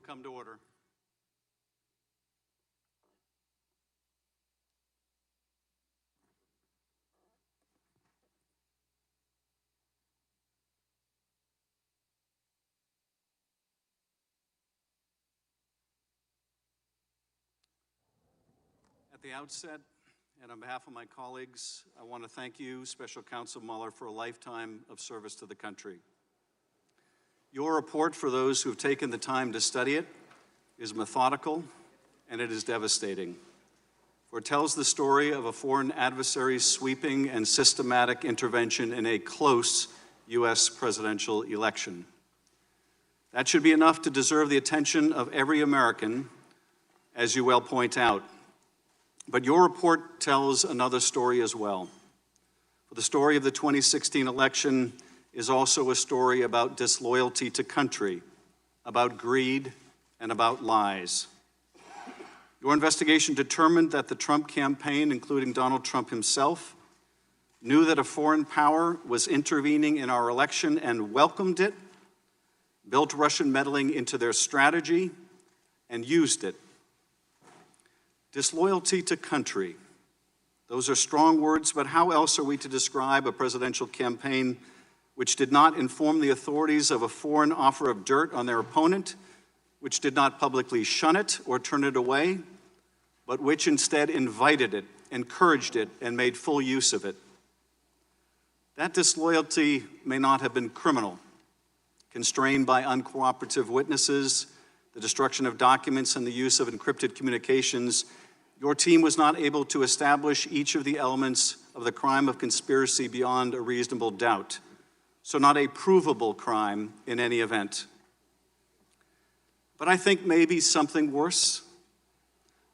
come to order. At the outset, and on behalf of my colleagues, I want to thank you, Special Counsel Mueller, for a lifetime of service to the country. Your report, for those who have taken the time to study it, is methodical and it is devastating. For it tells the story of a foreign adversary's sweeping and systematic intervention in a close U.S. presidential election. That should be enough to deserve the attention of every American, as you well point out. But your report tells another story as well. For the story of the 2016 election is also a story about disloyalty to country, about greed, and about lies. Your investigation determined that the Trump campaign, including Donald Trump himself, knew that a foreign power was intervening in our election and welcomed it, built Russian meddling into their strategy, and used it. Disloyalty to country. Those are strong words, but how else are we to describe a presidential campaign which did not inform the authorities of a foreign offer of dirt on their opponent, which did not publicly shun it or turn it away, but which instead invited it, encouraged it, and made full use of it? That disloyalty may not have been criminal, constrained by uncooperative witnesses, the destruction of documents, and the use of encrypted communications. Your team was not able to establish each of the elements of the crime of conspiracy beyond a reasonable doubt, so not a provable crime in any event. But I think maybe something worse.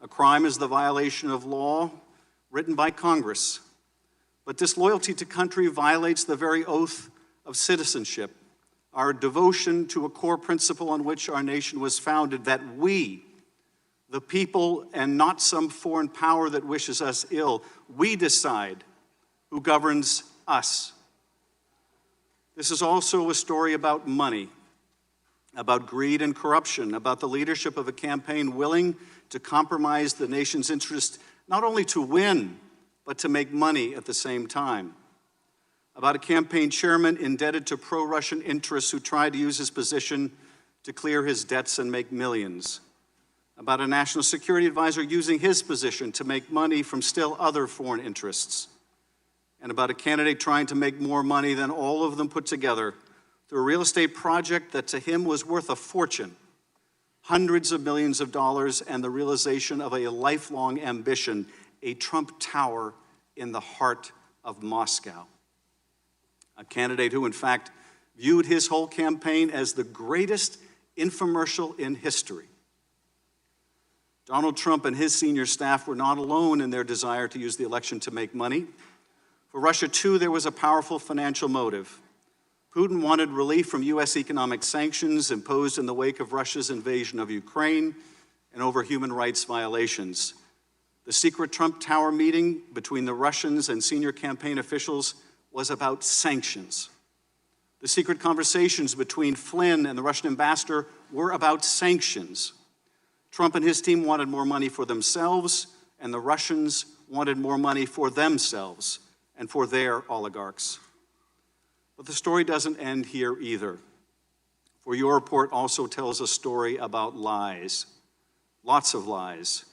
A crime is the violation of law written by Congress, but disloyalty to country violates the very oath of citizenship, our devotion to a core principle on which our nation was founded, that we, the people, and not some foreign power that wishes us ill, we decide who governs us. This is also a story about money, about greed and corruption, about the leadership of a campaign willing to compromise the nation's interest, not only to win, but to make money at the same time. About a campaign chairman indebted to pro-Russian interests who tried to use his position to clear his debts and make millions. About a national security advisor using his position to make money from still other foreign interests. And about a candidate trying to make more money than all of them put together through a real estate project that to him was worth a fortune, hundreds of millions of dollars, and the realization of a lifelong ambition, a Trump Tower in the heart of Moscow. A candidate who, in fact, viewed his whole campaign as the greatest infomercial in history. Donald Trump and his senior staff were not alone in their desire to use the election to make money. For Russia, too, there was a powerful financial motive. Putin wanted relief from U.S. economic sanctions imposed in the wake of Russia's invasion of Ukraine and over human rights violations. The secret Trump Tower meeting between the Russians and senior campaign officials was about sanctions. The secret conversations between Flynn and the Russian ambassador were about sanctions. Trump and his team wanted more money for themselves, and the Russians wanted more money for themselves and for their oligarchs. But the story doesn't end here either, for your report also tells a story about lies, lots of lies.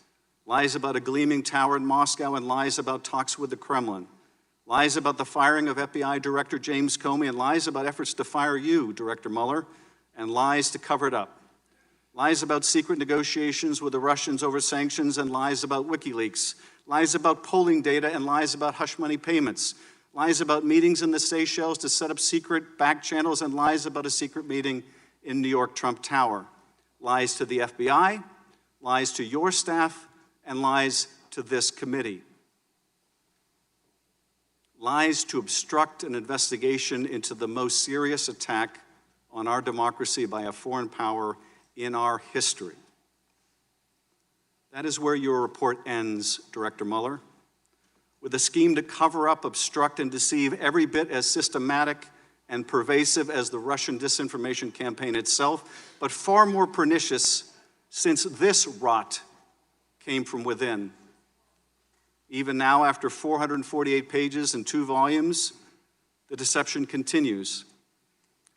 Lies about a gleaming tower in Moscow and lies about talks with the Kremlin. Lies about the firing of FBI Director James Comey and lies about efforts to fire you, Director Mueller, and lies to cover it up. Lies about secret negotiations with the Russians over sanctions and lies about WikiLeaks. Lies about polling data and lies about hush money payments. Lies about meetings in the Seychelles to set up secret back channels and lies about a secret meeting in New York Trump Tower. Lies to the FBI, lies to your staff, and lies to this committee. Lies to obstruct an investigation into the most serious attack on our democracy by a foreign power in our history. That is where your report ends, Director Mueller, with a scheme to cover up, obstruct, and deceive every bit as systematic and pervasive as the Russian disinformation campaign itself, but far more pernicious since this rot came from within. Even now, after 448 pages and 2 volumes, the deception continues.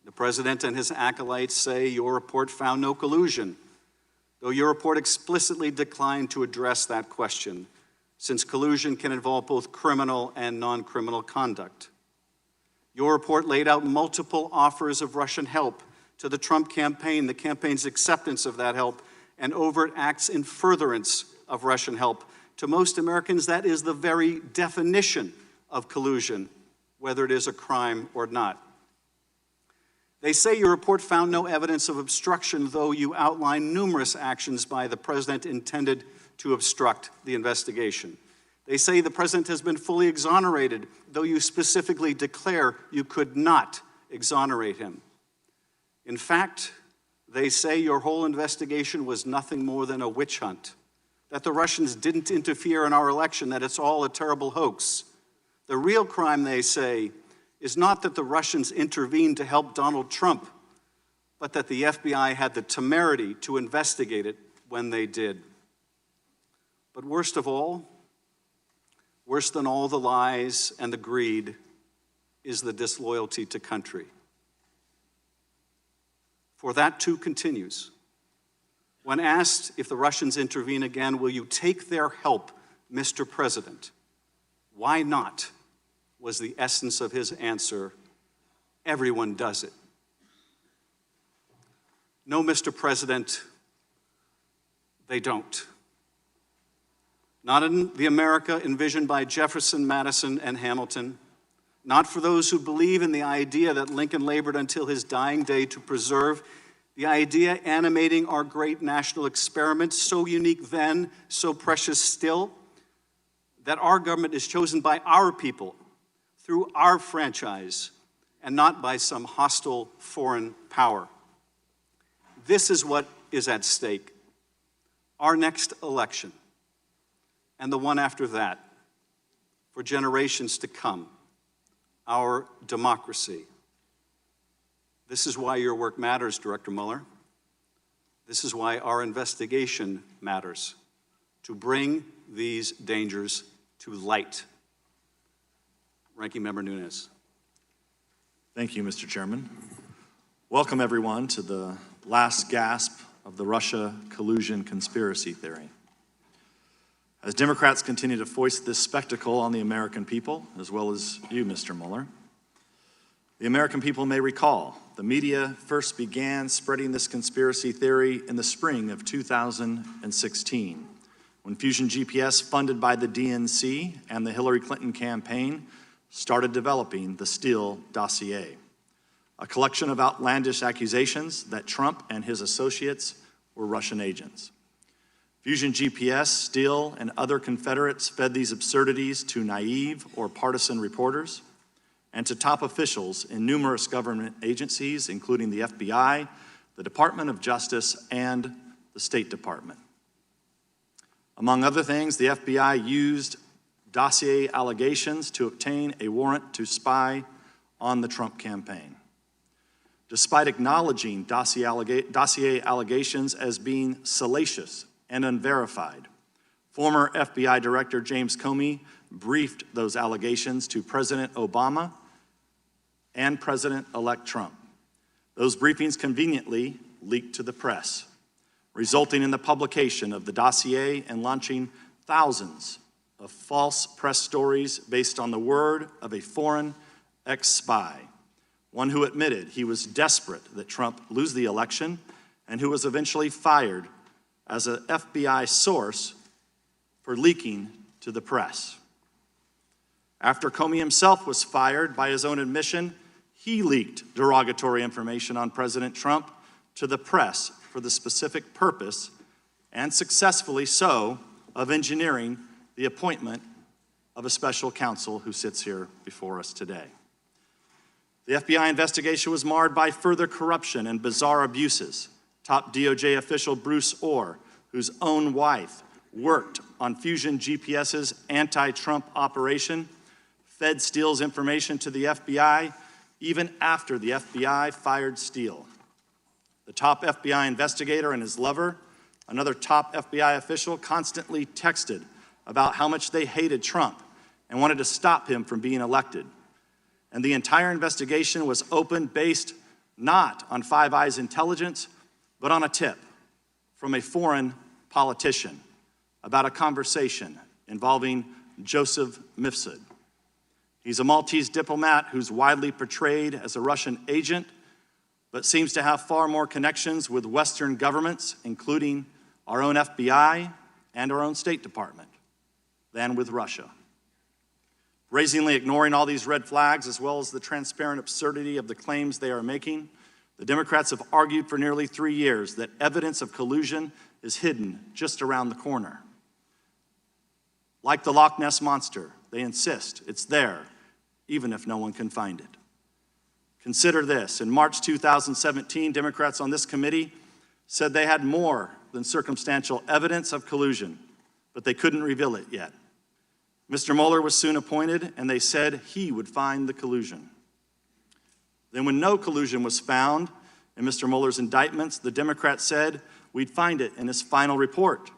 The president and his acolytes say your report found no collusion, though your report explicitly declined to address that question, since collusion can involve both criminal and non-criminal conduct. Your report laid out multiple offers of Russian help to the Trump campaign, the campaign's acceptance of that help, and overt acts in furtherance of Russian help. To most Americans, that is the very definition of collusion, whether it is a crime or not. They say your report found no evidence of obstruction, though you outline numerous actions by the president intended to obstruct the investigation. They say the president has been fully exonerated, though you specifically declare you could not exonerate him. In fact, they say your whole investigation was nothing more than a witch hunt, that the Russians didn't interfere in our election, that it's all a terrible hoax. The real crime, they say, is not that the Russians intervened to help Donald Trump, but that the FBI had the temerity to investigate it when they did. But worst of all, worse than all the lies and the greed, is the disloyalty to country. For that too continues. When asked if the Russians intervene again, will you take their help, Mr. President? Why not? Was the essence of his answer. Everyone does it. No, Mr. President, they don't. Not in the America envisioned by Jefferson, Madison, and Hamilton. Not for those who believe in the idea that Lincoln labored until his dying day to preserve, the idea animating our great national experiment, so unique then, so precious still, that our government is chosen by our people, through our franchise, and not by some hostile foreign power. This is what is at stake. Our next election, and the one after that, for generations to come, our democracy. This is why your work matters, Director Mueller. This is why our investigation matters, to bring these dangers to light. Ranking Member Nunes. Thank you, Mr. Chairman. Welcome, everyone, to the last gasp of the Russia collusion conspiracy theory. As Democrats continue to foist this spectacle on the American people, as well as you, Mr. Mueller, the American people may recall the media first began spreading this conspiracy theory in the spring of 2016, when Fusion GPS, funded by the DNC and the Hillary Clinton campaign, started developing the Steele dossier, a collection of outlandish accusations that Trump and his associates were Russian agents. Fusion GPS, Steele, and other Confederates fed these absurdities to naive or partisan reporters and to top officials in numerous government agencies, including the FBI, the Department of Justice, and the State Department. Among other things, the FBI used dossier allegations to obtain a warrant to spy on the Trump campaign. Despite acknowledging dossier allegations as being salacious and unverified, former FBI Director James Comey briefed those allegations to President Obama and President-elect Trump. Those briefings conveniently leaked to the press, resulting in the publication of the dossier and launching thousands of false press stories based on the word of a foreign ex-spy, one who admitted he was desperate that Trump lose the election and who was eventually fired as an FBI source for leaking to the press. After Comey himself was fired, by his own admission, he leaked derogatory information on President Trump to the press for the specific purpose, and successfully so, of engineering the appointment of a special counsel who sits here before us today. The FBI investigation was marred by further corruption and bizarre abuses. Top DOJ official Bruce Orr, whose own wife worked on Fusion GPS's anti-Trump operation, fed Steele's information to the FBI even after the FBI fired Steele. The top FBI investigator and his lover, another top FBI official, constantly texted about how much they hated Trump and wanted to stop him from being elected. And the entire investigation was opened based not on Five Eyes intelligence, but on a tip from a foreign politician about a conversation involving Joseph Mifsud. He's a Maltese diplomat who's widely portrayed as a Russian agent, but seems to have far more connections with Western governments, including our own FBI and our own State Department, than with Russia. Brazenly ignoring all these red flags, as well as the transparent absurdity of the claims they are making, the Democrats have argued for nearly 3 years that evidence of collusion is hidden just around the corner. Like the Loch Ness Monster, they insist it's there, even if no one can find it. Consider this. In March 2017, Democrats on this committee said they had more than circumstantial evidence of collusion, but they couldn't reveal it yet. Mr. Mueller was soon appointed, and they said he would find the collusion. Then when no collusion was found in Mr. Mueller's indictments, the Democrats said we'd find it in his final report.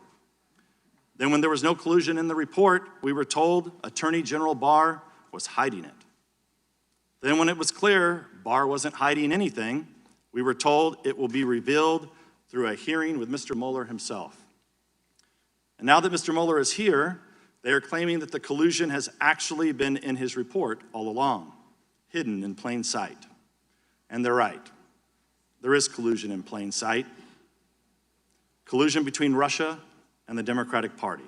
Then when there was no collusion in the report, we were told Attorney General Barr was hiding it. Then when it was clear Barr wasn't hiding anything, we were told it will be revealed through a hearing with Mr. Mueller himself. And now that Mr. Mueller is here, they are claiming that the collusion has actually been in his report all along, hidden in plain sight. And they're right. There is collusion in plain sight. Collusion between Russia and the Democratic Party.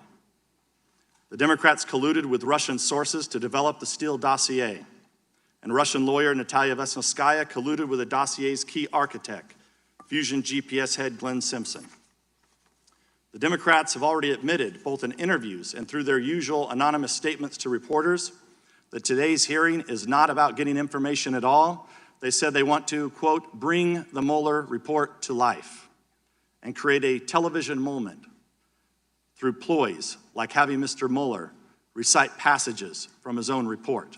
The Democrats colluded with Russian sources to develop the Steele dossier, and Russian lawyer Natalia Vesnitskaya colluded with the dossier's key architect, Fusion GPS head Glenn Simpson. The Democrats have already admitted, both in interviews and through their usual anonymous statements to reporters, that today's hearing is not about getting information at all. They said they want to, quote, bring the Mueller report to life and create a television moment through ploys like having Mr. Mueller recite passages from his own report.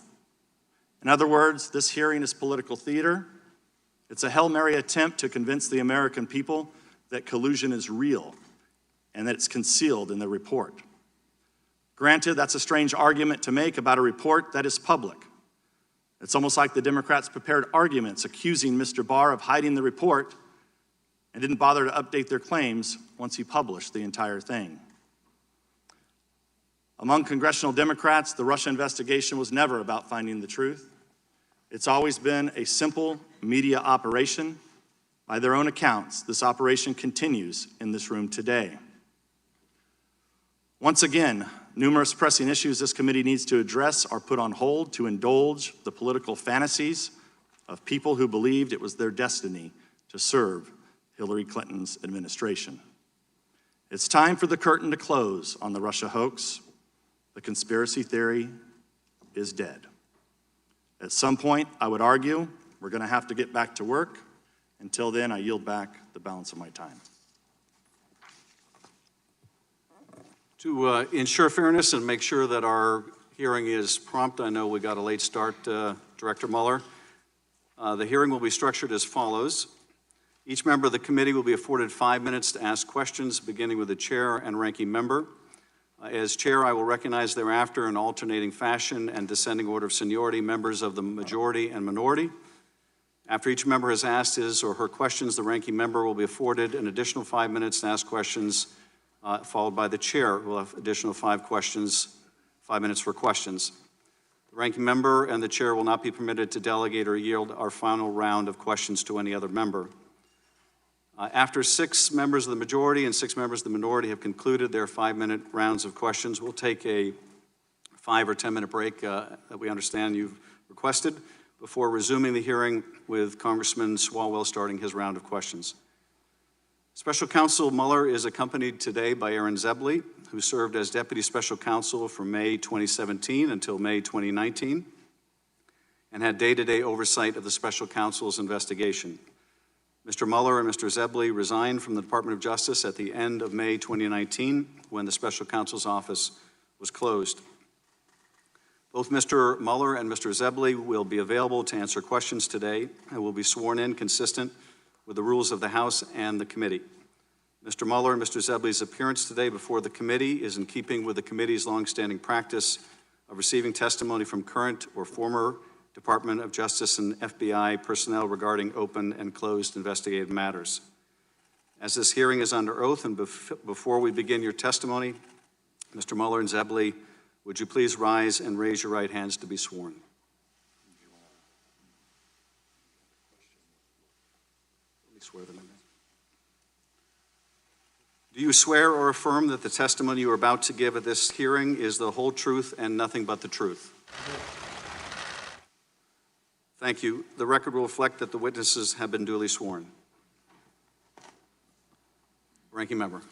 In other words, this hearing is political theater. It's a Hail Mary attempt to convince the American people that collusion is real and that it's concealed in the report. Granted, that's a strange argument to make about a report that is public. It's almost like the Democrats prepared arguments accusing Mr. Barr of hiding the report and didn't bother to update their claims once he published the entire thing. Among congressional Democrats, the Russia investigation was never about finding the truth. It's always been a simple media operation. By their own accounts, this operation continues in this room today. Once again, numerous pressing issues this committee needs to address are put on hold to indulge the political fantasies of people who believed it was their destiny to serve Hillary Clinton's administration. It's time for the curtain to close on the Russia hoax. The conspiracy theory is dead. At some point, I would argue, we're going to have to get back to work. Until then, I yield back the balance of my time. To ensure fairness and make sure that our hearing is prompt, I know we got a late start, Director Mueller. The hearing will be structured as follows. Each member of the committee will be afforded 5 minutes to ask questions, beginning with the chair and ranking member. As chair, I will recognize thereafter in alternating fashion and descending order of seniority members of the majority and minority. After each member has asked his or her questions, the ranking member will be afforded an additional 5 minutes to ask questions, followed by the chair, who will have additional 5 minutes for questions. The ranking member and the chair will not be permitted to delegate or yield our final round of questions to any other member. After 6 members of the majority and 6 members of the minority have concluded their 5-minute rounds of questions, we'll take a 5 or 10-minute break that we understand you've requested before resuming the hearing with Congressman Swalwell starting his round of questions. Special Counsel Mueller is accompanied today by Aaron Zebley, who served as Deputy Special Counsel from May 2017 until May 2019 and had day-to-day oversight of the Special Counsel's investigation. Mr. Mueller and Mr. Zebley resigned from the Department of Justice at the end of May 2019 when the Special Counsel's office was closed. Both Mr. Mueller and Mr. Zebley will be available to answer questions today and will be sworn in consistent with the rules of the House and the committee. Mr. Mueller and Mr. Zebley's appearance today before the committee is in keeping with the committee's longstanding practice of receiving testimony from current or former Department of Justice and FBI personnel regarding open and closed investigative matters. As this hearing is under oath and before we begin your testimony, Mr. Mueller and Zebley, would you please rise and raise your right hands to be sworn? Let me swear them in. Do you swear or affirm that the testimony you are about to give at this hearing is the whole truth and nothing but the truth? Thank you. The record will reflect that the witnesses have been duly sworn. Ranking member.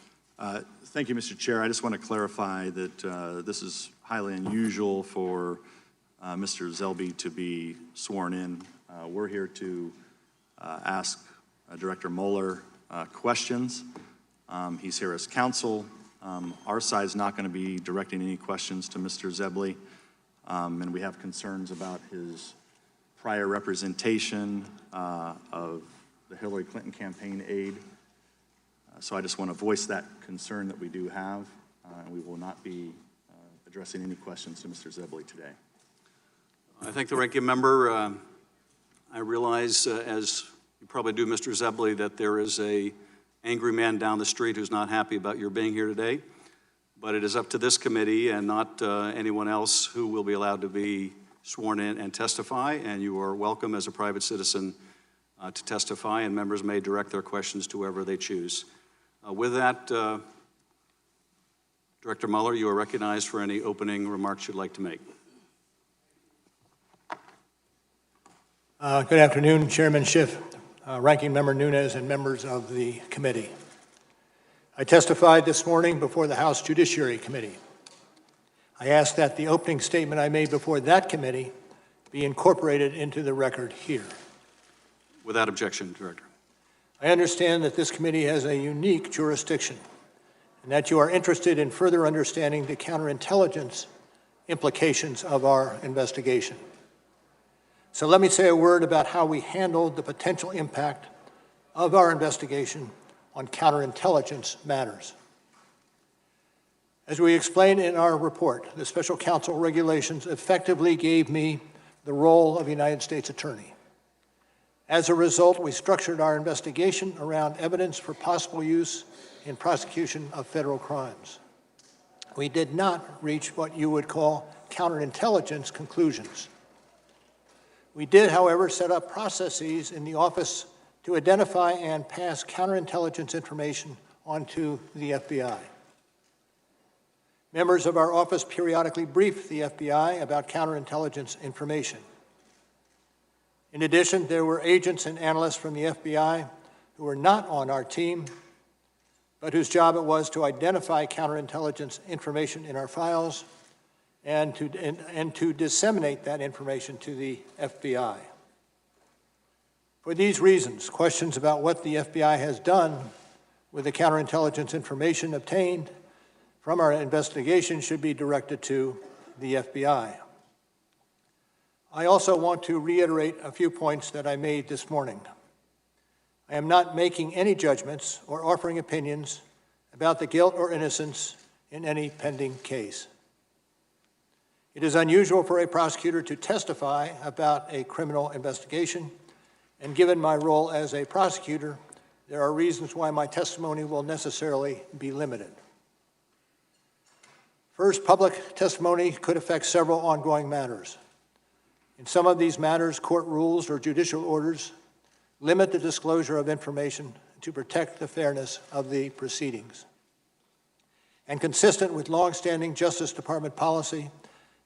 Thank you, Mr. Chair. I just want to clarify that this is highly unusual for Mr. Zebley to be sworn in. We're here to ask Director Mueller questions. He's here as counsel. Our side is not going to be directing any questions to Mr. Zebley, and we have concerns about his prior representation of the Hillary Clinton campaign aide. So I just want to voice that concern that we do have, and we will not be addressing any questions to Mr. Zebley today. I thank the ranking member. I realize, as you probably do, Mr. Zebley, that there is an angry man down the street who's not happy about your being here today, but it is up to this committee and not anyone else who will be allowed to be sworn in and testify, and you are welcome as a private citizen to testify, and members may direct their questions to whoever they choose. With that, Director Mueller, you are recognized for any opening remarks you'd like to make. Good afternoon, Chairman Schiff, Ranking Member Nunes, and members of the committee. I testified this morning before the House Judiciary Committee. I ask that the opening statement I made before that committee be incorporated into the record here. Without objection, Director. I understand that this committee has a unique jurisdiction and that you are interested in further understanding the counterintelligence implications of our investigation. So let me say a word about how we handled the potential impact of our investigation on counterintelligence matters. As we explained in our report, the special counsel regulations effectively gave me the role of United States Attorney. As a result, we structured our investigation around evidence for possible use in prosecution of federal crimes. We did not reach what you would call counterintelligence conclusions. We did, however, set up processes in the office to identify and pass counterintelligence information onto the FBI. Members of our office periodically brief the FBI about counterintelligence information. In addition, there were agents and analysts from the FBI who were not on our team, but whose job it was to identify counterintelligence information in our files and to disseminate that information to the FBI. For these reasons, questions about what the FBI has done with the counterintelligence information obtained from our investigation should be directed to the FBI. I also want to reiterate a few points that I made this morning. I am not making any judgments or offering opinions about the guilt or innocence in any pending case. It is unusual for a prosecutor to testify about a criminal investigation, and given my role as a prosecutor, there are reasons why my testimony will necessarily be limited. First, public testimony could affect several ongoing matters. In some of these matters, court rules or judicial orders limit the disclosure of information to protect the fairness of the proceedings. And consistent with longstanding Justice Department policy,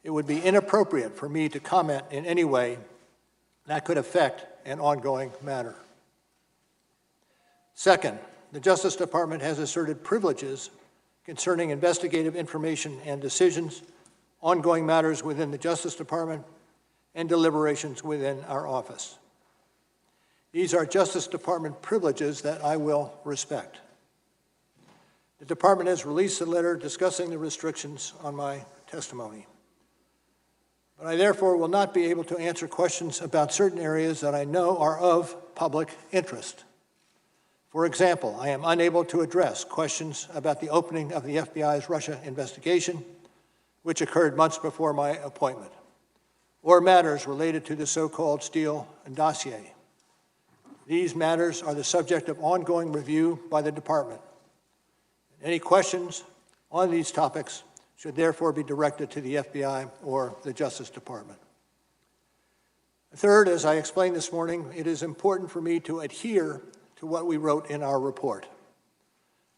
it would be inappropriate for me to comment in any way that could affect an ongoing matter. Second, the Justice Department has asserted privileges concerning investigative information and decisions, ongoing matters within the Justice Department, and deliberations within our office. These are Justice Department privileges that I will respect. The Department has released a letter discussing the restrictions on my testimony. but I therefore will not be able to answer questions about certain areas that I know are of public interest. For example, I am unable to address questions about the opening of the FBI's Russia investigation, which occurred months before my appointment, or matters related to the so-called Steele dossier. These matters are the subject of ongoing review by the department. Any questions on these topics should therefore be directed to the FBI or the Justice Department. Third, as I explained this morning, it is important for me to adhere to what we wrote in our report.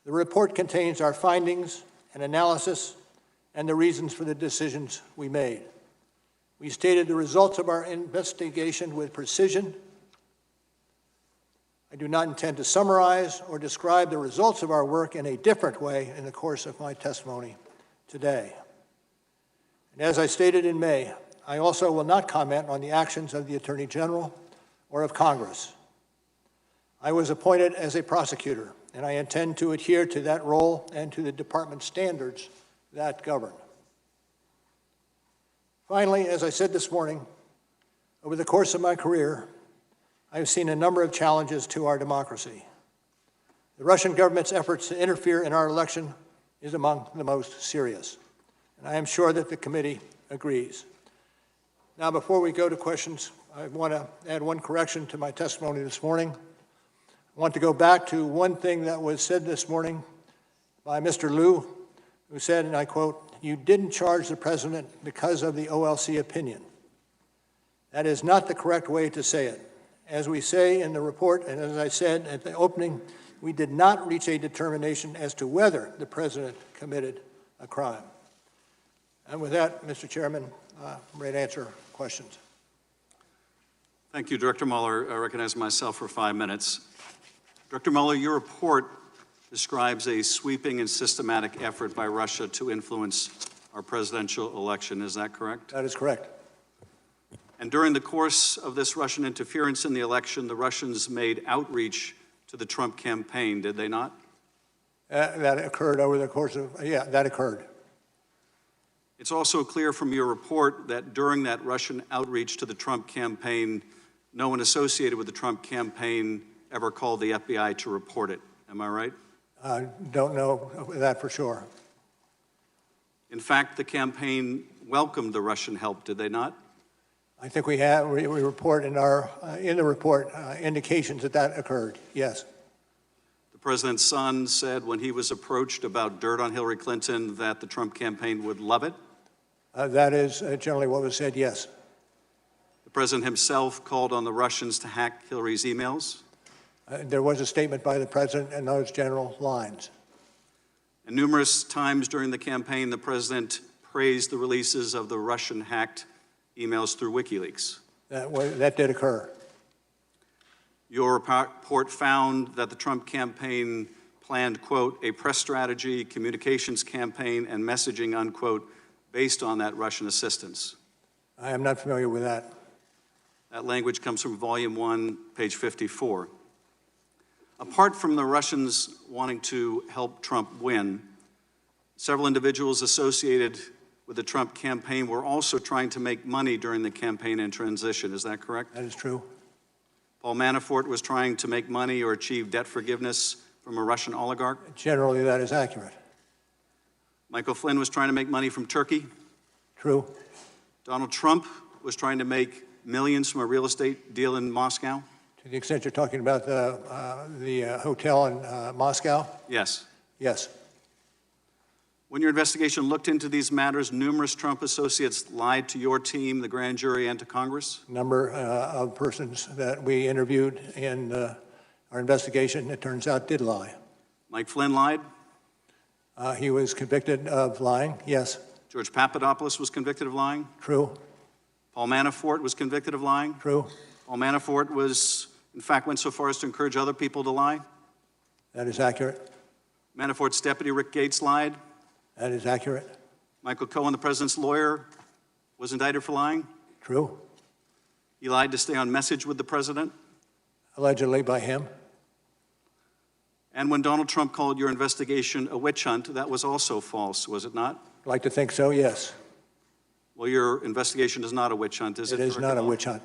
The report contains our findings and analysis and the reasons for the decisions we made. We stated the results of our investigation with precision. I do not intend to summarize or describe the results of our work in a different way in the course of my testimony today. And as I stated in May, I also will not comment on the actions of the Attorney General or of Congress. I was appointed as a prosecutor, and I intend to adhere to that role and to the department standards that govern. Finally, as I said this morning, over the course of my career, I have seen a number of challenges to our democracy. The Russian government's efforts to interfere in our election is among the most serious, and I am sure that the committee agrees. Now, before we go to questions, I want to add one correction to my testimony this morning. I want to go back to one thing that was said this morning by Mr. Liu, who said, and I quote, "You didn't charge the president because of the OLC opinion." That is not the correct way to say it. As we say in the report, and as I said at the opening, we did not reach a determination as to whether the president committed a crime. And with that, Mr. Chairman, I'm ready to answer questions. Thank you, Director Mueller. I recognize myself for 5 minutes. Director Mueller, your report describes a sweeping and systematic effort by Russia to influence our presidential election. Is that correct? That is correct. And during the course of this Russian interference in the election, the Russians made outreach to the Trump campaign, did they not? That occurred over the course of, that occurred. It's also clear from your report that during that Russian outreach to the Trump campaign, no one associated with the Trump campaign ever called the FBI to report it. Am I right? I don't know that for sure. In fact, the campaign welcomed the Russian help, did they not? I think we report in the report indications that that occurred, yes. The president's son said when he was approached about dirt on Hillary Clinton that the Trump campaign would love it. That is generally what was said, yes. The president himself called on the Russians to hack Hillary's emails. There was a statement by the president in those general lines. And numerous times during the campaign, the president praised the releases of the Russian-hacked emails through WikiLeaks. That did occur. Your report found that the Trump campaign planned, quote, a press strategy, communications campaign, and messaging, unquote, based on that Russian assistance. I am not familiar with that. That language comes from Volume 1, page 54. Apart from the Russians wanting to help Trump win, several individuals associated with the Trump campaign were also trying to make money during the campaign and transition. Is that correct? That is true. Paul Manafort was trying to make money or achieve debt forgiveness from a Russian oligarch. Generally, that is accurate. Michael Flynn was trying to make money from Turkey. True. Donald Trump was trying to make millions from a real estate deal in Moscow. To the extent you're talking about the hotel in Moscow? Yes. Yes. When your investigation looked into these matters, numerous Trump associates lied to your team, the grand jury, and to Congress? A number of persons that we interviewed in our investigation, it turns out, did lie. Mike Flynn lied? He was convicted of lying, yes. George Papadopoulos was convicted of lying? True. Paul Manafort was convicted of lying? True. Paul Manafort was, in fact, went so far as to encourage other people to lie? That is accurate. Manafort's deputy, Rick Gates, lied? That is accurate. Michael Cohen, the president's lawyer, was indicted for lying? True. He lied to stay on message with the president? Allegedly by him. And when Donald Trump called your investigation a witch hunt, that was also false, was it not? I'd like to think so, yes. Well, your investigation is not a witch hunt, is it? It is not a witch hunt.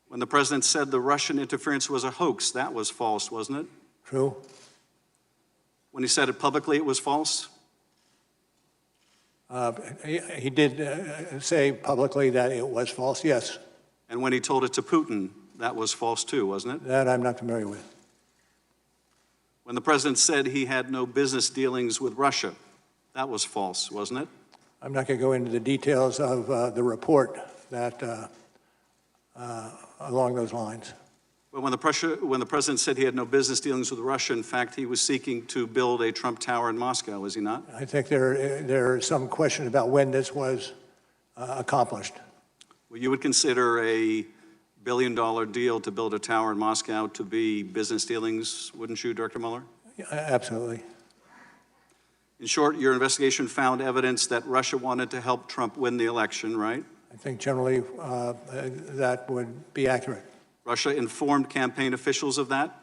When the president said the Russian interference was a hoax, that was false, wasn't it? True. When he said it publicly, it was false? He did say publicly that it was false, yes. And when he told it to Putin, that was false too, wasn't it? That I'm not familiar with. When the president said he had no business dealings with Russia, that was false, wasn't it? I'm not going to go into the details of the report that along those lines. But when the president said he had no business dealings with Russia, in fact, he was seeking to build a Trump Tower in Moscow, was he not? I think there is some question about when this was accomplished. Well, you would consider a billion-dollar deal to build a tower in Moscow to be business dealings, wouldn't you, Director Mueller? Yeah, absolutely. In short, your investigation found evidence that Russia wanted to help Trump win the election, right? I think generally that would be accurate. Russia informed campaign officials of that?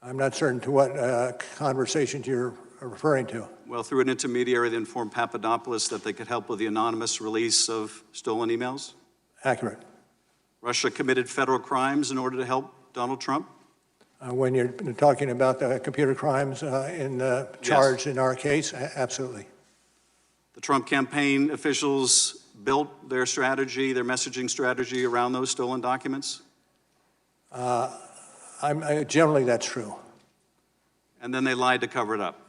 I'm not certain to what conversations you're referring to. Well, through an intermediary, they informed Papadopoulos that they could help with the anonymous release of stolen emails? Accurate. Russia committed federal crimes in order to help Donald Trump? When you're talking about the computer crimes in the charge in our case, absolutely. The Trump campaign officials built their strategy, their messaging strategy around those stolen documents? Generally, that's true. And then they lied to cover it up?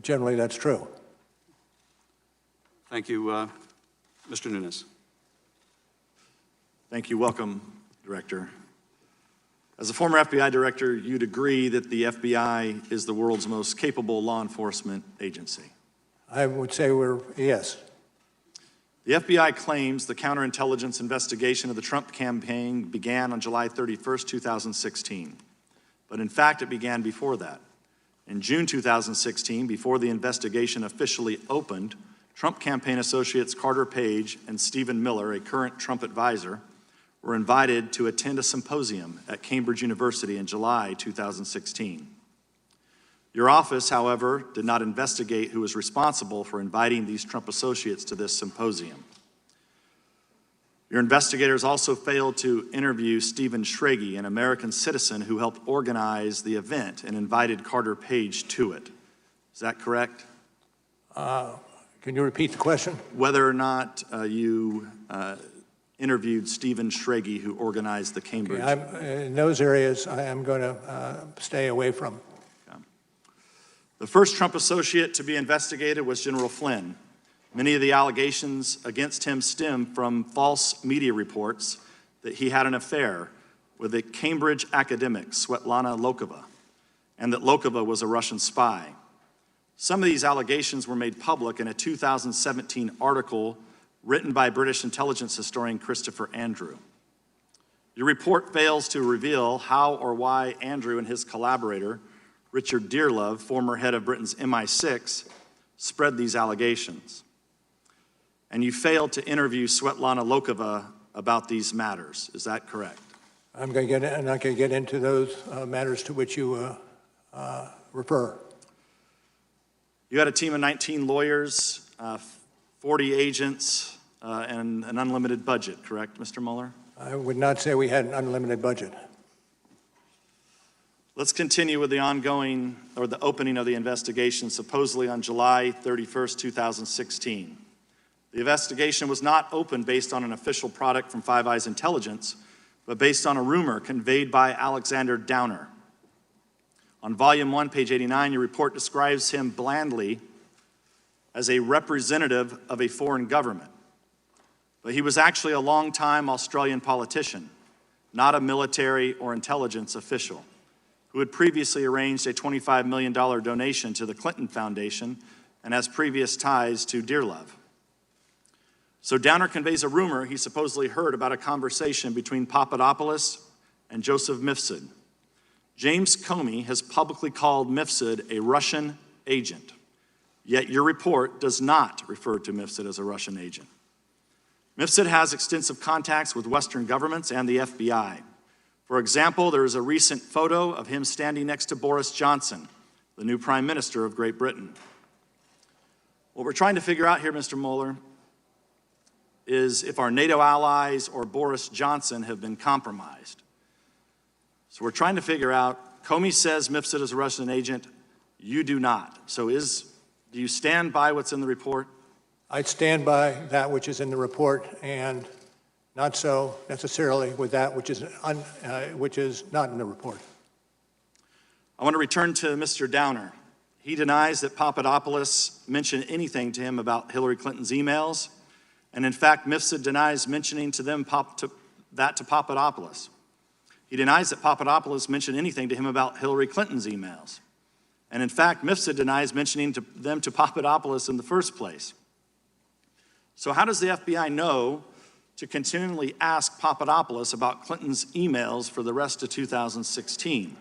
Generally, that's true. Thank you, Mr. Nunes. Thank you. Welcome, Director. As a former FBI director, you'd agree that the FBI is the world's most capable law enforcement agency. I would say yes. The FBI claims the counterintelligence investigation of the Trump campaign began on July 31st, 2016. But in fact, it began before that. In June 2016, before the investigation officially opened, Trump campaign associates Carter Page and Stephen Miller, a current Trump advisor, were invited to attend a symposium at Cambridge University in July 2016. Your office, however, did not investigate who was responsible for inviting these Trump associates to this symposium. Your investigators also failed to interview Stephen Schrage, an American citizen who helped organize the event and invited Carter Page to it. Is that correct? Can you repeat the question? Whether or not you interviewed Stephen Schrage, who organized the Cambridge. Okay, in those areas, I am going to stay away from. Okay. The first Trump associate to be investigated was General Flynn. Many of the allegations against him stem from false media reports that he had an affair with a Cambridge academic, Svetlana Lokova, and that Lokova was a Russian spy. Some of these allegations were made public in a 2017 article written by British intelligence historian Christopher Andrew. Your report fails to reveal how or why Andrew and his collaborator, Richard Dearlove, former head of Britain's MI6, spread these allegations. And you failed to interview Svetlana Lokova about these matters. Is that correct? I'm not going to get into those matters to which you refer. You had a team of 19 lawyers, 40 agents, and an unlimited budget, correct, Mr. Mueller? I would not say we had an unlimited budget. Let's continue with the opening of the investigation, supposedly on July 31st, 2016. The investigation was not opened based on an official product from Five Eyes Intelligence, but based on a rumor conveyed by Alexander Downer. On Volume 1, page 89, your report describes him blandly as a representative of a foreign government. But he was actually a long-time Australian politician, not a military or intelligence official, who had previously arranged a $25 million donation to the Clinton Foundation and has previous ties to Dearlove. So Downer conveys a rumor he supposedly heard about a conversation between Papadopoulos and Joseph Mifsud. James Comey has publicly called Mifsud a Russian agent, yet your report does not refer to Mifsud as a Russian agent. Mifsud has extensive contacts with Western governments and the FBI. For example, there is a recent photo of him standing next to Boris Johnson, the new Prime Minister of Great Britain. What we're trying to figure out here, Mr. Mueller, is if our NATO allies or Boris Johnson have been compromised. So we're trying to figure out, Comey says Mifsud is a Russian agent, you do not. So do you stand by what's in the report? I'd stand by that which is in the report, and not so necessarily with that which is not in the report. I want to return to Mr. Downer. He denies that Papadopoulos mentioned anything to him about Hillary Clinton's emails, and in fact, Mifsud denies mentioning to them that to Papadopoulos. He denies that Papadopoulos mentioned anything to him about Hillary Clinton's emails. And in fact, Mifsud denies mentioning them to Papadopoulos in the first place. So how does the FBI know to continually ask Papadopoulos about Clinton's emails for the rest of 2016?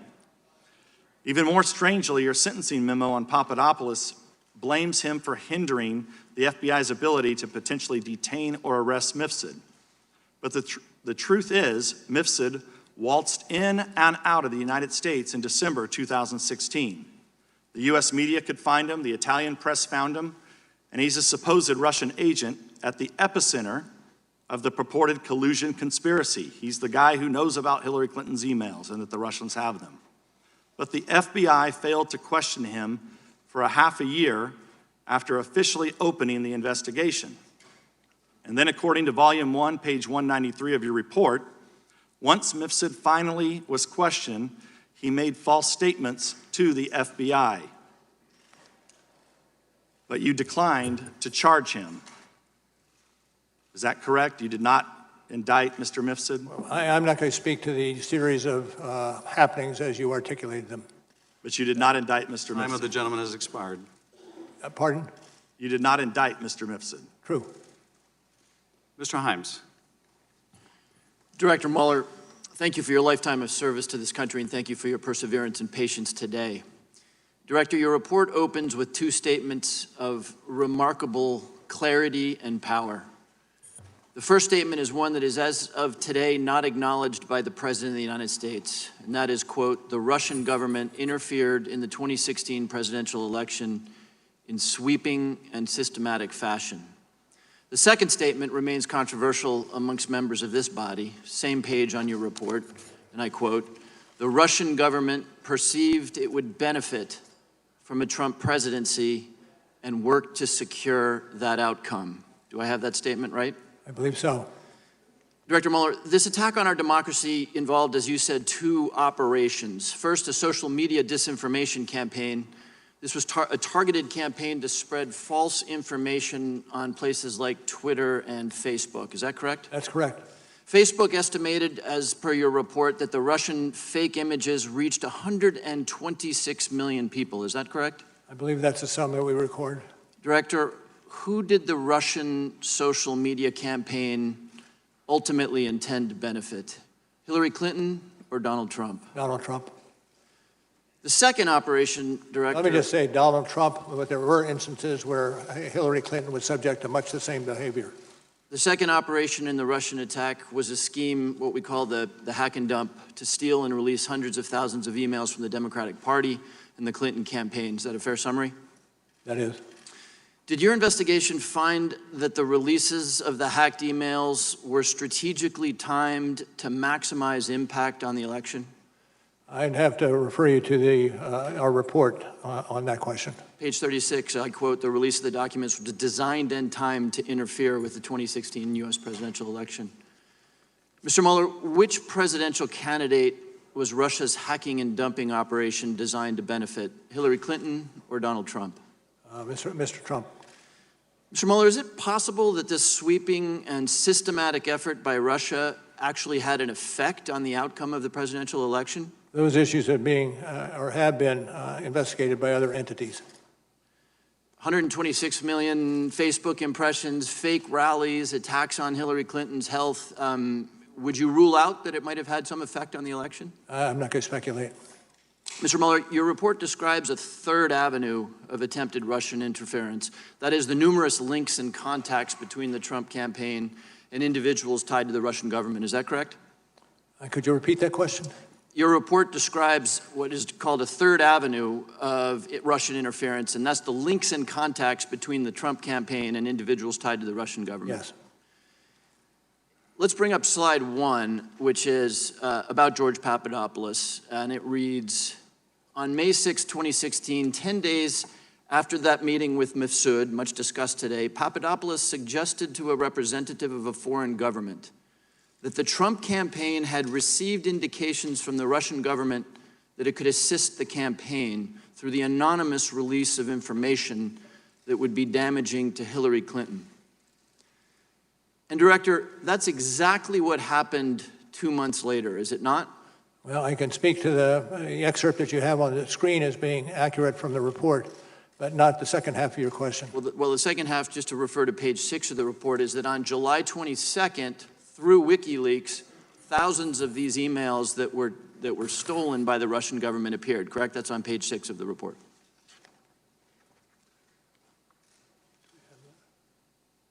Even more strangely, your sentencing memo on Papadopoulos blames him for hindering the FBI's ability to potentially detain or arrest Mifsud. But the truth is, Mifsud waltzed in and out of the United States in December 2016. The US media could find him, the Italian press found him, and he's a supposed Russian agent at the epicenter of the purported collusion conspiracy. He's the guy who knows about Hillary Clinton's emails and that the Russians have them. But the FBI failed to question him for a half a year after officially opening the investigation. And then according to Volume 1, page 193 of your report, once Mifsud finally was questioned, he made false statements to the FBI. But you declined to charge him. Is that correct? You did not indict Mr. Mifsud? I'm not going to speak to the series of happenings as you articulated them. But you did not indict Mr. Mifsud? Time of the gentleman has expired. Pardon? You did not indict Mr. Mifsud? True. Mr. Himes. Director Mueller, thank you for your lifetime of service to this country, and thank you for your perseverance and patience today. Director, your report opens with two statements of remarkable clarity and power. The first statement is one that is, as of today, not acknowledged by the President of the United States, and that is, quote, the Russian government interfered in the 2016 presidential election in sweeping and systematic fashion. The second statement remains controversial amongst members of this body, same page on your report, and I quote, the Russian government perceived it would benefit from a Trump presidency and worked to secure that outcome. Do I have that statement right? I believe so. Director Mueller, this attack on our democracy involved, as you said, two operations. First, a social media disinformation campaign. This was a targeted campaign to spread false information on places like Twitter and Facebook. Is that correct? That's correct. Facebook estimated, as per your report, that the Russian fake images reached 126 million people. Is that correct? I believe that's the sum that we record. Director, who did the Russian social media campaign ultimately intend to benefit? Hillary Clinton or Donald Trump? Donald Trump. The second operation, Director... Let me just say Donald Trump, but there were instances where Hillary Clinton was subject to much the same behavior. The second operation in the Russian attack was a scheme, what we call the hack and dump, to steal and release hundreds of thousands of emails from the Democratic Party and the Clinton campaign. Is that a fair summary? That is. Did your investigation find that the releases of the hacked emails were strategically timed to maximize impact on the election? I'd have to refer you to our report on that question. Page 36, I quote, the release of the documents was designed and timed to interfere with the 2016 U.S. presidential election. Mr. Mueller, which presidential candidate was Russia's hacking and dumping operation designed to benefit, Hillary Clinton or Donald Trump? Mr. Trump. Mr. Mueller, is it possible that this sweeping and systematic effort by Russia actually had an effect on the outcome of the presidential election? Those issues are being or have been investigated by other entities. 126 million Facebook impressions, fake rallies, attacks on Hillary Clinton's health. Would you rule out that it might have had some effect on the election? I'm not going to speculate. Mr. Mueller, your report describes a third avenue of attempted Russian interference. That is the numerous links and contacts between the Trump campaign and individuals tied to the Russian government. Is that correct? Could you repeat that question? Your report describes what is called a third avenue of Russian interference, and that's the links and contacts between the Trump campaign and individuals tied to the Russian government. Yes. Let's bring up slide 1, which is about George Papadopoulos, and it reads, on May 6, 2016, 10 days after that meeting with Mifsud, much discussed today, Papadopoulos suggested to a representative of a foreign government that the Trump campaign had received indications from the Russian government that it could assist the campaign through the anonymous release of information that would be damaging to Hillary Clinton. And Director, that's exactly what happened 2 months later, is it not? Well, I can speak to the excerpt that you have on the screen as being accurate from the report, but not the second half of your question. Well, the second half, just to refer to page 6 of the report, is that on July 22nd, through WikiLeaks, thousands of these emails that were stolen by the Russian government appeared, correct? That's on page 6 of the report.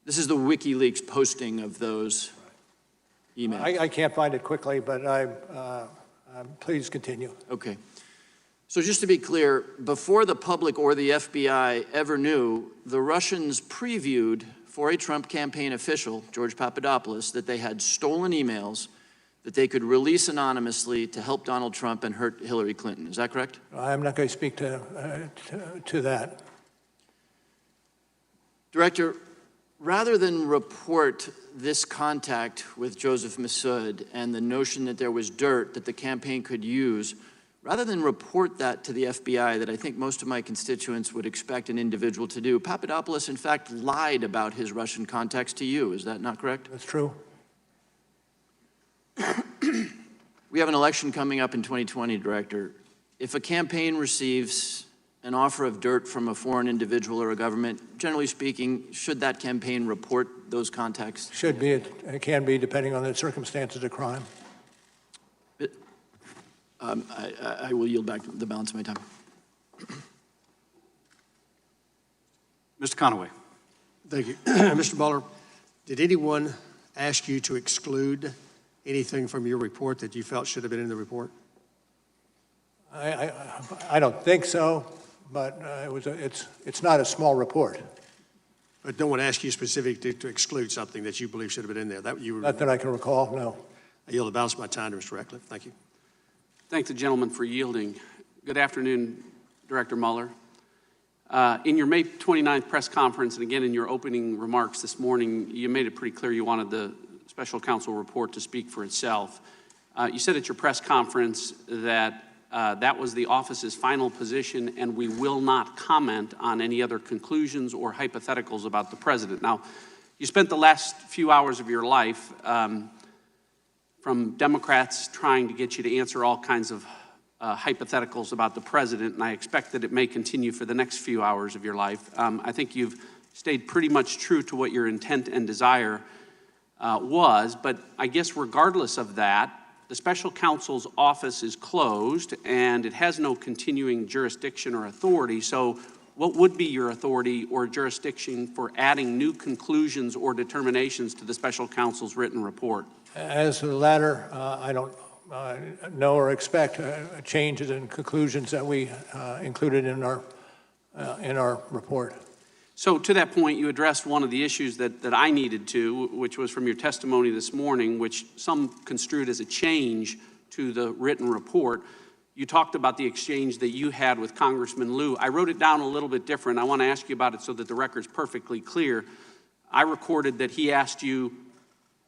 This is the WikiLeaks posting of those emails. I can't find it quickly, but please continue. Okay. So just to be clear, before the public or the FBI ever knew, the Russians previewed for a Trump campaign official, George Papadopoulos, that they had stolen emails that they could release anonymously to help Donald Trump and hurt Hillary Clinton. Is that correct? I'm not going to speak to that. Director, rather than report this contact with Joseph Mifsud and the notion that there was dirt that the campaign could use, rather than report that to the FBI that I think most of my constituents would expect an individual to do, Papadopoulos, in fact, lied about his Russian contacts to you. Is that not correct? That's true. We have an election coming up in 2020, Director. If a campaign receives an offer of dirt from a foreign individual or a government, generally speaking, should that campaign report those contacts? Should be. It can be, depending on the circumstances of crime. I will yield back the balance of my time. Mr. Conaway. Thank you. Mr. Mueller, did anyone ask you to exclude anything from your report that you felt should have been in the report? I don't think so, but it's not a small report. But no one asked you specifically to exclude something that you believe should have been in there? Not that I can recall, no. I yield the balance of my time to Mr. Ratcliffe. Thank you. Thank the gentleman for yielding. Good afternoon, Director Mueller. In your May 29th press conference, and again in your opening remarks this morning, you made it pretty clear you wanted the special counsel report to speak for itself. You said at your press conference that that was the office's final position and we will not comment on any other conclusions or hypotheticals about the president. Now, you spent the last few hours of your life from Democrats trying to get you to answer all kinds of hypotheticals about the president, and I expect that it may continue for the next few hours of your life. I think you've stayed pretty much true to what your intent and desire was, but I guess regardless of that, the special counsel's office is closed and it has no continuing jurisdiction or authority, so what would be your authority or jurisdiction for adding new conclusions or determinations to the special counsel's written report? As to the latter, I don't know or expect changes in conclusions that we included in our report. So to that point, you addressed one of the issues that I needed to, which was from your testimony this morning, which some construed as a change to the written report. You talked about the exchange that you had with Congressman Lieu. I wrote it down a little bit different. I want to ask you about it so that the record's perfectly clear. I recorded that he asked you,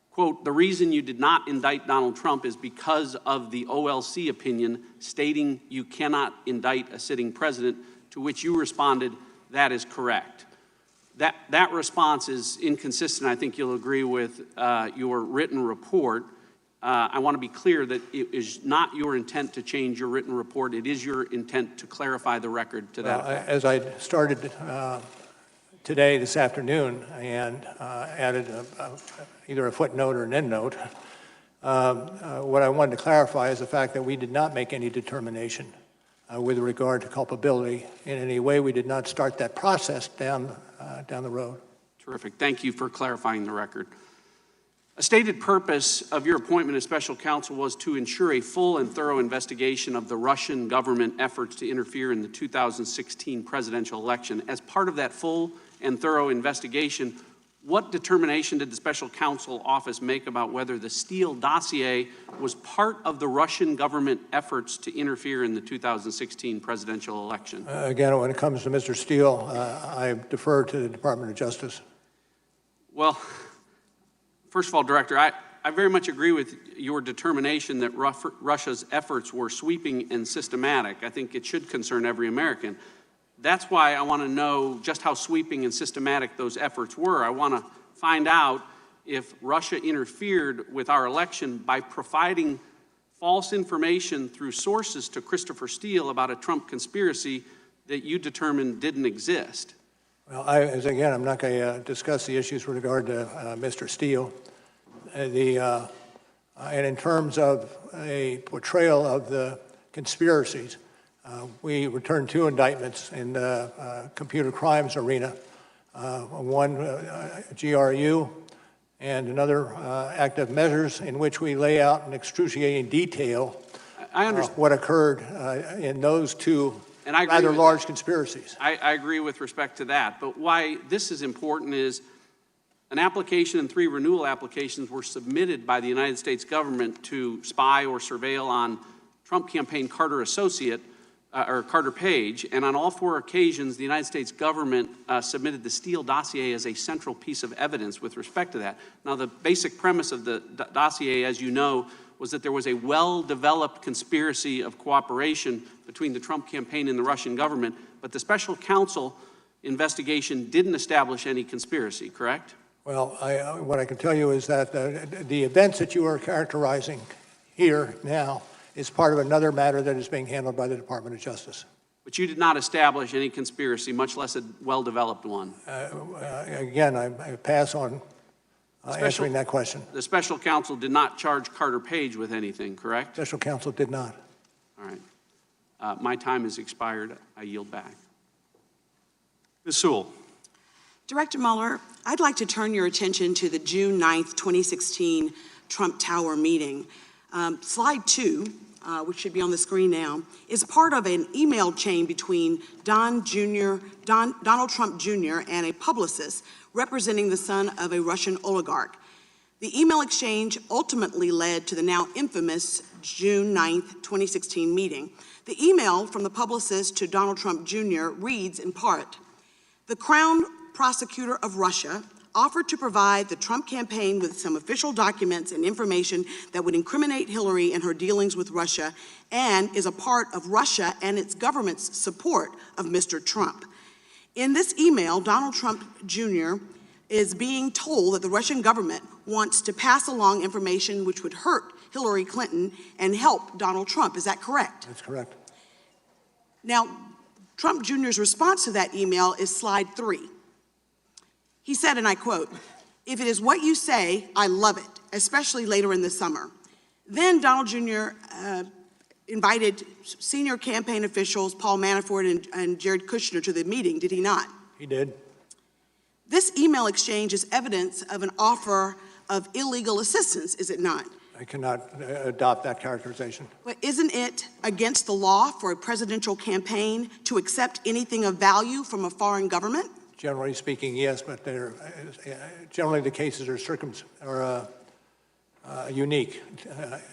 quote, the reason you did not indict Donald Trump is because of the OLC opinion stating you cannot indict a sitting president, to which you responded, that is correct. That response is inconsistent. I think you'll agree with your written report. I want to be clear that it is not your intent to change your written report. It is your intent to clarify the record to that effect. As I started today, this afternoon, and added either a footnote or an endnote, what I wanted to clarify is the fact that we did not make any determination with regard to culpability in any way. We did not start that process down the road. Terrific. Thank you for clarifying the record. A stated purpose of your appointment as special counsel was to ensure a full and thorough investigation of the Russian government efforts to interfere in the 2016 presidential election. As part of that full and thorough investigation, what determination did the special counsel office make about whether the Steele dossier was part of the Russian government efforts to interfere in the 2016 presidential election? Again, when it comes to Mr. Steele, I defer to the Department of Justice. Well, first of all, Director, I very much agree with your determination that Russia's efforts were sweeping and systematic. I think it should concern every American. That's why I want to know just how sweeping and systematic those efforts were. I want to find out if Russia interfered with our election by providing false information through sources to Christopher Steele about a Trump conspiracy that you determined didn't exist. Well, again, I'm not going to discuss the issues with regard to Mr. Steele. And in terms of a portrayal of the conspiracies, we returned 2 indictments in the computer crimes arena, one GRU and another active measures, in which we lay out in excruciating detail what occurred in those 2 rather large conspiracies. I agree with respect to that, but why this is important is an application and 3 renewal applications were submitted by the United States government to spy or surveil on Trump campaign Carter associate, or Carter Page, and on all 4 occasions, the United States government submitted the Steele dossier as a central piece of evidence with respect to that. Now, the basic premise of the dossier, as you know, was that there was a well-developed conspiracy of cooperation between the Trump campaign and the Russian government, but the special counsel investigation didn't establish any conspiracy, correct? Well, what I can tell you is that the events that you are characterizing here now is part of another matter that is being handled by the Department of Justice. But you did not establish any conspiracy, much less a well-developed one. Again, I pass on answering that question. The special counsel did not charge Carter Page with anything, correct? Special counsel did not. All right. My time has expired. I yield back. Ms. Sewell. Director Mueller, I'd like to turn your attention to the June 9th, 2016 Trump Tower meeting. Slide 2, which should be on the screen now, is part of an email chain between Donald Trump Jr. and a publicist representing the son of a Russian oligarch. The email exchange ultimately led to the now infamous June 9th, 2016 meeting. The email from the publicist to Donald Trump Jr. reads in part, "The Crown Prosecutor of Russia offered to provide the Trump campaign with some official documents and information that would incriminate Hillary in her dealings with Russia and is a part of Russia and its government's support of Mr. Trump." In this email, Donald Trump Jr. is being told that the Russian government wants to pass along information which would hurt Hillary Clinton and help Donald Trump. Is that correct? That's correct. Now, Trump Jr.'s response to that email is slide 3. He said, and I quote, "If it is what you say, I love it, especially later in the summer." Then Donald Jr. Invited senior campaign officials, Paul Manafort and Jared Kushner, to the meeting, did he not? He did. This email exchange is evidence of an offer of illegal assistance, is it not? I cannot adopt that characterization. But isn't it against the law for a presidential campaign to accept anything of value from a foreign government? Generally speaking, yes, but generally the cases are unique.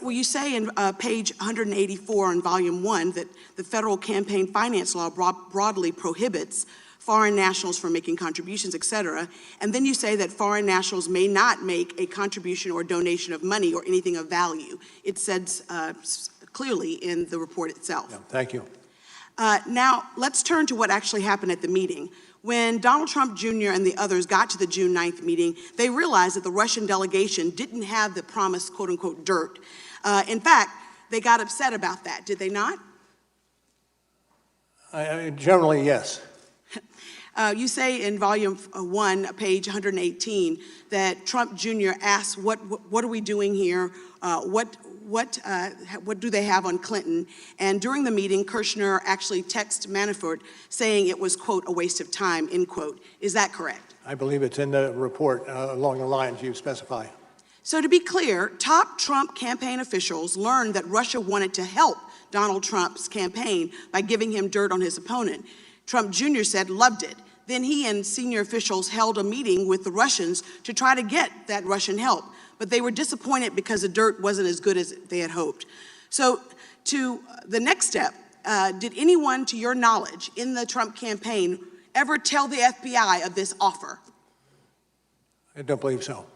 Well, you say in page 184 in volume 1 that the federal campaign finance law broadly prohibits foreign nationals from making contributions, et cetera. And then you say that foreign nationals may not make a contribution or donation of money or anything of value. It says clearly in the report itself. Yeah, thank you. Now, let's turn to what actually happened at the meeting. When Donald Trump Jr. and the others got to the June 9th meeting, they realized that the Russian delegation didn't have the promised quote-unquote dirt. In fact, they got upset about that, did they not? Generally, yes. You say in volume 1, page 118, that Trump Jr. asked, what are we doing here? What do they have on Clinton? And during the meeting, Kushner actually texted Manafort saying it was, quote, a waste of time, end quote. Is that correct? I believe it's in the report along the lines you specify. So to be clear, top Trump campaign officials learned that Russia wanted to help Donald Trump's campaign by giving him dirt on his opponent. Trump Jr. said, loved it. then he and senior officials held a meeting with the Russians to try to get that Russian help. But they were disappointed because the dirt wasn't as good as they had hoped. So to the next step, did anyone, to your knowledge, in the Trump campaign ever tell the FBI of this offer? I don't believe so.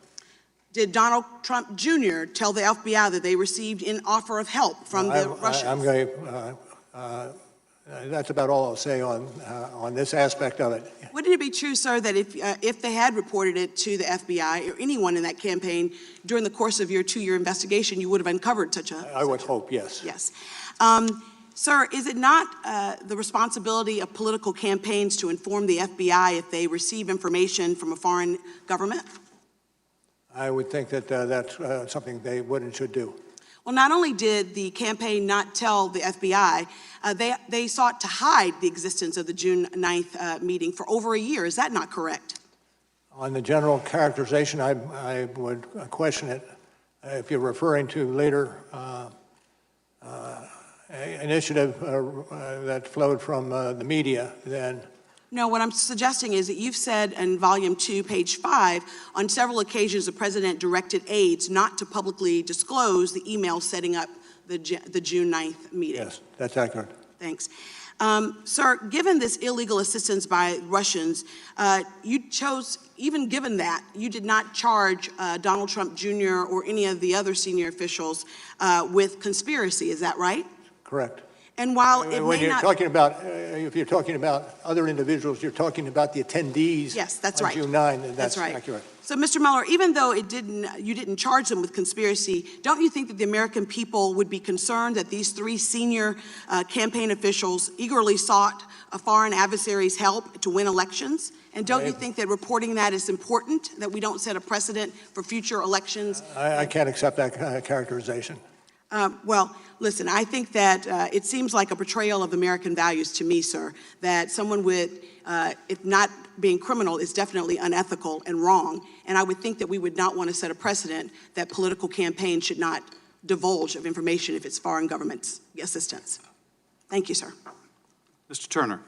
Did Donald Trump Jr. tell the FBI that they received an offer of help from the Russians? I'm going to, that's about all I'll say on this aspect of it. Wouldn't it be true, sir, that if they had reported it to the FBI or anyone in that campaign during the course of your 2-year investigation, you would have uncovered such a... I would hope, yes. Yes. Sir, is it not the responsibility of political campaigns to inform the FBI if they receive information from a foreign government? I would think that that's something they would and should do. Well, not only did the campaign not tell the FBI, they sought to hide the existence of the June 9th meeting for over a year. Is that not correct? On the general characterization, I would question it. If you're referring to later initiative that flowed from the media, then... No, what I'm suggesting is that you've said in volume 2, page 5, on several occasions the president directed aides not to publicly disclose the email setting up the June 9th meeting. Yes, that's accurate. Thanks. Sir, given this illegal assistance by Russians, you chose, even given that, you did not charge Donald Trump Jr. or any of the other senior officials with conspiracy, is that right? Correct. And while it when may you're not... talking about, if you're talking about other individuals, you're talking about the attendees. Yes, that's on right. June 9, and That's that's right. accurate. So, Mr. Mueller, even though you didn't charge them with conspiracy, don't you think that the American people would be concerned that these 3 senior campaign officials eagerly sought a foreign adversary's help to win elections? And don't you think that reporting that is important, that we don't set a precedent for future elections? I can't accept that characterization. Well, listen, I think that it seems like a betrayal of American values to me, sir, that someone with, if not being criminal, is definitely unethical and wrong. And I would think that we would not want to set a precedent that political campaigns should not divulge of information if it's foreign government assistance. Thank you, sir. Mr. Turner.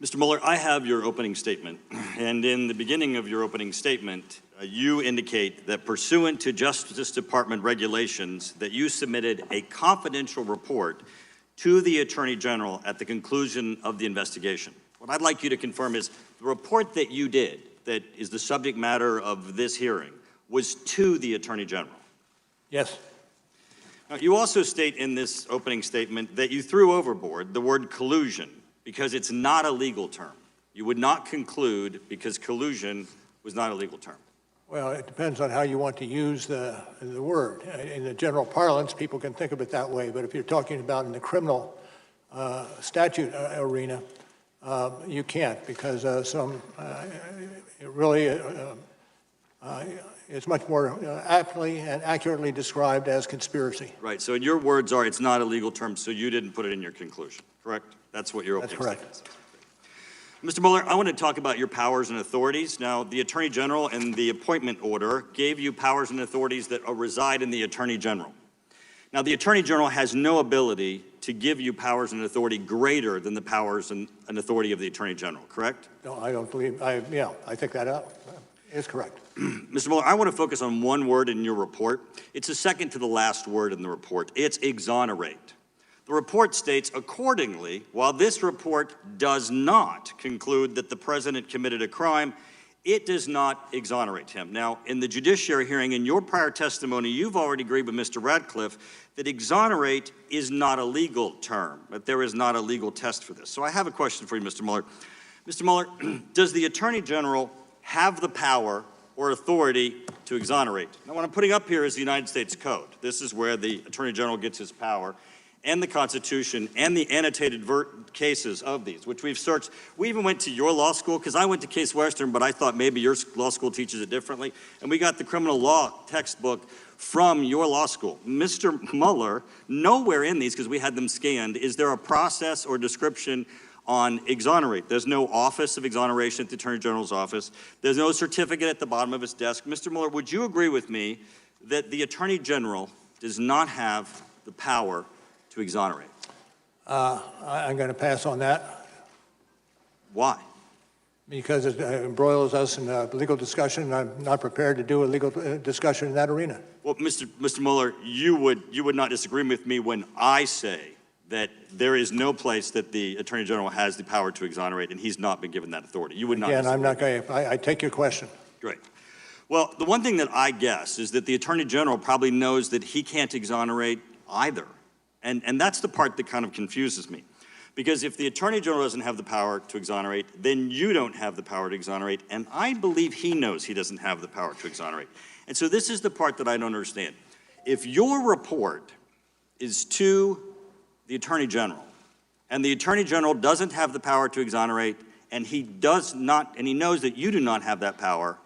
Mr. Mueller, I have your opening statement, and in the beginning of your opening statement, you indicate that pursuant to Justice Department regulations that you submitted a confidential report to the Attorney General at the conclusion of the investigation. What I'd like you to confirm is the report that you did, that is the subject matter of this hearing, was to the Attorney General. Yes. Now, you also state in this opening statement that you threw overboard the word collusion because it's not a legal term. You would not conclude because collusion was not a legal term. Well, it depends on how you want to use the word. In the general parlance, people can think of it that way, but if you're talking about in the criminal statute arena, you can't, because it really is much more aptly and accurately described as conspiracy. Right, so in your words are, it's not a legal term, so you didn't put it in your conclusion, correct? That's what your opening statement is. Mr. Mueller, I want to talk about your powers and authorities. Now, the Attorney General and the appointment order gave you powers and authorities that reside in the Attorney General. Now, the Attorney General has no ability to give you powers and authority greater than the powers and authority of the Attorney General, correct? No, I don't believe, I think that is correct. Mr. Mueller, I want to focus on one word in your report. It's the second to the last word in the report. It's exonerate. The report states, accordingly, while this report does not conclude that the president committed a crime, it does not exonerate him. Now, in the judiciary hearing, in your prior testimony, you've already agreed with Mr. Radcliffe that exonerate is not a legal term, that there is not a legal test for this. So I have a question for you, Mr. Mueller. Mr. Mueller, does the Attorney General have the power or authority to exonerate? Now, what I'm putting up here is the United States Code. This is where the Attorney General gets his power, and the Constitution, and the annotated cases of these, which we've searched. We even went to your law school, because I went to Case Western, but I thought maybe your law school teaches it differently, and we got the criminal law textbook from your law school. Mr. Mueller, nowhere in these, because we had them scanned, is there a process or description on exonerate. There's no office of exoneration at the Attorney General's office. There's no certificate at the bottom of his desk. Mr. Mueller, would you agree with me that the Attorney General does not have the power to exonerate? I'm going to pass on that. Why? because it embroils us in a legal discussion, and I'm not prepared to do a legal discussion in that arena. Well, Mr. Mueller, you would not disagree with me when I say that there is no place that the Attorney General has the power to exonerate, and he's not been given that authority. You would not Again, disagree. I'm not going to, I take your question. Great. Well, the one thing that I guess is that the Attorney General probably knows that he can't exonerate either. And that's the part that kind of confuses me. Because if the Attorney General doesn't have the power to exonerate, then you don't have the power to exonerate, and I believe he knows he doesn't have the power to exonerate. And so this is the part that I don't understand. If your report is to the Attorney General, and the Attorney General doesn't have the power to exonerate, and he does not, and he knows that you do not have that power,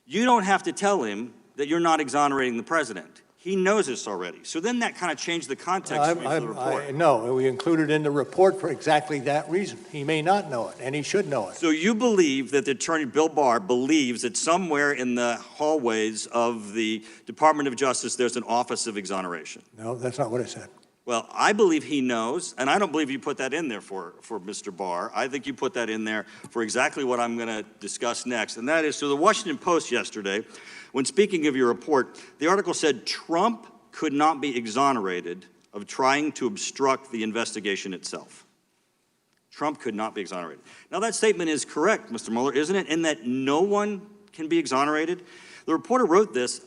you don't have to tell him that you're not exonerating the president. He knows this already. So then that kind of changed the context for the report. No, we included in the report for exactly that reason. He may not know it, and he should know it. So you believe that the Attorney, Bill Barr, believes that somewhere in the hallways of the Department of Justice there's an Office of Exoneration? No, that's not what I said. Well, I believe he knows, and I don't believe you put that in there for Mr. Barr. I think you put that in there for exactly what I'm going to discuss next, and that is, so the Washington Post yesterday, when speaking of your report, the article said Trump could not be exonerated of trying to obstruct the investigation itself. Trump could not be exonerated. Now, that statement is correct, Mr. Mueller, isn't it, in that no one can be exonerated? The reporter wrote this.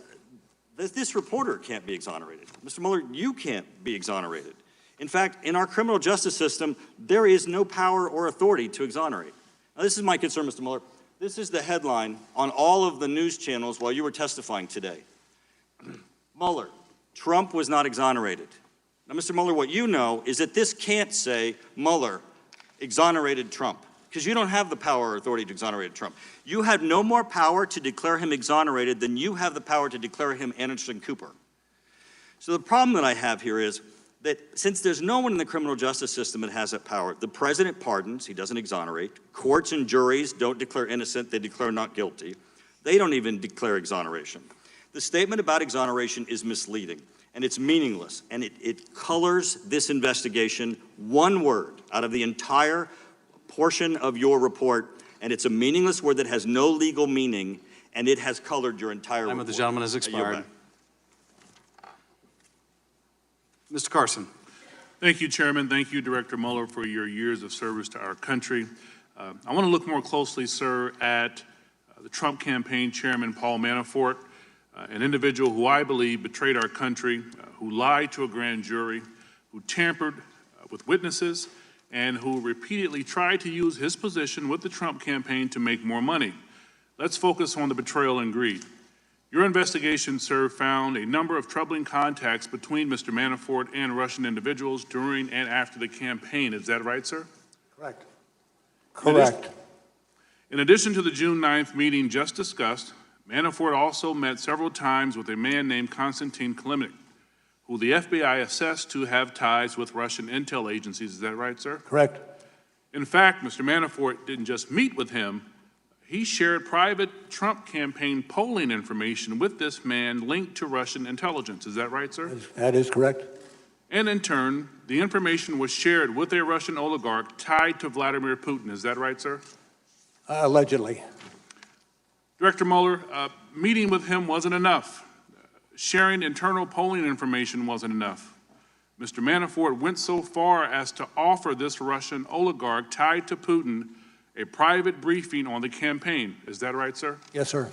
This reporter can't be exonerated. Mr. Mueller, you can't be exonerated. In fact, in our criminal justice system, there is no power or authority to exonerate. Now, this is my concern, Mr. Mueller. This is the headline on all of the news channels while you were testifying today. Mueller, Trump was not exonerated. Now, Mr. Mueller, what you know is that this can't say Mueller exonerated Trump, because you don't have the power or authority to exonerate Trump. You have no more power to declare him exonerated than you have the power to declare him Anderson Cooper. So the problem that I have here is that since there's no one in the criminal justice system that has that power, the president pardons, he doesn't exonerate. Courts and juries don't declare innocent, they declare not guilty. They don't even declare exoneration. The statement about exoneration is misleading, and it's meaningless, and it colors this investigation one word out of the entire portion of your report, and it's a meaningless word that has no legal meaning, and it has colored your entire report. Time of the gentleman has expired. Mr. Carson. Thank you, Chairman. Thank you, Director Mueller, for your years of service to our country. I want to look more closely, sir, at the Trump campaign chairman, Paul Manafort, an individual who I believe betrayed our country, who lied to a grand jury, who tampered with witnesses, and who repeatedly tried to use his position with the Trump campaign to make more money. Let's focus on the betrayal and greed. Your investigation, sir, found a number of troubling contacts between Mr. Manafort and Russian individuals during and after the campaign. Is that right, sir? Correct. Correct. In addition to the June 9th meeting just discussed, Manafort also met several times with a man named Konstantin Kilimnik, who the FBI assessed to have ties with Russian intel agencies. Is that right, sir? Correct. In fact, Mr. Manafort didn't just meet with him, he shared private Trump campaign polling information with this man linked to Russian intelligence. Is that right, sir? That is correct. And in turn, the information was shared with a Russian oligarch tied to Vladimir Putin. Is that right, sir? Allegedly. Director Mueller, meeting with him wasn't enough. Sharing internal polling information wasn't enough. Mr. Manafort went so far as to offer this Russian oligarch tied to Putin a private briefing on the campaign. Is that right, sir? Yes, sir.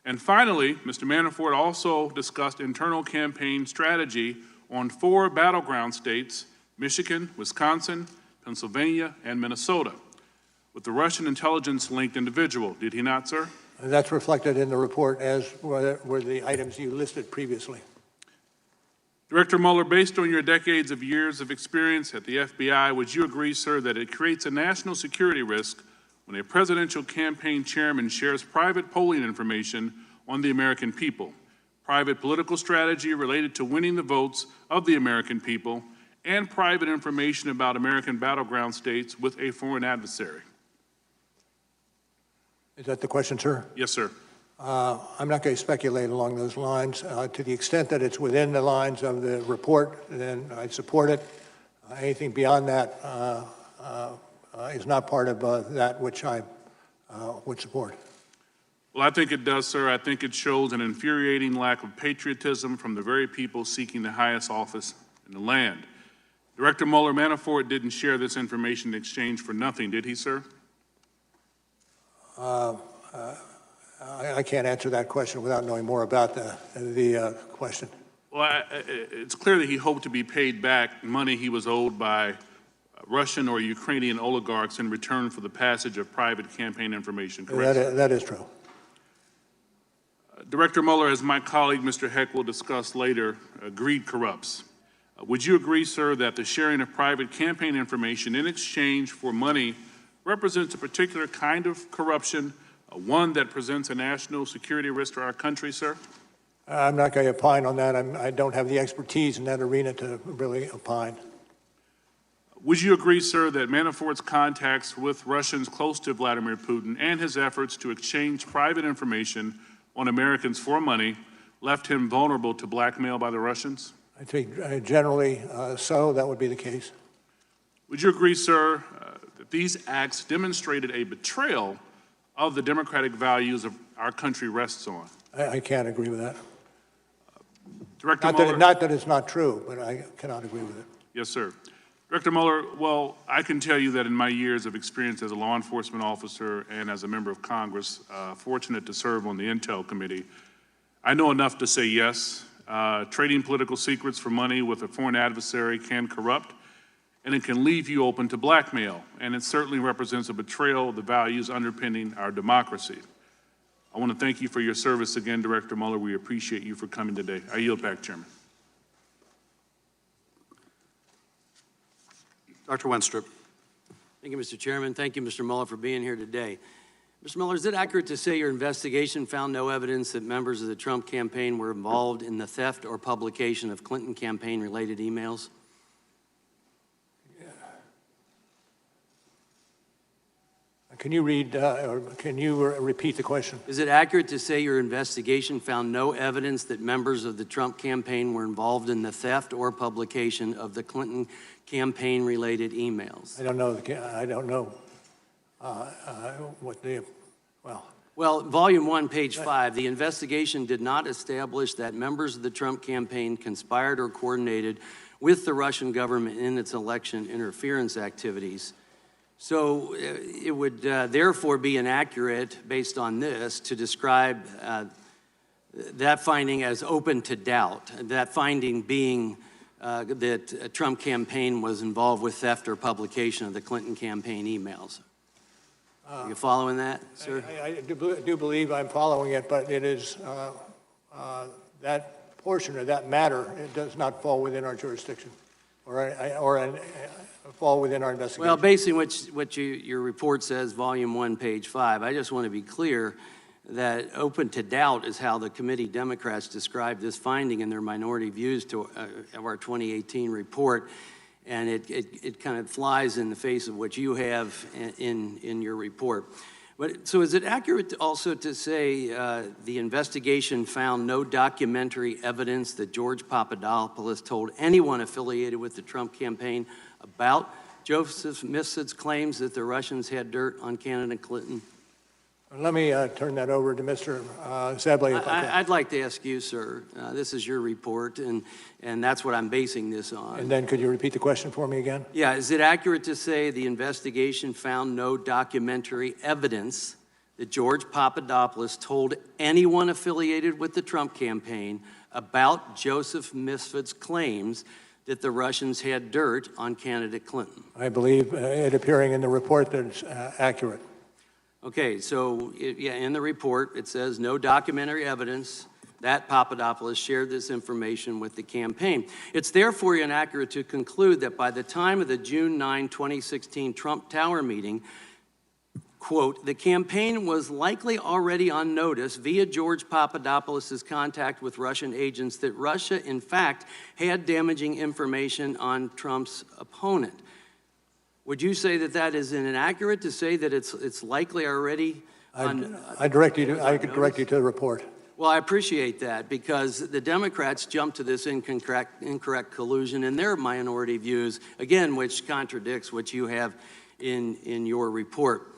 And finally, Mr. Manafort also discussed internal campaign strategy on 4 battleground states, Michigan, Wisconsin, Pennsylvania, and Minnesota, with the Russian intelligence-linked individual. Did he not, sir? That's reflected in the report, as were the items you listed previously. Director Mueller, based on your decades of years of experience at the FBI, would you agree, sir, that it creates a national security risk when a presidential campaign chairman shares private polling information on the American people, private political strategy related to winning the votes of the American people, and private information about American battleground states with a foreign adversary? Is that the question, sir? Yes, sir. I'm not going to speculate along those lines. To the extent that it's within the lines of the report, then I support it. Anything beyond that is not part of that which I would support. Well, I think it does, sir. I think it shows an infuriating lack of patriotism from the very people seeking the highest office in the land. Director Mueller, Manafort didn't share this information in exchange for nothing, did he, sir? I can't answer that question without knowing more about the question. Well, it's clear that he hoped to be paid back money he was owed by Russian or Ukrainian oligarchs in return for the passage of private campaign information, correct? That is true. Director Mueller, as my colleague Mr. Heck will discuss later, greed corrupts. Would you agree, sir, that the sharing of private campaign information in exchange for money represents a particular kind of corruption, one that presents a national security risk to our country, sir? I'm not going to opine on that. I don't have the expertise in that arena to really opine. Would you agree, sir, that Manafort's contacts with Russians close to Vladimir Putin and his efforts to exchange private information on Americans for money left him vulnerable to blackmail by the Russians? I think generally so, that would be the case. Would you agree, sir, that these acts demonstrated a betrayal of the democratic values of our country rests on? I can't agree with that. Director Mueller, Not that it's not true, but I cannot agree with it. yes, sir. Director Mueller, well, I can tell you that in my years of experience as a law enforcement officer and as a member of Congress, fortunate to serve on the Intel Committee, I know enough to say yes. Trading political secrets for money with a foreign adversary can corrupt, and it can leave you open to blackmail, and it certainly represents a betrayal of the values underpinning our democracy. I want to thank you for your service again, Director Mueller. We appreciate you for coming today. I yield back, Chairman. Dr. Wenstrup. Thank you, Mr. Chairman. Thank you, Mr. Mueller, for being here today. Mr. Mueller, is it accurate to say your investigation found no evidence that members of the Trump campaign were involved in the theft or publication of Clinton campaign-related emails? Can you read, or can you repeat the question? Is it accurate to say your investigation found no evidence that members of the Trump campaign were involved in the theft or publication of the Clinton campaign-related emails? I don't know what the, well. Well, volume 1, page 5, the investigation did not establish that members of the Trump campaign conspired or coordinated with the Russian government in its election interference activities. So it would therefore be inaccurate, based on this, to describe that finding as open to doubt, that finding being that a Trump campaign was involved with theft or publication of the Clinton campaign emails. Are you following that, sir? I do believe I'm following it, but it is that portion of that matter, it does not fall within our jurisdiction or fall within our investigation. Well, based on what your report says, volume 1, page 5, I just want to be clear that open to doubt is how the committee Democrats described this finding in their minority views to our 2018 report, and it kind of flies in the face of what you have in your report. But so is it accurate also to say the investigation found no documentary evidence that George Papadopoulos told anyone affiliated with the Trump campaign about Joseph Mifsid's claims that the Russians had dirt on candidate Clinton? Let me turn that over to Mr. Zebley. I'd like to ask you, sir. This is your report, and that's what I'm basing this on. And then could you repeat the question for me again? Yeah, is it accurate to say the investigation found no documentary evidence that George Papadopoulos told anyone affiliated with the Trump campaign about Joseph Mifsid's claims that the Russians had dirt on candidate Clinton? I believe it appearing in the report that it's accurate. Okay, so in the report, it says no documentary evidence that Papadopoulos shared this information with the campaign. It's therefore inaccurate to conclude that by the time of the June 9, 2016 Trump Tower meeting, quote, the campaign was likely already on notice via George Papadopoulos' contact with Russian agents that Russia, in fact, had damaging information on Trump's opponent. Would you say that that is inaccurate to say that it's likely already on? I could direct you to the report. Well, I appreciate that, because the Democrats jumped to this incorrect collusion in their minority views, again, which contradicts what you have in your report.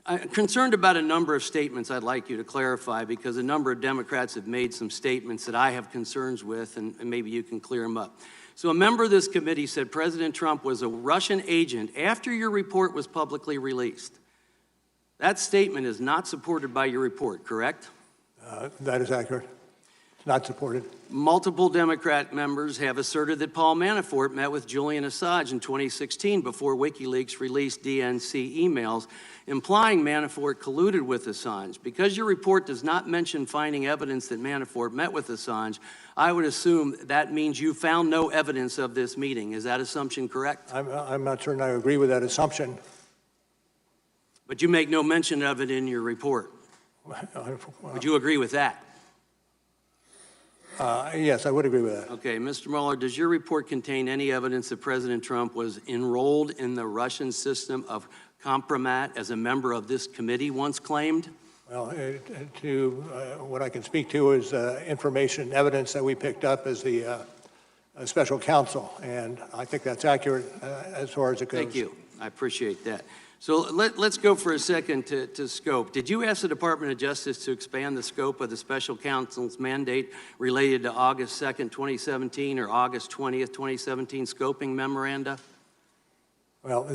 I'm concerned about a number of statements I'd like you to clarify, because a number of Democrats have made some statements that I have concerns with, and maybe you can clear them up. So a member of this committee said President Trump was a Russian agent after your report was publicly released. That statement is not supported by your report, correct? That is accurate. It's not supported. Multiple Democrat members have asserted that Paul Manafort met with Julian Assange in 2016 before WikiLeaks released DNC emails implying Manafort colluded with Assange. Because your report does not mention finding evidence that Manafort met with Assange, I would assume that means you found no evidence of this meeting. Is that assumption correct? I'm not certain I agree with that assumption. But you make no mention of it in your report. Would you agree with that? Yes, I would agree with that. Okay, Mr. Mueller, does your report contain any evidence that President Trump was enrolled in the Russian system of compromat as a member of this committee once claimed? Well, what I can speak to is information and evidence that we picked up as the special counsel, and I think that's accurate as far as it goes. Thank you. I appreciate that. So let's go for a second to scope. Did you ask the Department of Justice to expand the scope of the special counsel's mandate related to August 2nd, 2017 or August 20th, 2017 scoping memoranda? Well,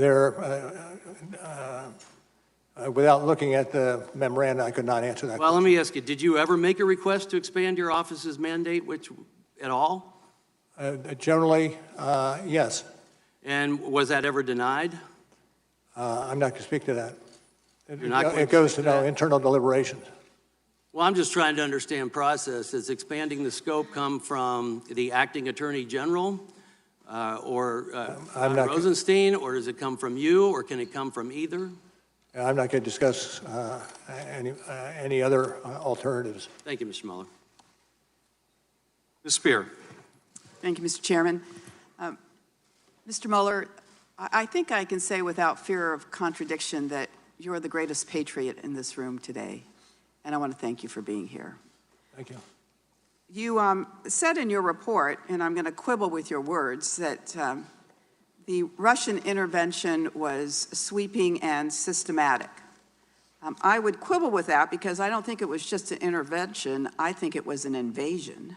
without looking at the memoranda, I could not answer that Well, question. let me ask you, did you ever make a request to expand your office's mandate at all? Generally, yes. And was that ever denied? I'm not going to speak to that. You're not going It goes to internal deliberations. Well, I'm just trying to understand process. Does expanding the scope come from the acting attorney general or Rosenstein, or does it come from you, or can it come from either? I'm not going to discuss any other alternatives. Thank you, Mr. Mueller. Ms. Spear. Thank you, Mr. Chairman. Mr. Mueller, I think I can say without fear of contradiction that you're the greatest patriot in this room today, and I want to thank you for being here. Thank you. You said in your report, and I'm going to quibble with your words, that the Russian intervention was sweeping and systematic. I would quibble with that because I don't think it was just an intervention. I think it was an invasion.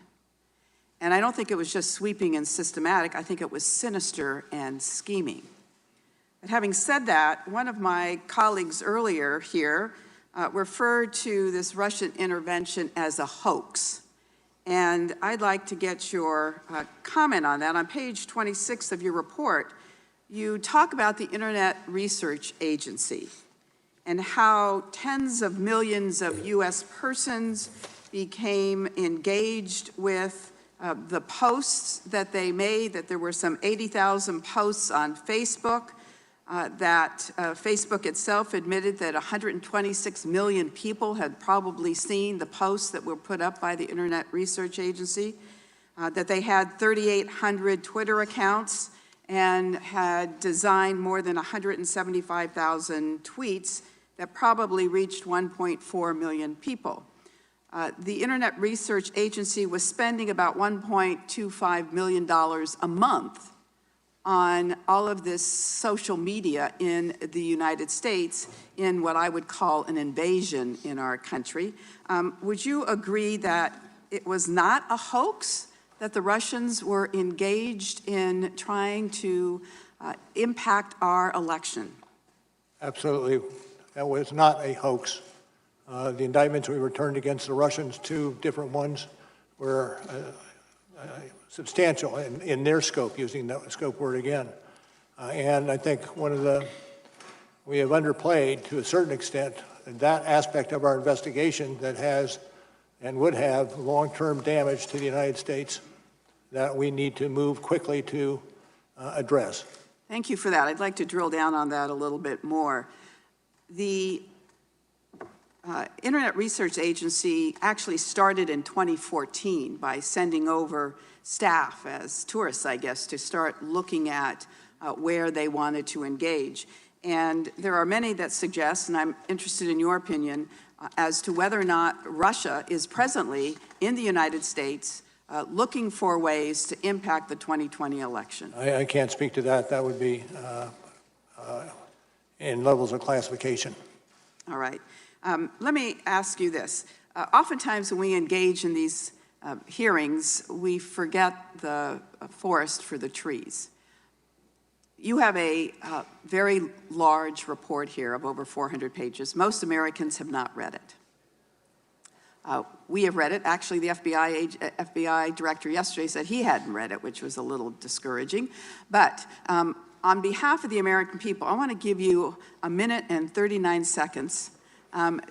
And I don't think it was just sweeping and systematic. I think it was sinister and scheming. But having said that, one of my colleagues earlier here referred to this Russian intervention as a hoax. And I'd like to get your comment on that. On page 26 of your report, you talk about the Internet Research Agency and how tens of millions of U.S. persons became engaged with the posts that they made, that there were some 80,000 posts on Facebook, that Facebook itself admitted that 126 million people had probably seen the posts that were put up by the Internet Research Agency, that they had 3,800 Twitter accounts and had designed more than 175,000 tweets that probably reached 1.4 million people. The Internet Research Agency was spending about $1.25 million a month on all of this social media in the United States in what I would call an invasion in our country. Would you agree that it was not a hoax, that the Russians were engaged in trying to impact our election? Absolutely. That was not a hoax. The indictments we returned against the Russians, 2 different ones, were substantial in their scope, using that scope word again. And I think we have underplayed to a certain extent that aspect of our investigation that has and would have long-term damage to the United States that we need to move quickly to address. Thank you for that. I'd like to drill down on that a little bit more. The Internet Research Agency actually started in 2014 by sending over staff as tourists, I guess, to start looking at where they wanted to engage. And there are many that suggest, and I'm interested in your opinion, as to whether or not Russia is presently in the United States looking for ways to impact the 2020 election. I can't speak to that. That would be in levels of classification. All right. Let me ask you this. Oftentimes when we engage in these hearings, we forget the forest for the trees. You have a very large report here of over 400 pages. Most Americans have not read it. We have read it. Actually, the FBI director yesterday said he hadn't read it, which was a little discouraging. But on behalf of the American people, I want to give you 1 minute and 39 seconds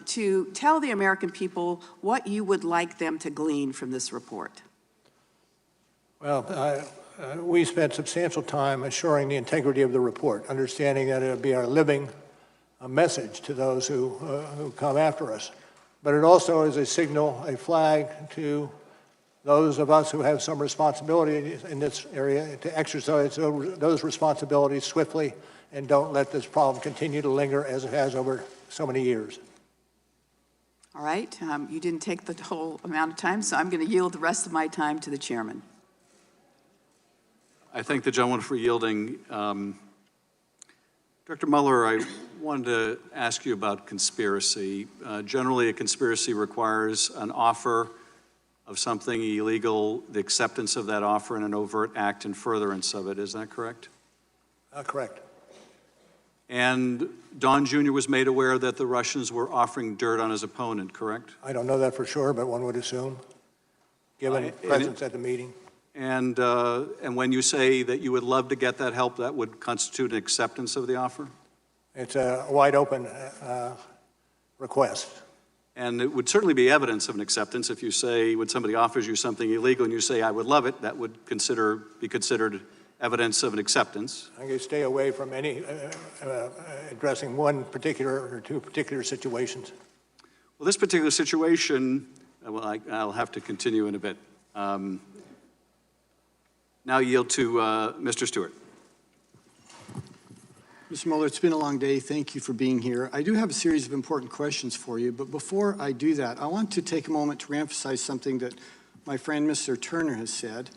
to tell the American people what you would like them to glean from this report. Well, we spent substantial time assuring the integrity of the report, understanding that it would be our living message to those who come after us. But it also is a signal, a flag to those of us who have some responsibility in this area to exercise those responsibilities swiftly and don't let this problem continue to linger as it has over so many years. All right. You didn't take the whole amount of time, so I'm going to yield the rest of my time to the chairman. I thank the gentleman for yielding. Dr. Mueller, I wanted to ask you about conspiracy. Generally, a conspiracy requires an offer of something illegal, the acceptance of that offer, and an overt act in furtherance of it. Is that correct? Correct. And Don Jr. was made aware that the Russians were offering dirt on his opponent, correct? I don't know that for sure, but one would assume, given presence at the meeting. And when you say that you would love to get that help, that would constitute an acceptance of the offer? It's a wide open request. And it would certainly be evidence of an acceptance if you say, when somebody offers you something illegal and you say, I would love it, that would be considered evidence of an acceptance. I can stay away from any addressing one particular or two particular situations. Well, this particular situation, well, I'll have to continue in a bit. Now yield to Mr. Stewart. Mr. Mueller, it's been a long day. Thank you for being here. I do have a series of important questions for you, but before I do that, I want to take a moment to reemphasize something that my friend Mr. Turner has said.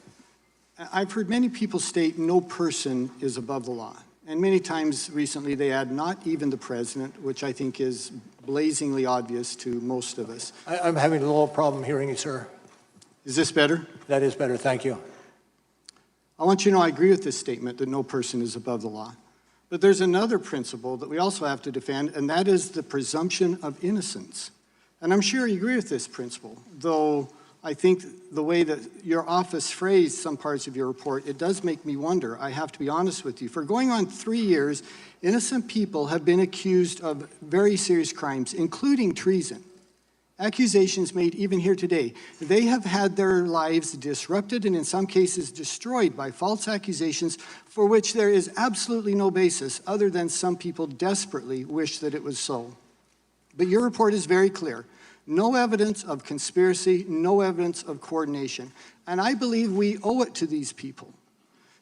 I've heard many people state no person is above the law. And many times recently they add not even the president, which I think is blazingly obvious to most of us. I'm having a little problem hearing you, sir. Is this better? That is better, thank you. I want you to know I agree with this statement that no person is above the law. But there's another principle that we also have to defend, and that is the presumption of innocence. And I'm sure you agree with this principle, though I think the way that your office phrased some parts of your report, it does make me wonder. I have to be honest with you. For going on 3 years, innocent people have been accused of very serious crimes, including treason. Accusations made even here today. They have had their lives disrupted and in some cases destroyed by false accusations for which there is absolutely no basis other than some people desperately wish that it was so. But your report is very clear. No evidence of conspiracy, no evidence of coordination. And I believe we owe it to these people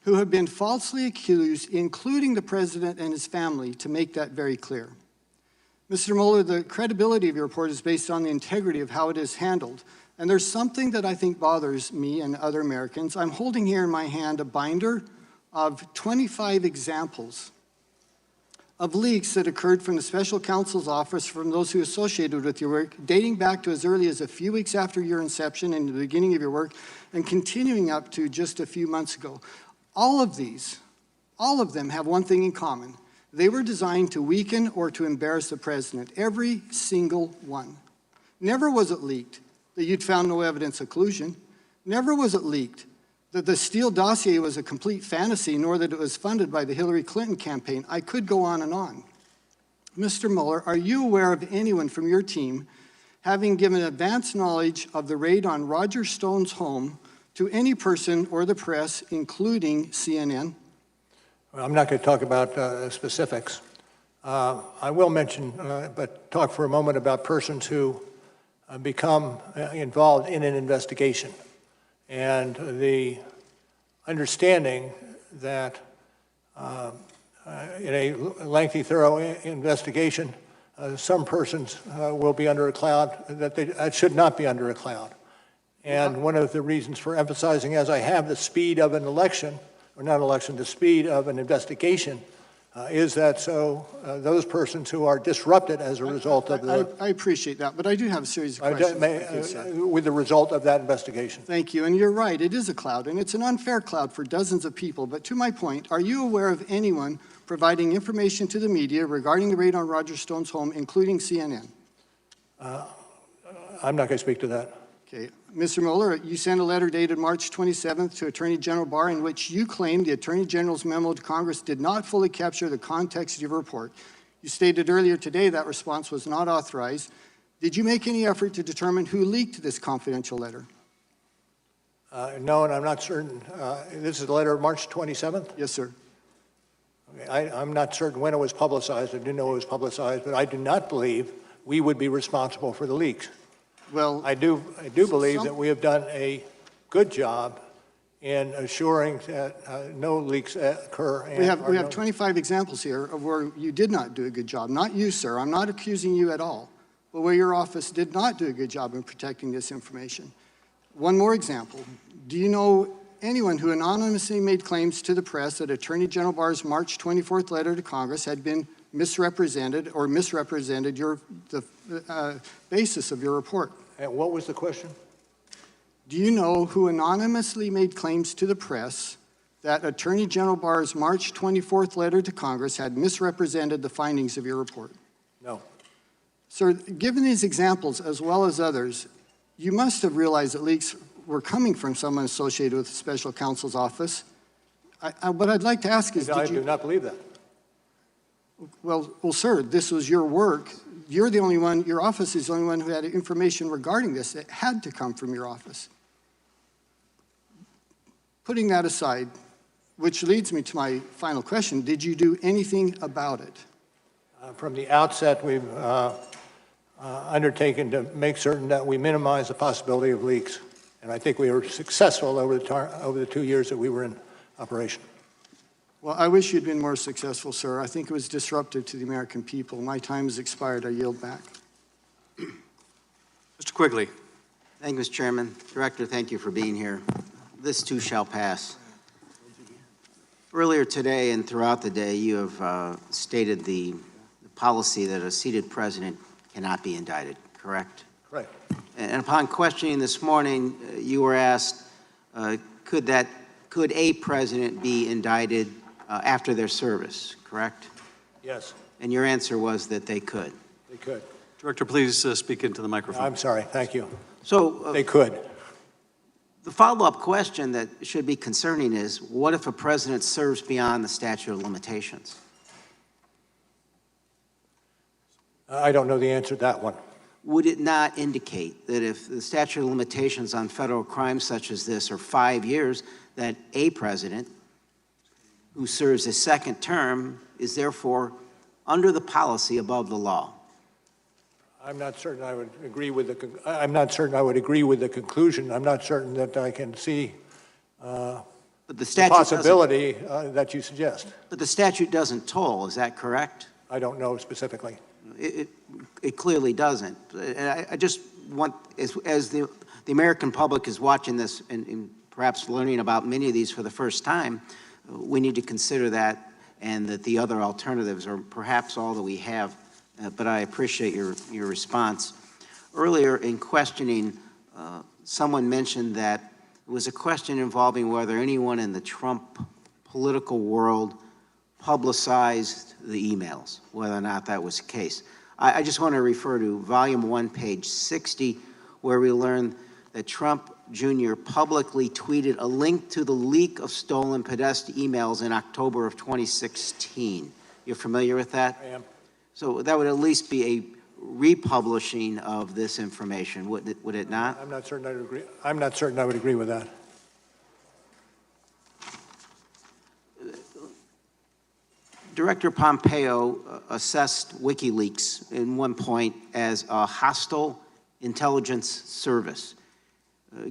who have been falsely accused, including the president and his family, to make that very clear. Mr. Mueller, the credibility of your report is based on the integrity of how it is handled. And there's something that I think bothers me and other Americans. I'm holding here in my hand a binder of 25 examples of leaks that occurred from the special counsel's office from those who associated with your work, dating back to as early as a few weeks after your inception and the beginning of your work, and continuing up to just a few months ago. All of them have one thing in common. They were designed to weaken or to embarrass the president, every single one. Never was it leaked that you'd found no evidence of collusion. Never was it leaked that the Steele dossier was a complete fantasy, nor that it was funded by the Hillary Clinton campaign. I could go on and on. Mr. Mueller, are you aware of anyone from your team having given advance knowledge of the raid on Roger Stone's home to any person or the press, including CNN? Well, I'm not going to talk about specifics. I will mention, but talk for a moment about persons who become involved in an investigation and the understanding that in a lengthy, thorough investigation, some persons will be under a cloud that should not be under a cloud. And one of the reasons for emphasizing, as I have, the speed of an election, or not election, the speed of an investigation Is that so? Those persons who are disrupted as a result of the... I appreciate that, but I do have a series of questions. with the result of that investigation. Thank you, and you're right, it is a cloud, and it's an unfair cloud for dozens of people. But to my point, are you aware of anyone providing information to the media regarding the raid on Roger Stone's home, including CNN? I'm not going to speak to that. Okay. Mr. Mueller, you sent a letter dated March 27th to Attorney General Barr in which you claimed the Attorney General's memo to Congress did not fully capture the context of your report. You stated earlier today that response was not authorized. Did you make any effort to determine who leaked this confidential letter? No, and I'm not certain. This is the letter of March 27th? Yes, sir. Okay, I'm not certain when it was publicized. I do know it was publicized, but I do not believe we would be responsible for the leaks. Well, I do believe that we have done a good job in assuring that no leaks occur. We have 25 examples here of where you did not do a good job. Not you, sir. I'm not accusing you at all. But where your office did not do a good job in protecting this information. One more example. Do you know anyone who anonymously made claims to the press that Attorney General Barr's March 24th letter to Congress had been misrepresented or misrepresented the basis of your report? And what was the question? Do you know who anonymously made claims to the press that Attorney General Barr's March 24th letter to Congress had misrepresented the findings of your report? No. Sir, given these examples as well as others, you must have realized that leaks were coming from someone associated with the special counsel's office. What I'd like to ask is, I do not believe that. Well, sir, this was your work. You're the only one, your office is the only one who had information regarding this. It had to come from your office. Putting that aside, which leads me to my final question, did you do anything about it? From the outset, we've undertaken to make certain that we minimize the possibility of leaks. And I think we were successful over the 2 years that we were in operation. Well, I wish you'd been more successful, sir. I think it was disruptive to the American people. My time has expired. I yield back. Mr. Quigley. Thank you, Mr. Chairman. Director, thank you for being here. This too shall pass. Earlier today and throughout the day, you have stated the policy that a seated president cannot be indicted, correct? Correct. And upon questioning this morning, you were asked, could a president be indicted after their service, correct? Yes. And your answer was that they could. They could. Director, please speak into the microphone. I'm sorry. Thank you. So they could. The follow-up question that should be concerning is, what if a president serves beyond the statute of limitations? I don't know the answer to that one. Would it not indicate that if the statute of limitations on federal crimes such as this are 5 years, that a president who serves a second term is therefore under the policy above the law? I'm not certain I would agree with the conclusion. I'm not certain that I can see but the possibility that you suggest. But the statute doesn't toll, is that correct? I don't know specifically. It clearly doesn't. And I just want, as the American public is watching this and perhaps learning about many of these for the first time, we need to consider that, and that the other alternatives are perhaps all that we have. But I appreciate your response. Earlier in questioning, someone mentioned that it was a question involving whether anyone in the Trump political world publicized the emails, whether or not that was the case. I just want to refer to volume 1, page 60, where we learn that Trump Jr. publicly tweeted a link to the leak of stolen Podesta emails in October of 2016. You're familiar with that? I am. So that would at least be a republishing of this information, would it not? I'm not certain I would agree. I'm not certain I would agree with that. Director Pompeo assessed WikiLeaks in one point as a hostile intelligence service.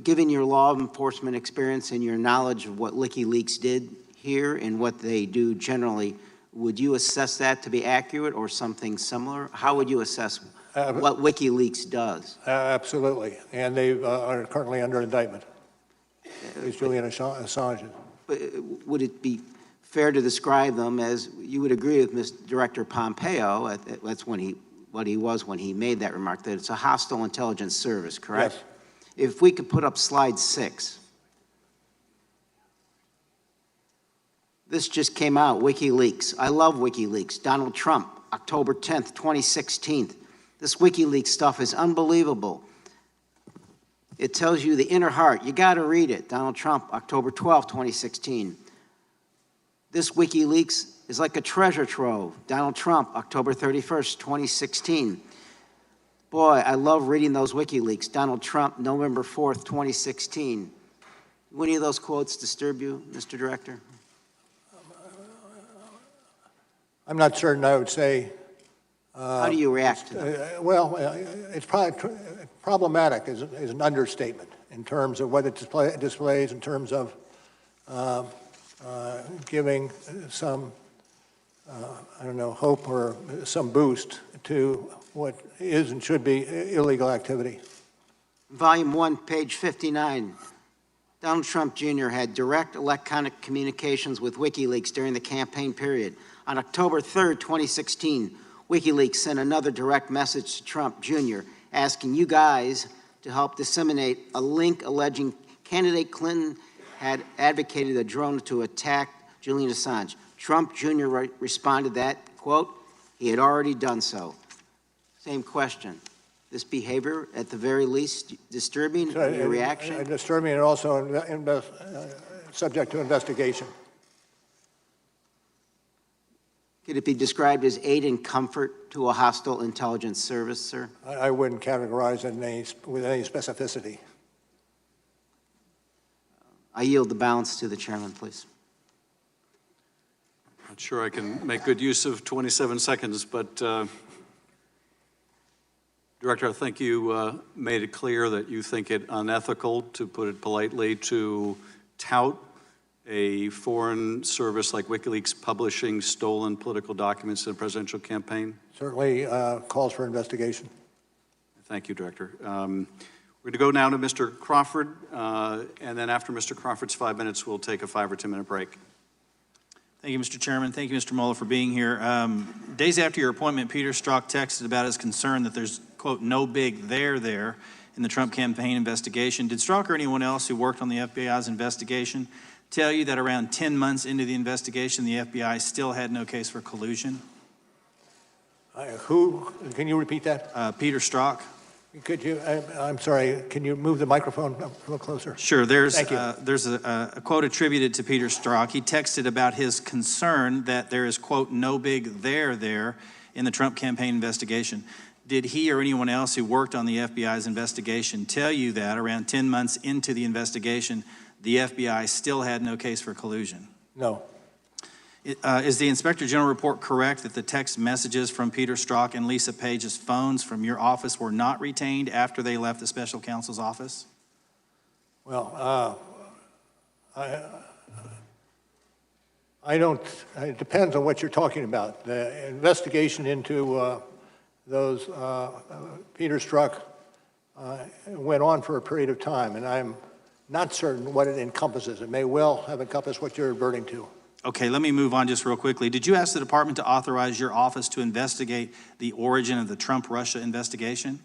Given your law enforcement experience and your knowledge of what WikiLeaks did here and what they do generally, would you assess that to be accurate or something similar? How would you assess what WikiLeaks does? Absolutely. And they are currently under indictment. It's Julian Assange. Would it be fair to describe them as, you would agree with Mr. Director Pompeo, that's what he was when he made that remark, that it's a hostile intelligence service, correct? Yes. If we could put up slide 6. This just came out, WikiLeaks. I love WikiLeaks. Donald Trump, October 10th, 2016. This WikiLeaks stuff is unbelievable. It tells you the inner heart. You got to read it. Donald Trump, October 12th, 2016. This WikiLeaks is like a treasure trove. Donald Trump, October 31st, 2016. Boy, I love reading those WikiLeaks. Donald Trump, November 4th, 2016. Do any of those quotes disturb you, Mr. Director? I'm not certain I would say. How do you react to them? Well, it's probably problematic is an understatement in terms of what it displays, in terms of giving some, I don't know, hope or some boost to what is and should be illegal activity. Volume 1, page 59. Donald Trump Jr. had direct electronic communications with WikiLeaks during the campaign period. On October 3rd, 2016, WikiLeaks sent another direct message to Trump Jr. asking you guys to help disseminate a link alleging candidate Clinton had advocated a drone to attack Julian Assange. Trump Jr. responded that, quote, he had already done so. Same question. This behavior, at the very least, disturbing, your reaction? Disturbing and also subject to investigation. Could it be described as aid and comfort to a hostile intelligence service, sir? I wouldn't categorize it with any specificity. I yield the balance to the chairman, please. Not sure I can make good use of 27 seconds, but Director, I think you made it clear that you think it unethical, to put it politely, to tout a foreign service like WikiLeaks publishing stolen political documents in a presidential campaign? Certainly calls for investigation. Thank you, Director. We're going to go now to Mr. Crawford, and then after Mr. Crawford's 5 minutes, we'll take a 5 or 10 minute break. Thank you, Mr. Chairman. Thank you, Mr. Mueller, for being here. Days after your appointment, Peter Strzok texted about his concern that there's, quote, no big there in the Trump campaign investigation. Did Strzok or anyone else who worked on the FBI's investigation tell you that around 10 months into the investigation, the FBI still had no case for collusion? Who? Can you repeat that? Peter Strzok. Could you, I'm sorry, can you move the microphone up a little closer? Sure. There's Thank you. a quote attributed to Peter Strzok. He texted about his concern that there is, quote, no big there in the Trump campaign investigation. Did he or anyone else who worked on the FBI's investigation tell you that around 10 months into the investigation, the FBI still had no case for collusion? No. Is the Inspector General report correct that the text messages from Peter Strzok and Lisa Page's phones from your office were not retained after they left the special counsel's office? Well, I don't, it depends on what you're talking about. The investigation into those Peter Strzok went on for a period of time, and I'm not certain what it encompasses. It may well have encompassed what you're adverting to. Okay, let me move on just real quickly. Did you ask the department to authorize your office to investigate the origin of the Trump-Russia investigation?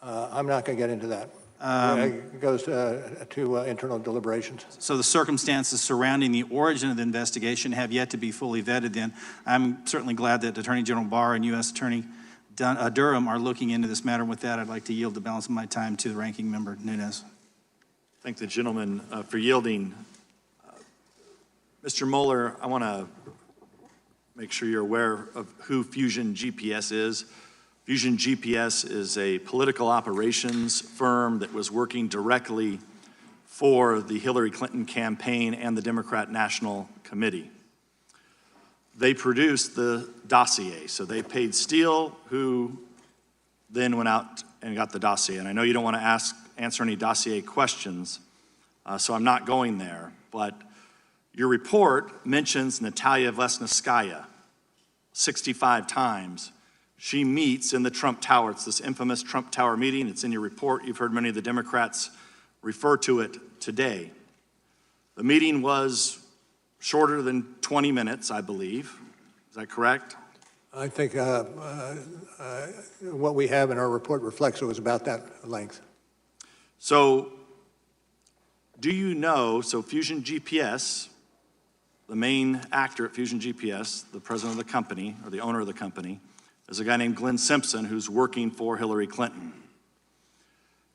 I'm not going to get into that. It goes to internal deliberations. So the circumstances surrounding the origin of the investigation have yet to be fully vetted then. I'm certainly glad that Attorney General Barr and U.S. Attorney Durham are looking into this matter. With that, I'd like to yield the balance of my time to the ranking member, Nunes. Thank the gentleman for yielding. Mr. Mueller, I want to make sure you're aware of who Fusion GPS is. Fusion GPS is a political operations firm that was working directly for the Hillary Clinton campaign and the Democrat National Committee. They produced the dossier, so they paid Steele, who then went out and got the dossier. And I know you don't want to answer any dossier questions, so I'm not going there, but your report mentions Natalia Vesnitskaya 65 times. She meets in the Trump Tower. It's this infamous Trump Tower meeting. It's in your report. You've heard many of the Democrats refer to it today. The meeting was shorter than 20 minutes, I believe. Is that correct? I think what we have in our report reflects it was about that length. So do you know, so Fusion GPS, the main actor at Fusion GPS, the president of the company, or the owner of the company, is a guy named Glenn Simpson who's working for Hillary Clinton.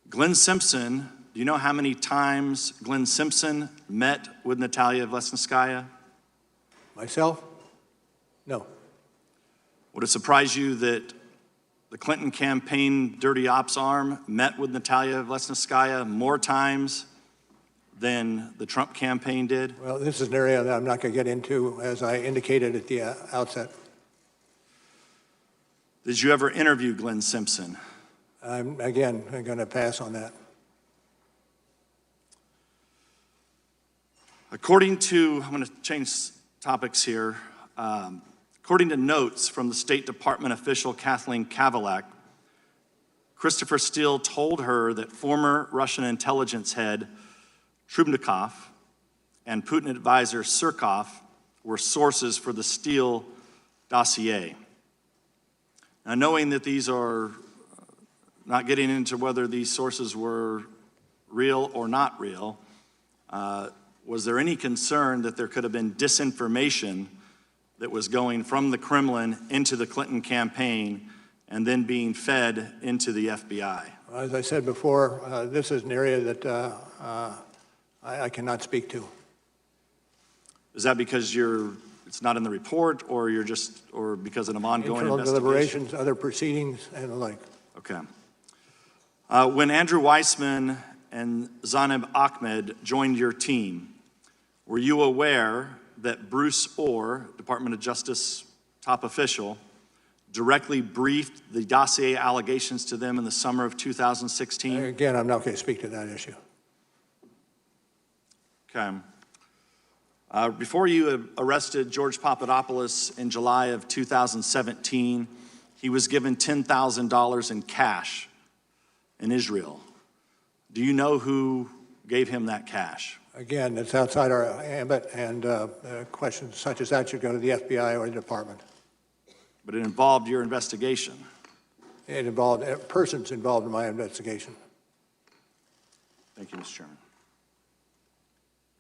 Glenn Simpson, do you know how many times Glenn Simpson met with Natalia Vlesnskaya? Myself? No. Would it surprise you that the Clinton campaign dirty ops arm met with Natalia Vlesnskaya more times than the Trump campaign did? Well, this is an area that I'm not going to get into, as I indicated at the outset. Did you ever interview Glenn Simpson? I'm going to pass on that. According to, I'm going to change topics here. According to notes from the State Department official Kathleen Kavalak, Christopher Steele told her that former Russian intelligence head Trubnikov and Putin advisor Surkov were sources for the Steele dossier. Now, knowing that these are, not getting into whether these sources were real or not real, was there any concern that there could have been disinformation that was going from the Kremlin into the Clinton campaign and then being fed into the FBI? As I said before, this is an area that I cannot speak to. Is that because it's not in the report, or or because of an ongoing Internal investigation? deliberations, other proceedings, and the like. Okay. When Andrew Weissman and Zaneb Ahmed joined your team, were you aware that Bruce Orr, Department of Justice top official, directly briefed the dossier allegations to them in the summer of 2016? Again, I'm not going to speak to that issue. Okay. Before you arrested George Papadopoulos in July of 2017, he was given $10,000 in cash in Israel. Do you know who gave him that cash? Again, it's outside our ambit, and questions such as that should go to the FBI or the department. But it involved your investigation. It involved persons involved in my investigation. Thank you, Mr. Chairman.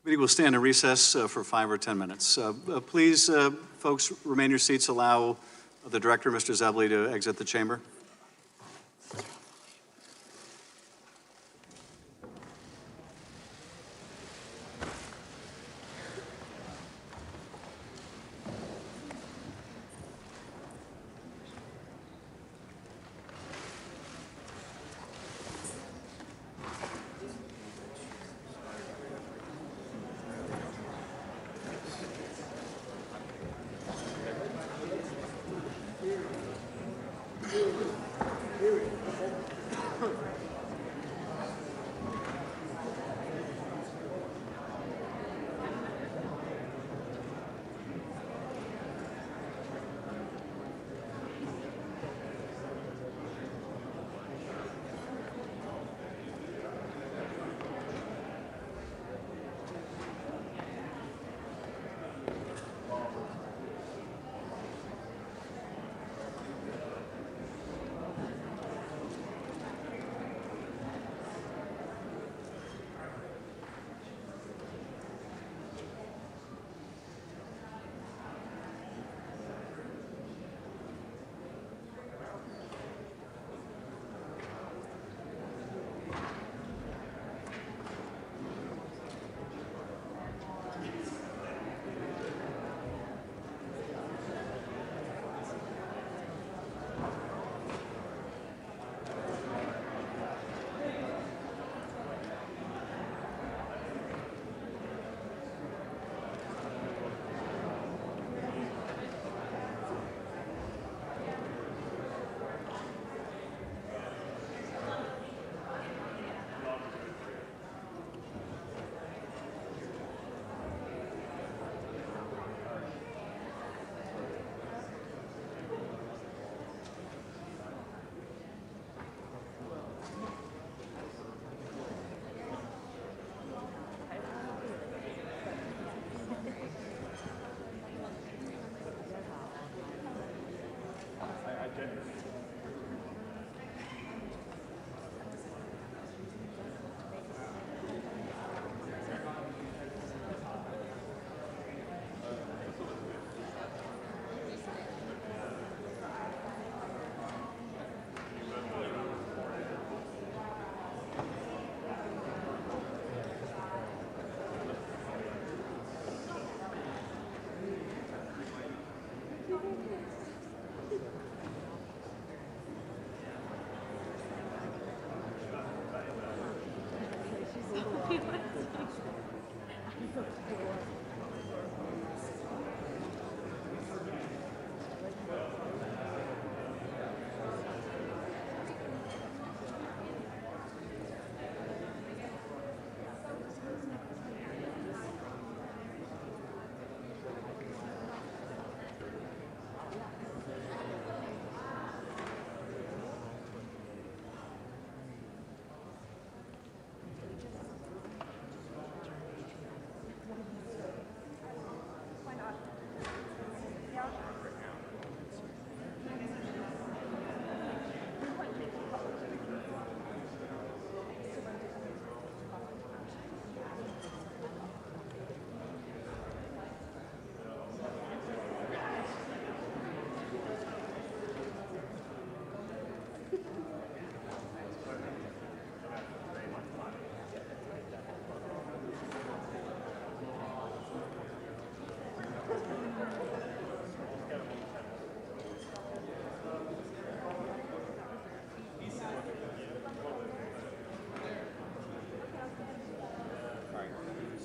Committee will stand in recess for 5 or 10 minutes. Please, folks, remain in your seats. Allow the director, Mr. Zebley, to exit the chamber.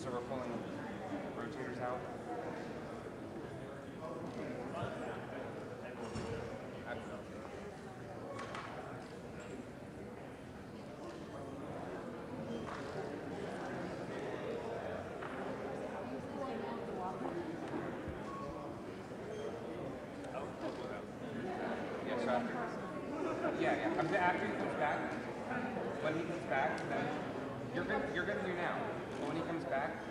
So we're pulling rotators out. Yes, sir. Yeah. After he comes back, when he comes back, then you're good to do now. But when he comes back,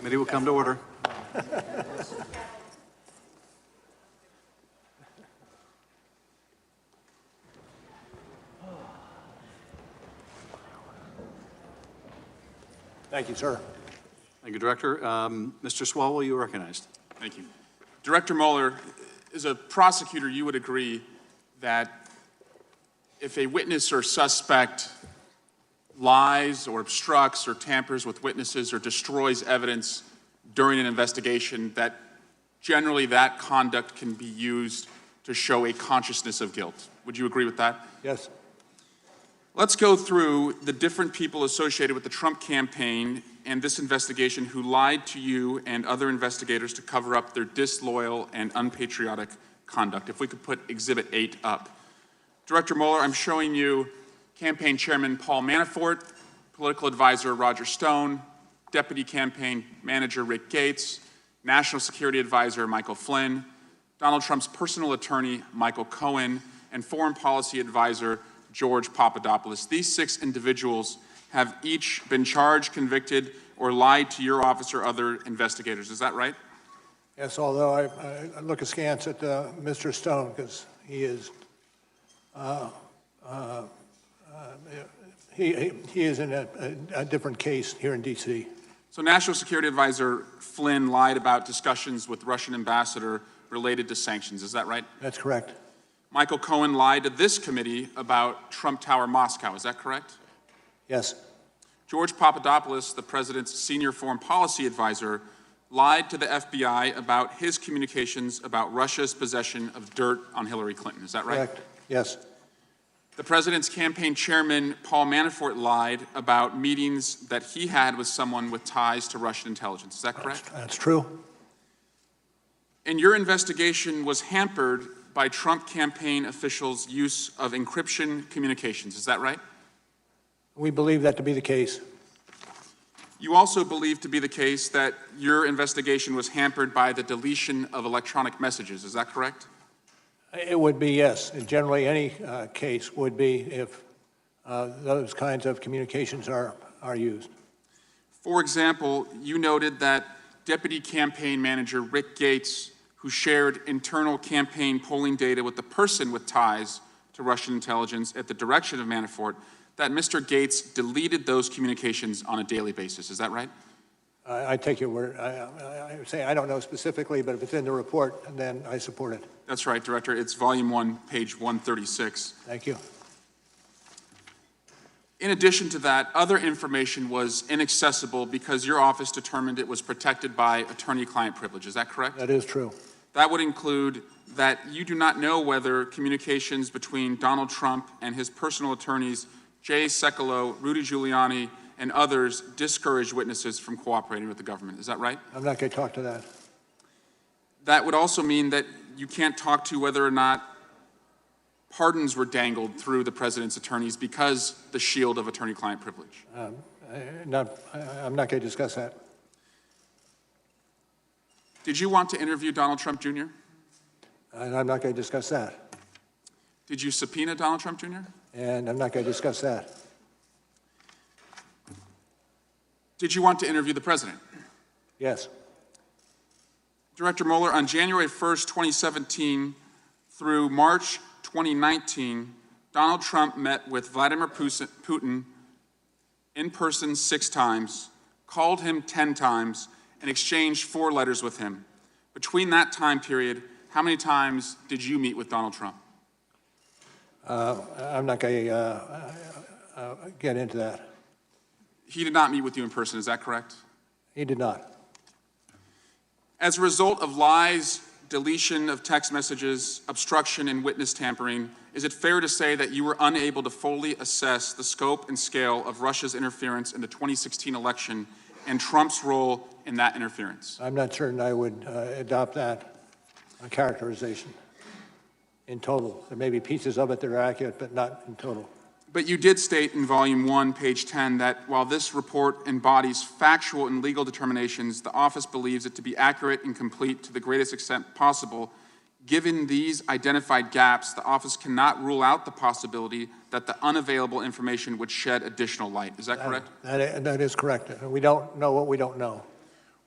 Committee will come to order. Thank you, sir. Thank you, Director. Mr. Swalwell, you are recognized. Thank you. Director Mueller, as a prosecutor, you would agree that if a witness or suspect lies or obstructs or tampers with witnesses or destroys evidence during an investigation, that generally that conduct can be used to show a consciousness of guilt. Would you agree with that? Yes. Let's go through the different people associated with the Trump campaign and this investigation who lied to you and other investigators to cover up their disloyal and unpatriotic conduct. If we could put Exhibit 8 up. Director Mueller, I'm showing you Campaign Chairman Paul Manafort, Political Advisor Roger Stone, Deputy Campaign Manager Rick Gates, National Security Advisor Michael Flynn, Donald Trump's personal attorney Michael Cohen, and Foreign Policy Advisor George Papadopoulos. These 6 individuals have each been charged, convicted, or lied to your office or other investigators. Is that right? Yes, although I look askance at Mr. Stone because he is he is in a different case here in D.C. So National Security Advisor Flynn lied about discussions with Russian ambassador related to sanctions. Is that right? That's correct. Michael Cohen lied to this committee about Trump Tower Moscow. Is that correct? Yes. George Papadopoulos, the president's senior foreign policy advisor, lied to the FBI about his communications about Russia's possession of dirt on Hillary Clinton. Is that right? Correct. Yes. The president's campaign chairman, Paul Manafort, lied about meetings that he had with someone with ties to Russian intelligence. Is that correct? That's true. And your investigation was hampered by Trump campaign officials' use of encryption communications. Is that right? We believe that to be the case. You also believe to be the case that your investigation was hampered by the deletion of electronic messages. Is that correct? It would be, yes. And generally, any case would be if those kinds of communications are used. For example, you noted that Deputy Campaign Manager Rick Gates, who shared internal campaign polling data with the person with ties to Russian intelligence at the direction of Manafort, that Mr. Gates deleted those communications on a daily basis. Is that right? I take your word. I say I don't know specifically, but if it's in the report, then I support it. That's right, Director. It's Volume 1, page 136. Thank you. In addition to that, other information was inaccessible because your office determined it was protected by attorney-client privilege. Is that correct? That is true. That would include that you do not know whether communications between Donald Trump and his personal attorneys, Jay Sekulow, Rudy Giuliani, and others discouraged witnesses from cooperating with the government. Is that right? I'm not going to talk to that. That would also mean that you can't talk to whether or not pardons were dangled through the president's attorneys because the shield of attorney-client privilege. I'm not going to discuss that. Did you want to interview Donald Trump Jr.? And I'm not going to discuss that. Did you subpoena Donald Trump Jr.? And I'm not going to discuss that. Did you want to interview the president? Yes. Director Mueller, on January 1st, 2017 through March 2019, Donald Trump met with Vladimir Putin in person 6 times, called him 10 times, and exchanged 4 letters with him. Between that time period, how many times did you meet with Donald Trump? I'm not going to get into that. He did not meet with you in person, is that correct? He did not. As a result of lies, deletion of text messages, obstruction, and witness tampering, is it fair to say that you were unable to fully assess the scope and scale of Russia's interference in the 2016 election and Trump's role in that interference? I'm not certain I would adopt that characterization in total. There may be pieces of it that are accurate, but not in total. But you did state in Volume 1, page 10, that while this report embodies factual and legal determinations, the office believes it to be accurate and complete to the greatest extent possible. Given these identified gaps, the office cannot rule out the possibility that the unavailable information would shed additional light. Is that correct? That is correct. We don't know what we don't know.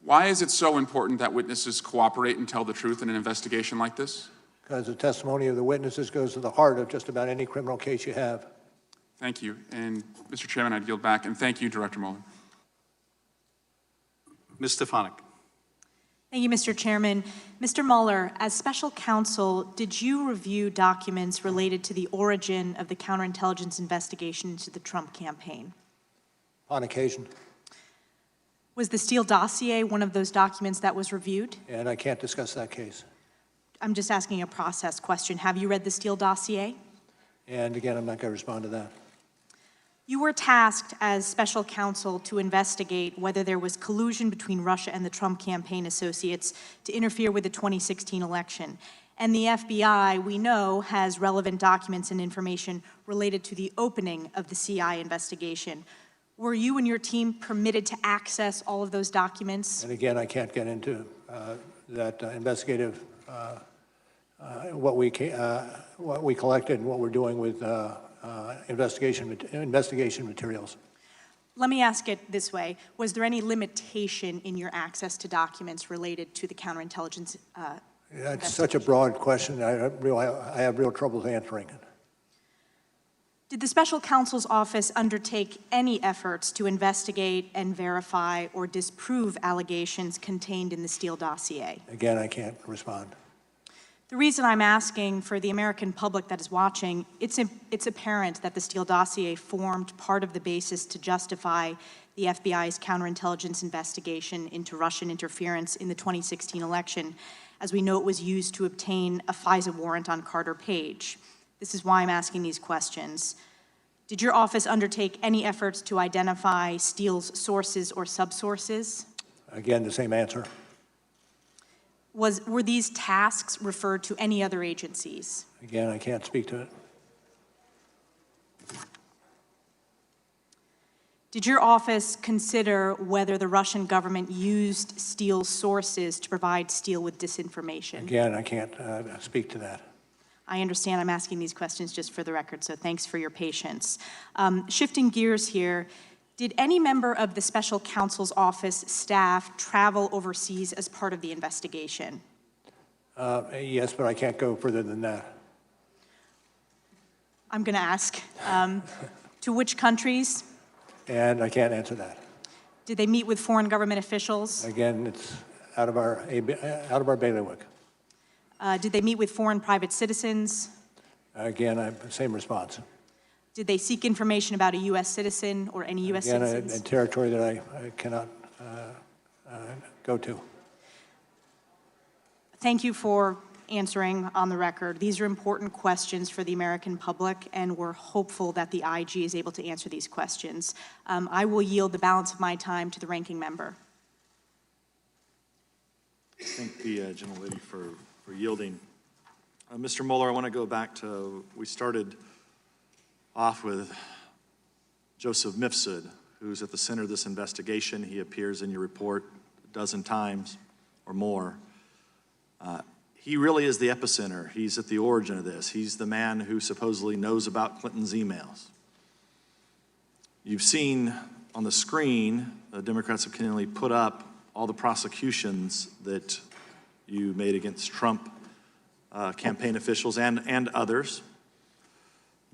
Why is it so important that witnesses cooperate and tell the truth in an investigation like this? Because the testimony of the witnesses goes to the heart of just about any criminal case you have. Thank you. And Mr. Chairman, I'd yield back. And thank you, Director Mueller. Ms. Stefanik. Thank you, Mr. Chairman. Mr. Mueller, as special counsel, did you review documents related to the origin of the counterintelligence investigation into the Trump campaign? On occasion. Was the Steele dossier one of those documents that was reviewed? And I can't discuss that case. I'm just asking a process question. Have you read the Steele dossier? And again, I'm not going to respond to that. You were tasked as special counsel to investigate whether there was collusion between Russia and the Trump campaign associates to interfere with the 2016 election. And the FBI, we know, has relevant documents and information related to the opening of the CI investigation. Were you and your team permitted to access all of those documents? And again, I can't get into that investigative, what we collected and what we're doing with investigation materials. Let me ask it this way. Was there any limitation in your access to documents related to the counterintelligence That's such a broad question. I have real trouble answering it. Did the special counsel's office undertake any efforts to investigate and verify or disprove allegations contained in the Steele dossier? Again, I can't respond. The reason I'm asking for the American public that is watching, it's apparent that the Steele dossier formed part of the basis to justify the FBI's counterintelligence investigation into Russian interference in the 2016 election. As we know, it was used to obtain a FISA warrant on Carter Page. This is why I'm asking these questions. Did your office undertake any efforts to identify Steele's sources or subsources? Again, the same answer. Were these tasks referred to any other agencies? Again, I can't speak to it. Did your office consider whether the Russian government used Steele's sources to provide Steele with disinformation? Again, I can't speak to that. I understand I'm asking these questions just for the record, so thanks for your patience. Shifting gears here, did any member of the special counsel's office staff travel overseas as part of the investigation? Yes, but I can't go further than that. I'm going to ask, to which countries? And I can't answer that. Did they meet with foreign government officials? Again, it's out of our bailiwick. Did they meet with foreign private citizens? Again, same response. Did they seek information about a U.S. citizen or any U.S. citizens? Again, a territory that I cannot go to. Thank you for answering on the record. These are important questions for the American public, and we're hopeful that the IG is able to answer these questions. I will yield the balance of my time to the ranking member. Thank the gentlelady for yielding. Mr. Mueller, I want to go back to, we started off with Joseph Mifsud, who's at the center of this investigation. He appears in your report a dozen times or more. He really is the epicenter. He's at the origin of this. He's the man who supposedly knows about Clinton's emails. You've seen on the screen, the Democrats have continually put up all the prosecutions that you made against Trump campaign officials and others.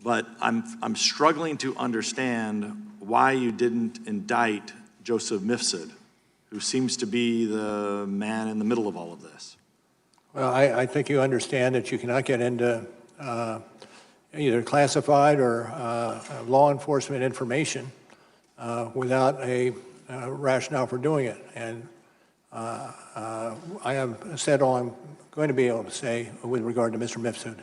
But I'm struggling to understand why you didn't indict Joseph Mifsud, who seems to be the man in the middle of all of this. Well, I think you understand that you cannot get into either classified or law enforcement information without a rationale for doing it. And I have said all I'm going to be able to say with regard to Mr. Mifsud.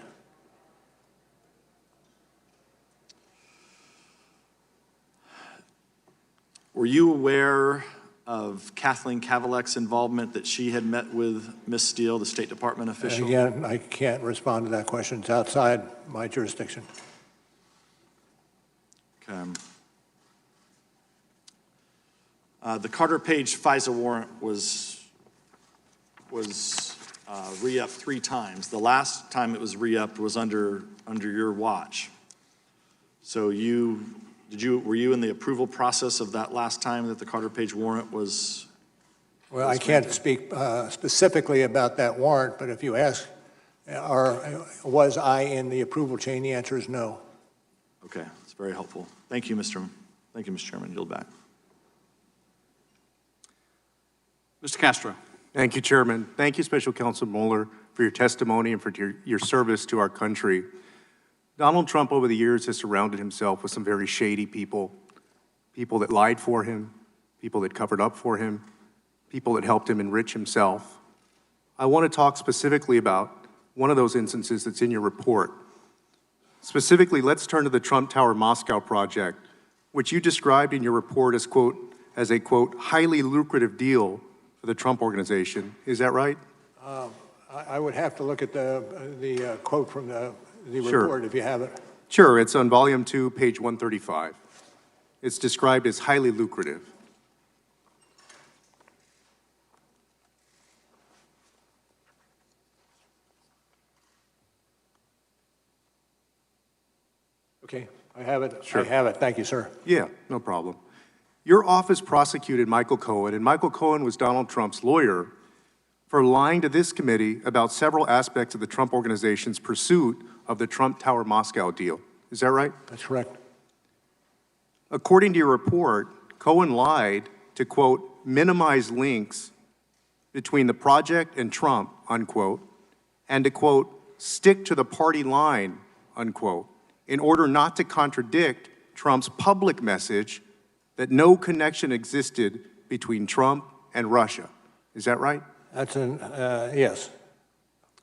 Were you aware of Kathleen Kavalek's involvement, that she had met with Ms. Steele, the State Department official? Again, I can't respond to that question. It's outside my jurisdiction. Okay. The Carter Page FISA warrant was re-upped 3 times. The last time it was re-upped was under your watch. So were you in the approval process of that last time that the Carter Page warrant was Well, I can't speak specifically about that warrant, but if you ask, was I in the approval chain, the answer is no. Okay, that's very helpful. Thank you, Mr. Chairman. Yield back. Mr. Castro. Thank you, Chairman. Thank you, Special Counsel Mueller, for your testimony and for your service to our country. Donald Trump over the years has surrounded himself with some very shady people, people that lied for him, people that covered up for him, people that helped him enrich himself. I want to talk specifically about one of those instances that's in your report. Specifically, let's turn to the Trump Tower Moscow project, which you described in your report as, quote, as a, quote, highly lucrative deal for the Trump organization. Is that right? I would have to look at the quote from the Sure. report if you have it. Sure, it's on volume 2, page 135. It's described as highly lucrative. Okay, I have it. Sure. I have it. Thank you, sir. Yeah, no problem. Your office prosecuted Michael Cohen, and Michael Cohen was Donald Trump's lawyer, for lying to this committee about several aspects of the Trump organization's pursuit of the Trump Tower Moscow deal. Is that right? That's correct. According to your report, Cohen lied to, quote, minimize links between the project and Trump, unquote, and to, quote, stick to the party line, unquote, in order not to contradict Trump's public message that no connection existed between Trump and Russia. Is that right? Yes,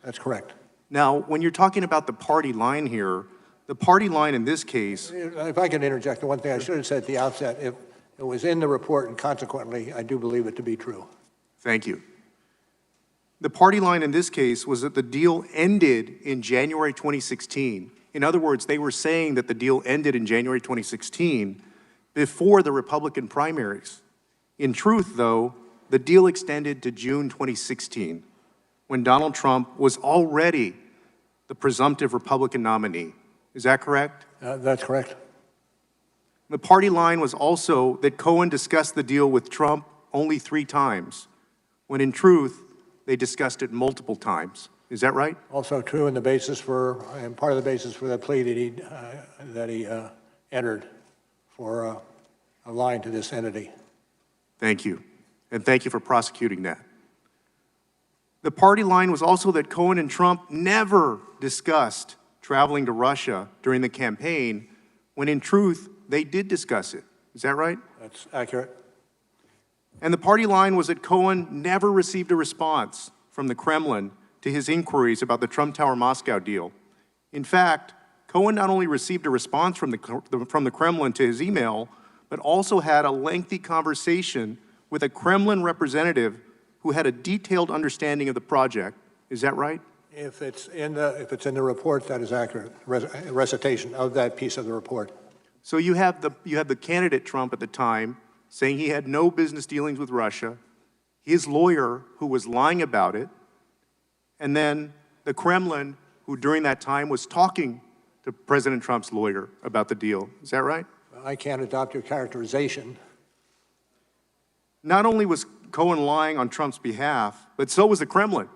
that's correct. Now, when you're talking about the party line here, the party line in this case... If I can interject, the one thing I should have said at the outset, if it was in the report, and consequently, I do believe it to be true. Thank you. The party line in this case was that the deal ended in January 2016. In other words, they were saying that the deal ended in January 2016 before the Republican primaries. In truth, though, the deal extended to June 2016, when Donald Trump was already the presumptive Republican nominee. Is that correct? That's correct. The party line was also that Cohen discussed the deal with Trump only 3 times, when in truth, they discussed it multiple times. Is that right? Also true, and part of the basis for the plea that he entered for a lying to this entity. Thank you. And thank you for prosecuting that. The party line was also that Cohen and Trump never discussed traveling to Russia during the campaign, when in truth, they did discuss it. Is that right? That's accurate. And the party line was that Cohen never received a response from the Kremlin to his inquiries about the Trump Tower Moscow deal. In fact, Cohen not only received a response from the Kremlin to his email, but also had a lengthy conversation with a Kremlin representative who had a detailed understanding of the project. Is that right? If it's in the report, that is accurate. Recitation of that piece of the report. So you have the candidate Trump at the time saying he had no business dealings with Russia, his lawyer who was lying about it, and then the Kremlin who during that time was talking to President Trump's lawyer about the deal. Is that right? I can't adopt your characterization. Not only was Cohen lying on Trump's behalf, but so was the Kremlin.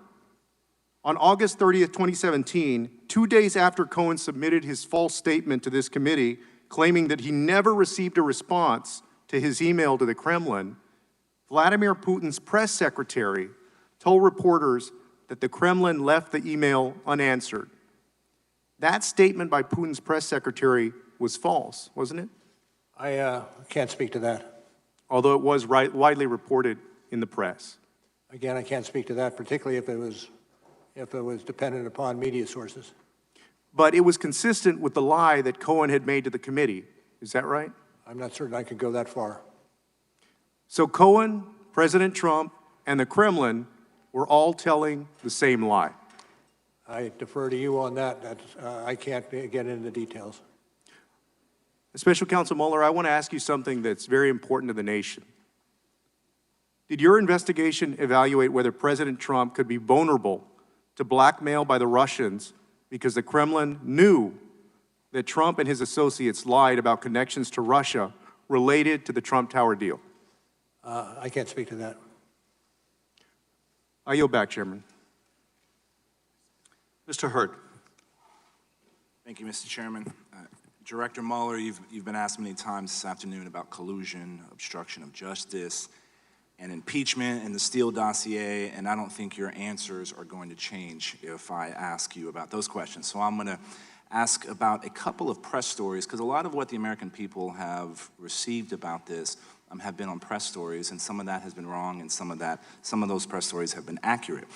On August 30th, 2017, 2 days after Cohen submitted his false statement to this committee, claiming that he never received a response to his email to the Kremlin, Vladimir Putin's press secretary told reporters that the Kremlin left the email unanswered. That statement by Putin's press secretary was false, wasn't it? I can't speak to that. Although it was widely reported in the press. Again, I can't speak to that, particularly if it was dependent upon media sources. But it was consistent with the lie that Cohen had made to the committee. Is that right? I'm not certain I could go that far. So Cohen, President Trump, and the Kremlin were all telling the same lie. I defer to you on that. I can't get into the details. Special Counsel Mueller, I want to ask you something that's very important to the nation. Did your investigation evaluate whether President Trump could be vulnerable to blackmail by the Russians because the Kremlin knew that Trump and his associates lied about connections to Russia related to the Trump Tower deal? I can't speak to that. I yield back, Chairman. Mr. Hurt. Thank you, Mr. Chairman. Director Mueller, you've been asked many times this afternoon about collusion, obstruction of justice, and impeachment and the Steele dossier, and I don't think your answers are going to change if I ask you about those questions. So I'm going to ask about a couple of press stories, because a lot of what the American people have received about this have been on press stories, and some of that has been wrong, and some of those press stories have been accurate.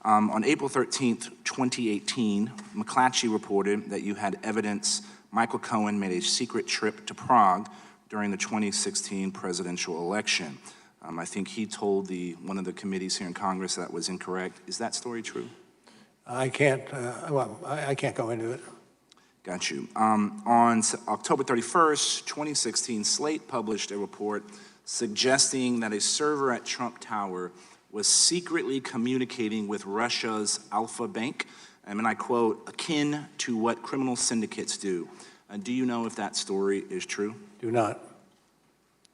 On April 13th, 2018, McClatchy reported that you had evidence Michael Cohen made a secret trip to Prague during the 2016 presidential election. I think he told one of the committees here in Congress that was incorrect. Is that story true? I can't, I can't go into it. Got you. On October 31st, 2016, Slate published a report suggesting that a server at Trump Tower was secretly communicating with Russia's Alpha Bank, and I quote, akin to what criminal syndicates do. Do you know if that story is true? Do not.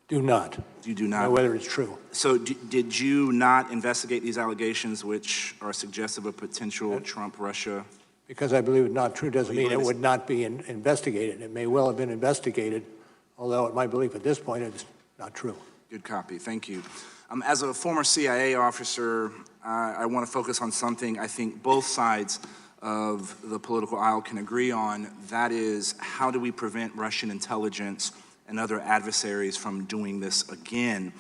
Do not. You do not? Know whether it's true. So did you not investigate these allegations which are suggestive of potential Trump-Russia? Because I believe it's not true doesn't mean it would not be investigated. It may well have been investigated, although at my belief at this point it's not true. Good copy. Thank you. As a former CIA officer, I want to focus on something I think both sides of the political aisle can agree on. That is, how do we prevent Russian intelligence and other adversaries from doing this again?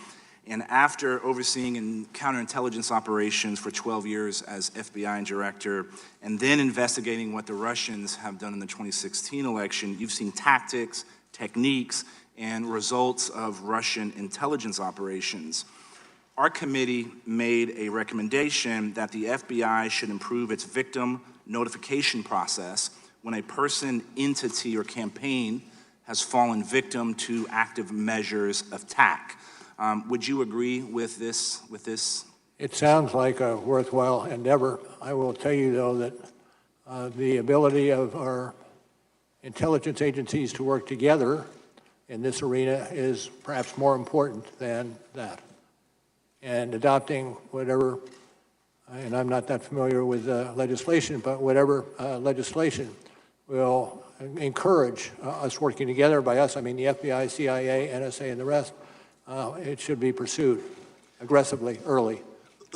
And after overseeing counterintelligence operations for 12 years as FBI director, and then investigating what the Russians have done in the 2016 election, you've seen tactics, techniques, and results of Russian intelligence operations. Our committee made a recommendation that the FBI should improve its victim notification process when a person, entity, or campaign has fallen victim to active measures of attack. Would you agree with this? It sounds like a worthwhile endeavor. I will tell you, though, that the ability of our intelligence agencies to work together in this arena is perhaps more important than that. And adopting whatever, and I'm not that familiar with legislation, but whatever legislation will encourage us working together. By us, I mean the FBI, CIA, NSA, and the rest. It should be pursued aggressively, early.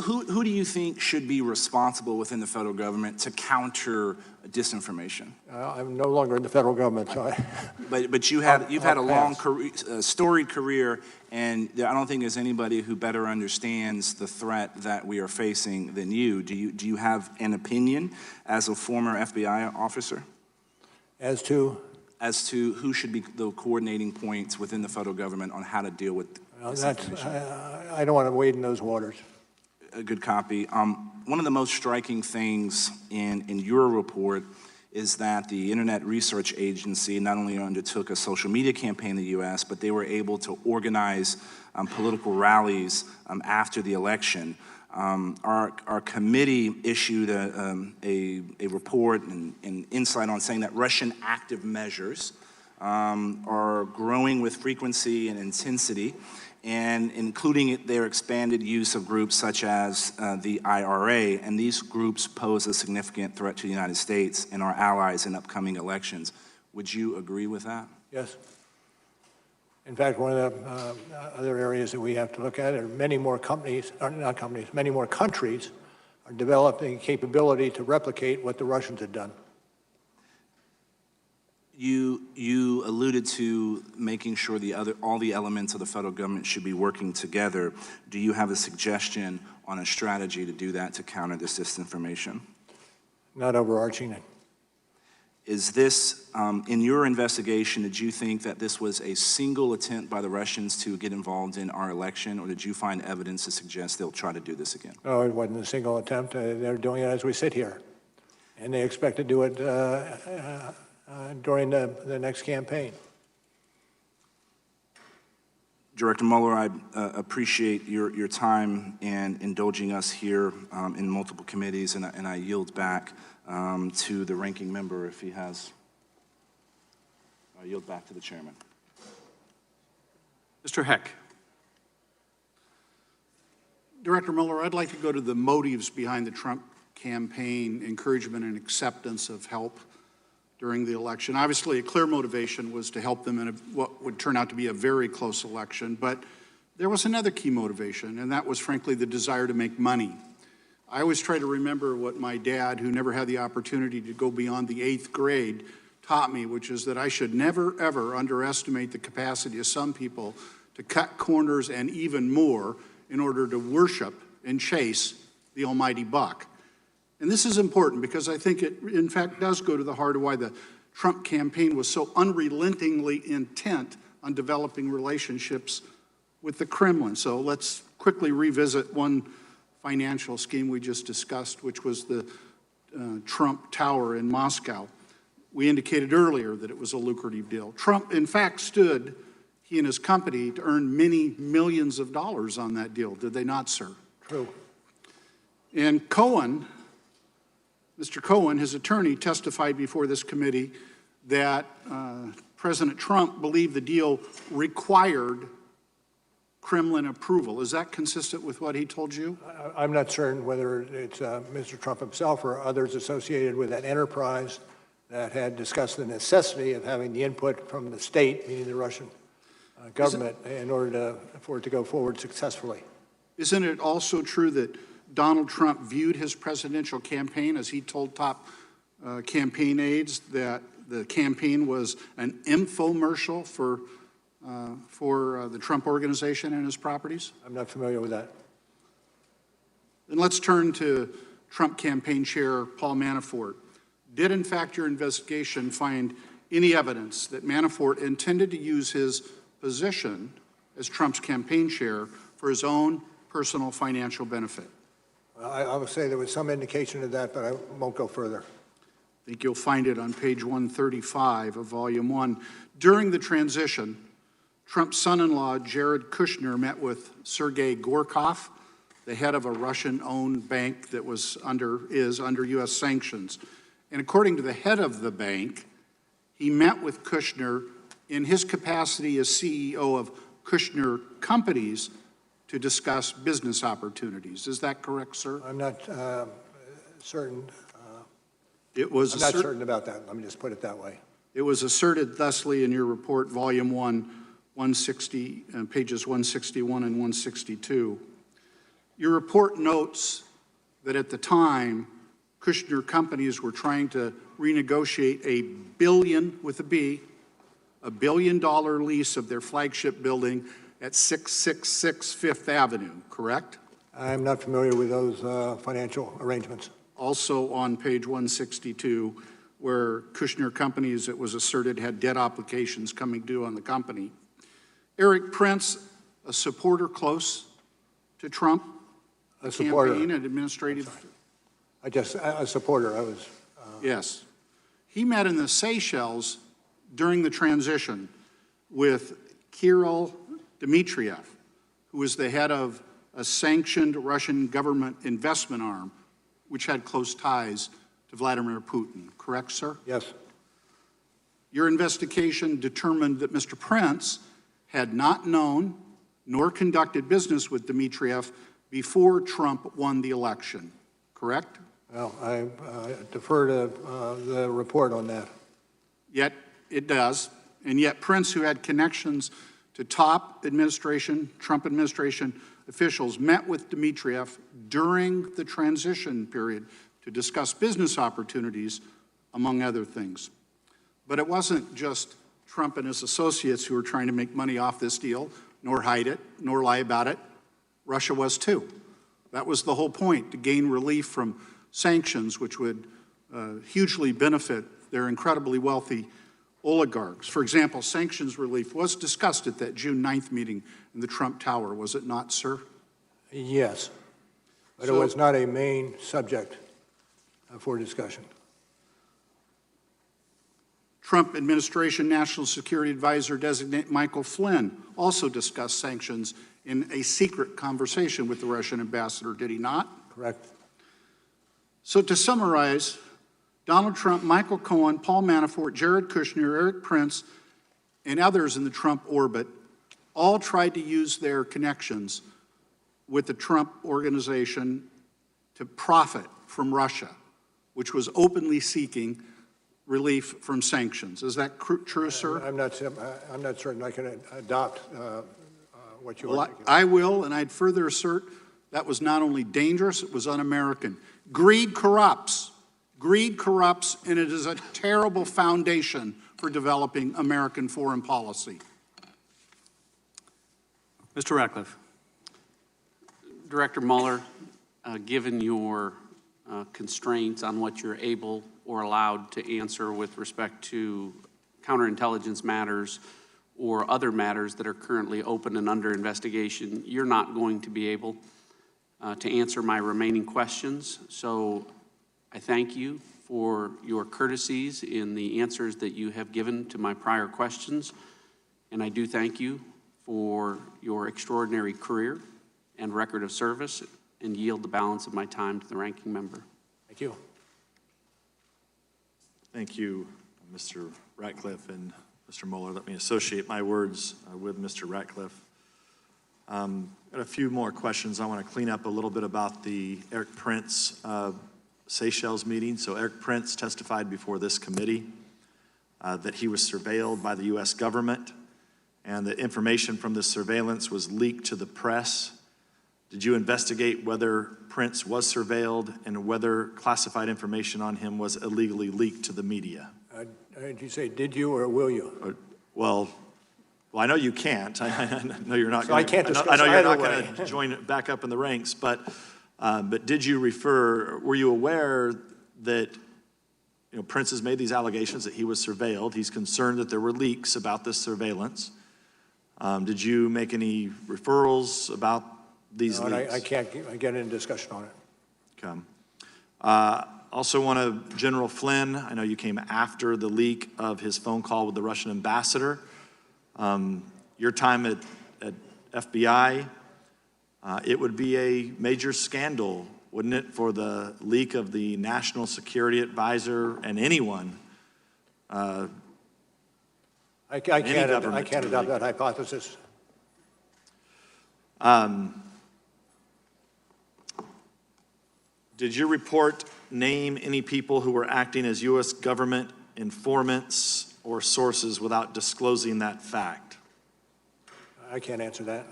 Who do you think should be responsible within the federal government to counter disinformation? I'm no longer in the federal government, so But you've had a long career, storied career, and I don't think there's anybody who better understands the threat that we are facing than you. Do you have an opinion as a former FBI officer? As to? As to who should be the coordinating points within the federal government on how to deal with disinformation? I don't want to wade in those waters. A good copy. One of the most striking things in your report is that the Internet Research Agency not only undertook a social media campaign in the U.S., but they were able to organize political rallies after the election. Our committee issued a report and insight on saying that Russian active measures are growing with frequency and intensity, and including their expanded use of groups such as the IRA, and these groups pose a significant threat to the United States and our allies in upcoming elections. Would you agree with that? Yes. In fact, one of the other areas that we have to look at are many more companies, or not companies, many more countries are developing capability to replicate what the Russians had done. You alluded to making sure all the elements of the federal government should be working together. Do you have a suggestion on a strategy to do that to counter this disinformation? Not overarching. Is this, in your investigation, did you think that this was a single attempt by the Russians to get involved in our election, or did you find evidence to suggest they'll try to do this again? No, it wasn't a single attempt. They're doing it as we sit here. And they expect to do it during the next campaign. Director Mueller, I appreciate your time and indulging us here in multiple committees, and I yield back to the ranking member if he has. I yield back to the chairman. Mr. Heck. Director Mueller, I'd like to go to the motives behind the Trump campaign encouragement and acceptance of help during the election. Obviously, a clear motivation was to help them in what would turn out to be a very close election, but there was another key motivation, and that was, frankly, the desire to make money. I always try to remember what my dad, who never had the opportunity to go beyond the 8th grade, taught me, which is that I should never, ever underestimate the capacity of some people to cut corners and even more in order to worship and chase the almighty buck. And this is important because I think it, in fact, does go to the heart of why the Trump campaign was so unrelentingly intent on developing relationships with the Kremlin. So let's quickly revisit one financial scheme we just discussed, which was the Trump Tower in Moscow. We indicated earlier that it was a lucrative deal. Trump, in fact, stood, he and his company, to earn many millions of dollars on that deal, did they not, sir? True. And Cohen, Mr. Cohen, his attorney, testified before this committee that President Trump believed the deal required Kremlin approval. Is that consistent with what he told you? I'm not certain whether it's Mr. Trump himself or others associated with that enterprise that had discussed the necessity of having the input from the state, meaning the Russian government, in order for it to go forward successfully. Isn't it also true that Donald Trump viewed his presidential campaign, as he told top campaign aides, that the campaign was an infomercial for the Trump organization and his properties? I'm not familiar with that. Then let's turn to Trump campaign chair Paul Manafort. Did, in fact, your investigation find any evidence that Manafort intended to use his position as Trump's campaign chair for his own personal financial benefit? I would say there was some indication of that, but I won't go further. I think you'll find it on page 135 of Volume 1. During the transition, Trump's son-in-law, Jared Kushner, met with Sergei Gorkov, the head of a Russian-owned bank that is under U.S. sanctions. And according to the head of the bank, he met with Kushner in his capacity as CEO of Kushner Companies to discuss business opportunities. Is that correct, sir? I'm not certain. I'm not certain about that. Let me just put it that way. It was asserted thusly in your report, Volume 1, 160, pages 161 and 162. Your report notes that at the time, Kushner Companies were trying to renegotiate a billion, with a B, $1 billion lease of their flagship building at 666 Fifth Avenue, correct? I'm not familiar with those financial arrangements. Also on page 162, where Kushner Companies, it was asserted, had debt obligations coming due on the company. Eric Prince, a supporter close to Trump, a supporter. Campaign and administrative. A supporter. I was. Yes. He met in the Seychelles during the transition with Kirill Dmitriev, who was the head of a sanctioned Russian government investment arm, which had close ties to Vladimir Putin. Correct, sir? Yes. Your investigation determined that Mr. Prince had not known nor conducted business with Dmitriev before Trump won the election. Correct? Well, I defer to the report on that. Yet it does. And yet Prince, who had connections to top administration, Trump administration officials, met with Dmitriev during the transition period to discuss business opportunities, among other things. But it wasn't just Trump and his associates who were trying to make money off this deal, nor hide it, nor lie about it. Russia was too. That was the whole point, to gain relief from sanctions, which would hugely benefit their incredibly wealthy oligarchs. For example, sanctions relief was discussed at that June 9th meeting in the Trump Tower, was it not, sir? Yes, but it was not a main subject for discussion. Trump administration National Security Advisor designate Michael Flynn also discussed sanctions in a secret conversation with the Russian ambassador, did he not? Correct. So to summarize, Donald Trump, Michael Cohen, Paul Manafort, Jared Kushner, Eric Prince, and others in the Trump orbit all tried to use their connections with the Trump organization to profit from Russia, which was openly seeking relief from sanctions. Is that true, sir? I'm not certain I can adopt what you articulate. I will, and I'd further assert that was not only dangerous, it was un-American. Greed corrupts. Greed corrupts, and it is a terrible foundation for developing American foreign policy. Mr. Ratcliffe. Director Mueller, given your constraints on what you're able or allowed to answer with respect to counterintelligence matters or other matters that are currently open and under investigation, you're not going to be able to answer my remaining questions. So I thank you for your courtesies in the answers that you have given to my prior questions. And I do thank you for your extraordinary career and record of service, and yield the balance of my time to the ranking member. Thank you. Thank you, Mr. Ratcliffe and Mr. Mueller. Let me associate my words with Mr. Ratcliffe. Got a few more questions. I want to clean up a little bit about the Eric Prince Seychelles meeting. So Eric Prince testified before this committee that he was surveilled by the U.S. government and that information from this surveillance was leaked to the press. Did you investigate whether Prince was surveilled and whether classified information on him was illegally leaked to the media? Did you say did you or will you? Well, I know you can't. I know you're not. So I can't discuss I know you're not either going to join back up in the ranks. But did you refer? Were you aware that Prince has made these allegations that he was surveilled? He's concerned that there were leaks about this surveillance. Did you make any referrals about these leaks? I can't get into discussion on it. Okay. Also want to, General Flynn, I know you came after the leak of his phone call with the Russian ambassador. Your time at FBI, it would be a major scandal, wouldn't it, for the leak of the National Security Advisor and anyone. I can't adopt that hypothesis. Did your report name any people who were acting as U.S. government informants or sources without disclosing that fact? I can't answer that.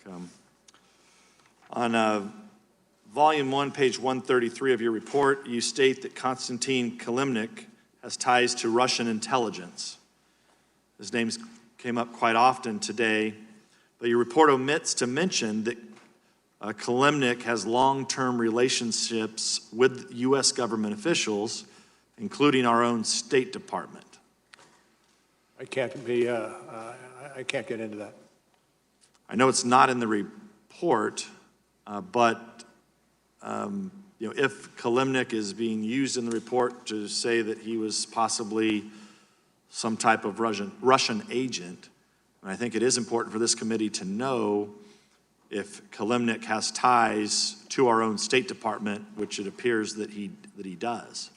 Okay. On volume 1, page 133 of your report, you state that Konstantin Kilimnik has ties to Russian intelligence. His name came up quite often today, but your report omits to mention that Kilimnik has long-term relationships with U.S. government officials, including our own State Department. I can't get into that. I know it's not in the report, but if Kilimnik is being used in the report to say that he was possibly some type of Russian agent, and I think it is important for this committee to know if Kilimnik has ties to our own State Department, which it appears that he does.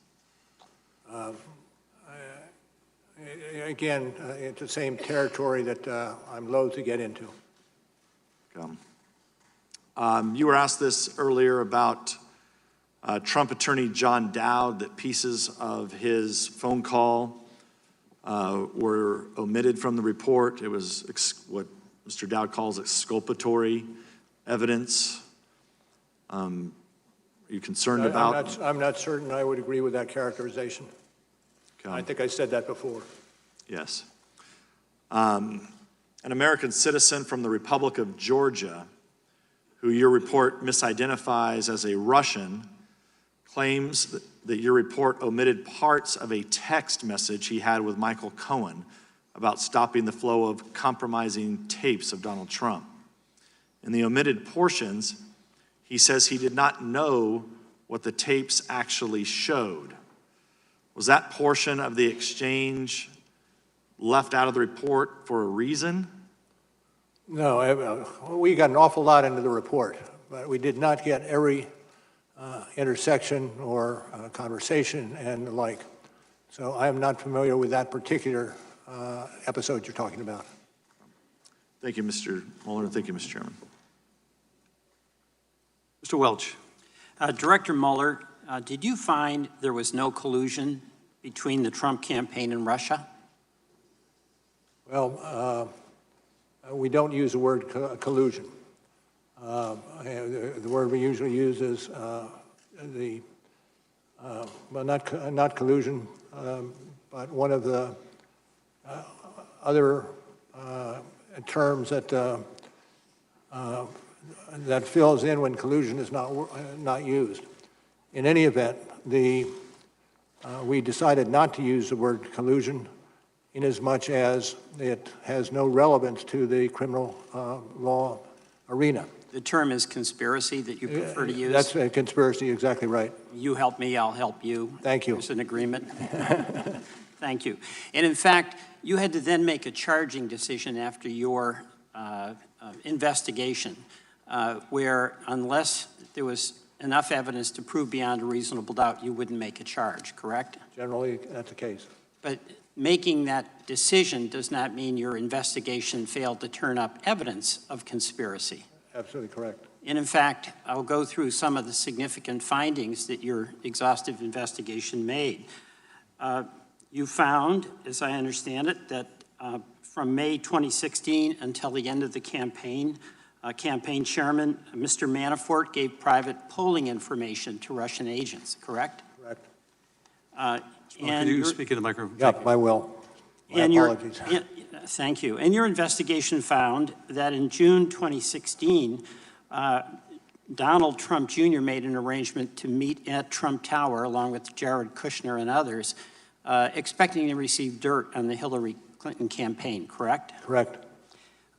Again, it's the same territory that I'm loath to get into. You were asked this earlier about Trump attorney John Dowd, that pieces of his phone call were omitted from the report. It was what Mr. Dowd calls exculpatory evidence. Are you concerned about? I'm not certain I would agree with that characterization. Okay. I think I said that before. Yes. An American citizen from the Republic of Georgia, who your report misidentifies as a Russian, claims that your report omitted parts of a text message he had with Michael Cohen about stopping the flow of compromising tapes of Donald Trump. In the omitted portions, he says he did not know what the tapes actually showed. Was that portion of the exchange left out of the report for a reason? No, we got an awful lot into the report, but we did not get every intersection or conversation and the like. So I am not familiar with that particular episode you're talking about. Thank you, Mr. Mueller, and thank you, Mr. Chairman. Mr. Welch. Director Mueller, did you find there was no collusion between the Trump campaign and Russia? Well, we don't use the word collusion. The word we usually use is well, not collusion, but one of the other terms that that fills in when collusion is not used. In any event, we decided not to use the word collusion inasmuch as it has no relevance to the criminal law arena. The term is conspiracy that you prefer to use? That's a conspiracy, exactly right. You help me, I'll help you. Thank you. There's an agreement. Thank you. And in fact, you had to then make a charging decision after your investigation where unless there was enough evidence to prove beyond a reasonable doubt, you wouldn't make a charge, correct? Generally, that's the case. But making that decision does not mean your investigation failed to turn up evidence of conspiracy. Absolutely correct. And in fact, I'll go through some of the significant findings that your exhaustive investigation made. You found, as I understand it, that from May 2016 until the end of the campaign, campaign chairman, Mr. Manafort, gave private polling information to Russian agents, correct? Correct. Could you speak in the microphone? Yep, I will. My apologies. Thank you. And your investigation found that in June 2016, Donald Trump Jr. made an arrangement to meet at Trump Tower along with Jared Kushner and others, expecting to receive dirt on the Hillary Clinton campaign, correct? Correct.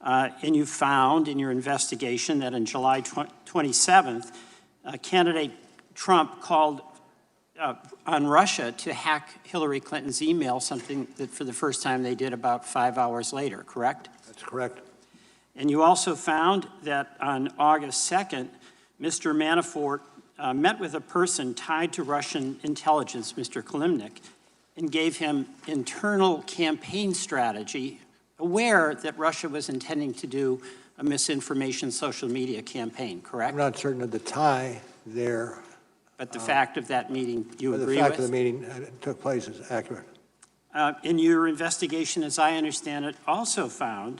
And you found in your investigation that on July 27th, candidate Trump called on Russia to hack Hillary Clinton's email, something that for the first time they did about 5 hours later, correct? That's correct. And you also found that on August 2nd, Mr. Manafort met with a person tied to Russian intelligence, Mr. Kalimnik, and gave him internal campaign strategy, aware that Russia was intending to do a misinformation social media campaign, correct? I'm not certain of the tie there. But the fact of that meeting, you agree with? The fact of the meeting took place is accurate. In your investigation, as I understand it, also found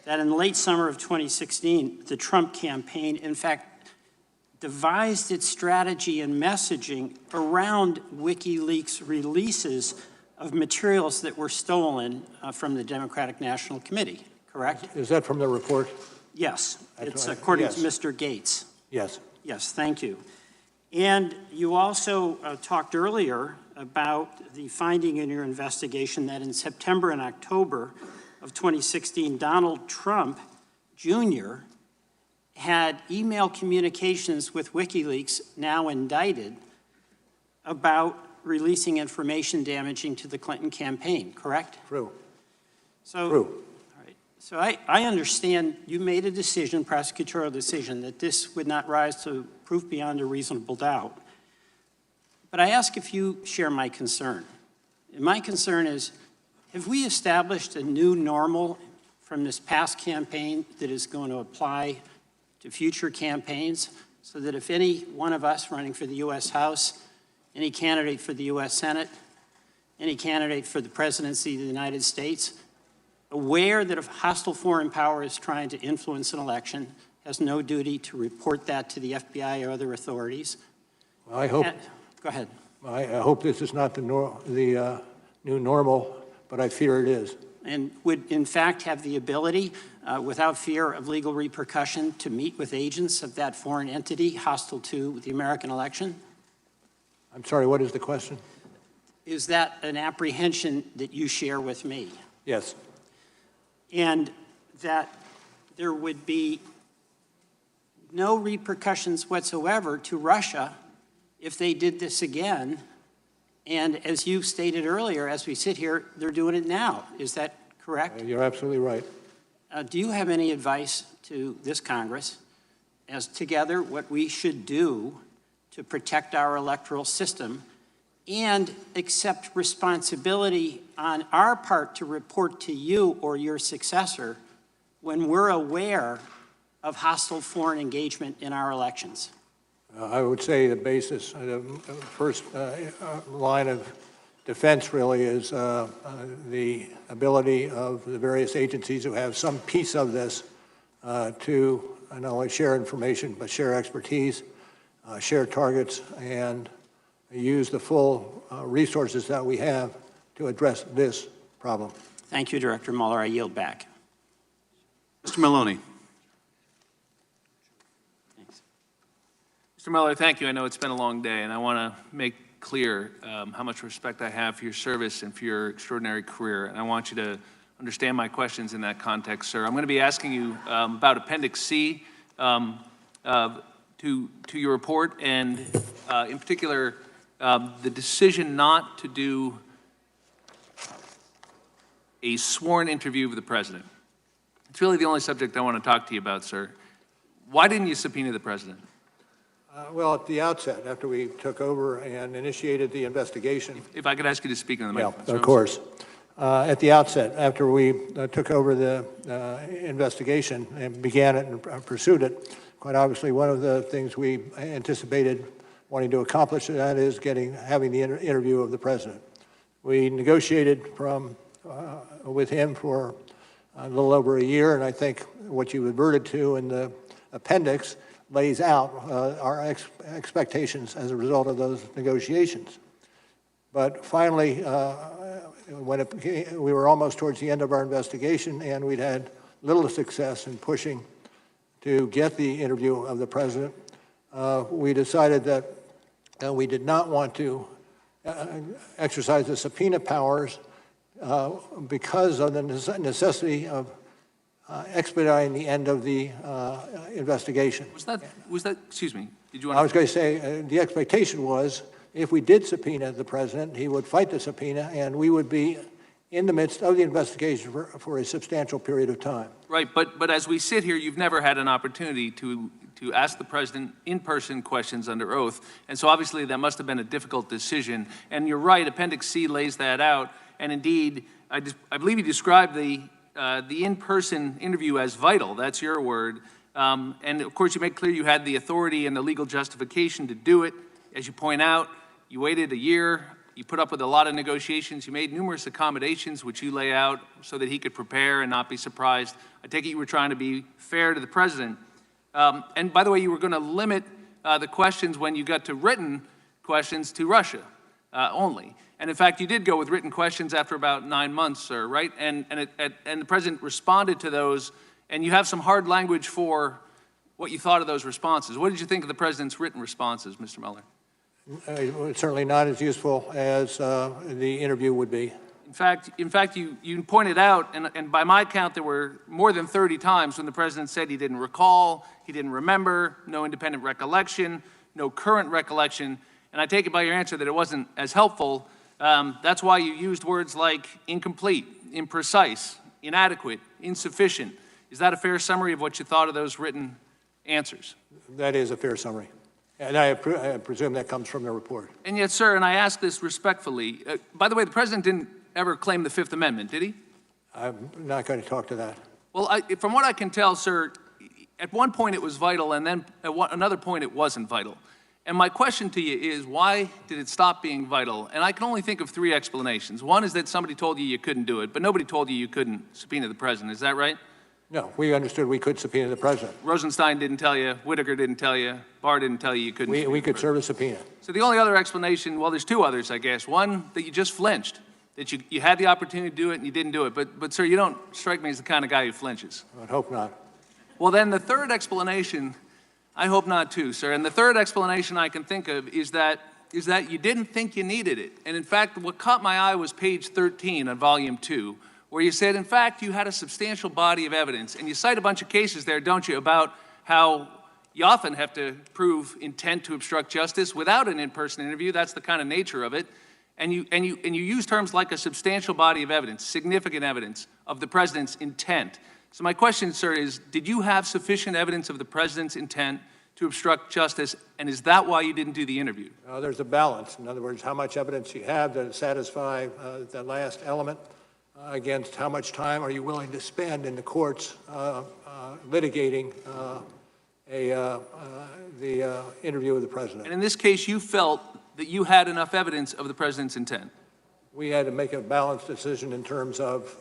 that in the late summer of 2016, the Trump campaign, in fact, devised its strategy and messaging around WikiLeaks releases of materials that were stolen from the Democratic National Committee, correct? Is that from the report? Yes. It's according to Mr. Gates. Yes. Yes, thank you. And you also talked earlier about the finding in your investigation that in September and October of 2016, Donald Trump Jr. had email communications with WikiLeaks, now indicted, about releasing information damaging to the Clinton campaign, correct? True. So, True. All right. So I understand you made a decision, prosecutorial decision, that this would not rise to proof beyond a reasonable doubt. But I ask if you share my concern. And my concern is, have we established a new normal from this past campaign that is going to apply to future campaigns so that if any one of us running for the U.S. House, any candidate for the U.S. Senate, any candidate for the presidency of the United States, aware that if a hostile foreign power is trying to influence an election, has no duty to report that to the FBI or other authorities? Well, I hope. Go ahead. I hope this is not the new normal, but I fear it is. And would, in fact, have the ability, without fear of legal repercussion, to meet with agents of that foreign entity hostile to the American election? I'm sorry, what is the question? Is that an apprehension that you share with me? Yes. And that there would be no repercussions whatsoever to Russia if they did this again. And as you stated earlier, as we sit here, they're doing it now. Is that correct? You're absolutely right. Do you have any advice to this Congress as together what we should do to protect our electoral system and accept responsibility on our part to report to you or your successor when we're aware of hostile foreign engagement in our elections? I would say the basis, the first line of defense really is the ability of the various agencies who have some piece of this to not only share information, but share expertise, share targets, and use the full resources that we have to address this problem. Thank you, Director Mueller. I yield back. Mr. Maloney. Mr. Mueller, thank you. I know it's been a long day, and I want to make clear how much respect I have for your service and for your extraordinary career. And I want you to understand my questions in that context, sir. I'm going to be asking you about Appendix C to your report, and in particular, the decision not to do a sworn interview of the president. It's really the only subject I want to talk to you about, sir. Why didn't you subpoena the president? Well, at the outset, after we took over and initiated the investigation. If I could ask you to speak on the microphone. Yeah, of course. At the outset, after we took over the investigation and began it and pursued it, quite obviously one of the things we anticipated wanting to accomplish, that is having the interview of the president. We negotiated with him for a little over a year, and I think what you adverted to in the appendix lays out our expectations as a result of those negotiations. But finally, when we were almost towards the end of our investigation and we'd had little success in pushing to get the interview of the president, we decided that we did not want to exercise the subpoena powers because of the necessity of expediting the end of the investigation. Was that, excuse me, did you want I was going to say, the expectation was if we did subpoena the president, he would fight the subpoena and we would be in the midst of the investigation for a substantial period of time. Right, but as we sit here, you've never had an opportunity to ask the president in-person questions under oath, and so obviously that must have been a difficult decision. And you're right, Appendix C lays that out, and indeed, I believe you described the in-person interview as vital. That's your word. And of course, you make clear you had the authority and the legal justification to do it. As you point out, you waited a year. You put up with a lot of negotiations. You made numerous accommodations, which you lay out so that he could prepare and not be surprised. I take it you were trying to be fair to the president. And by the way, you were going to limit the questions when you got to written questions to Russia only. And in fact, you did go with written questions after about 9 months, sir, right? And the president responded to those, and you have some hard language for what you thought of those responses. What did you think of the president's written responses, Mr. Mueller? Certainly not as useful as the interview would be. In fact, you pointed out, and by my count, there were more than 30 times when the president said he didn't recall, he didn't remember, no independent recollection, no current recollection, and I take it by your answer that it wasn't as helpful. That's why you used words like incomplete, imprecise, inadequate, insufficient. Is that a fair summary of what you thought of those written answers? That is a fair summary. And I presume that comes from the report. And yet, sir, and I ask this respectfully, by the way, the president didn't ever claim the Fifth Amendment, did he? I'm not going to talk to that. Well, from what I can tell, sir, at one point it was vital, and then at another point it wasn't vital. And my question to you is, why did it stop being vital? And I can only think of 3 explanations. One is that somebody told you couldn't do it, but nobody told you couldn't subpoena the president. Is that right? No, we understood we could subpoena the president. Rosenstein didn't tell you, Whitaker didn't tell you, Barr didn't tell you couldn't. We could serve a subpoena. So the only other explanation, well, there's 2 others, I guess. One, that you just flinched, that you had the opportunity to do it and you didn't do it. But sir, you don't strike me as the kind of guy who flinches. I would hope not. Well, then the third explanation, I hope not too, sir. And the third explanation I can think of is that you didn't think you needed it. And in fact, what caught my eye was page 13 on volume 2, where you said, in fact, you had a substantial body of evidence. And you cite a bunch of cases there, don't you, about how you often have to prove intent to obstruct justice without an in-person interview. That's the kind of nature of it. And you use terms like a substantial body of evidence, significant evidence of the president's intent. So my question, sir, is, did you have sufficient evidence of the president's intent to obstruct justice, and is that why you didn't do the interview? There's a balance. In other words, how much evidence you have to satisfy that last element against how much time are you willing to spend in the courts litigating the interview with the president. And in this case, you felt that you had enough evidence of the president's intent. We had to make a balanced decision in terms of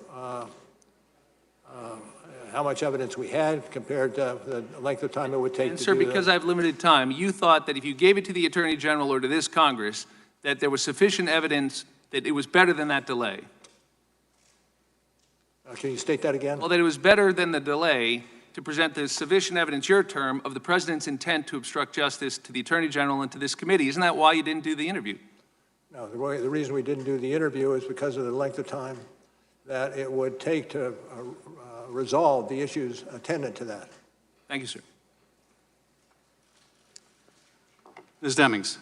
how much evidence we had compared to the length of time it would take And to sir, do because that. I have limited time, you thought that if you gave it to the Attorney General or to this Congress, that there was sufficient evidence that it was better than that delay. Can you state that again? Well, that it was better than the delay to present the sufficient evidence, your term, of the president's intent to obstruct justice to the Attorney General and to this committee. Isn't that why you didn't do the interview? No, the reason we didn't do the interview is because of the length of time that it would take to resolve the issues attendant to that. Thank you, sir. Ms. Demings.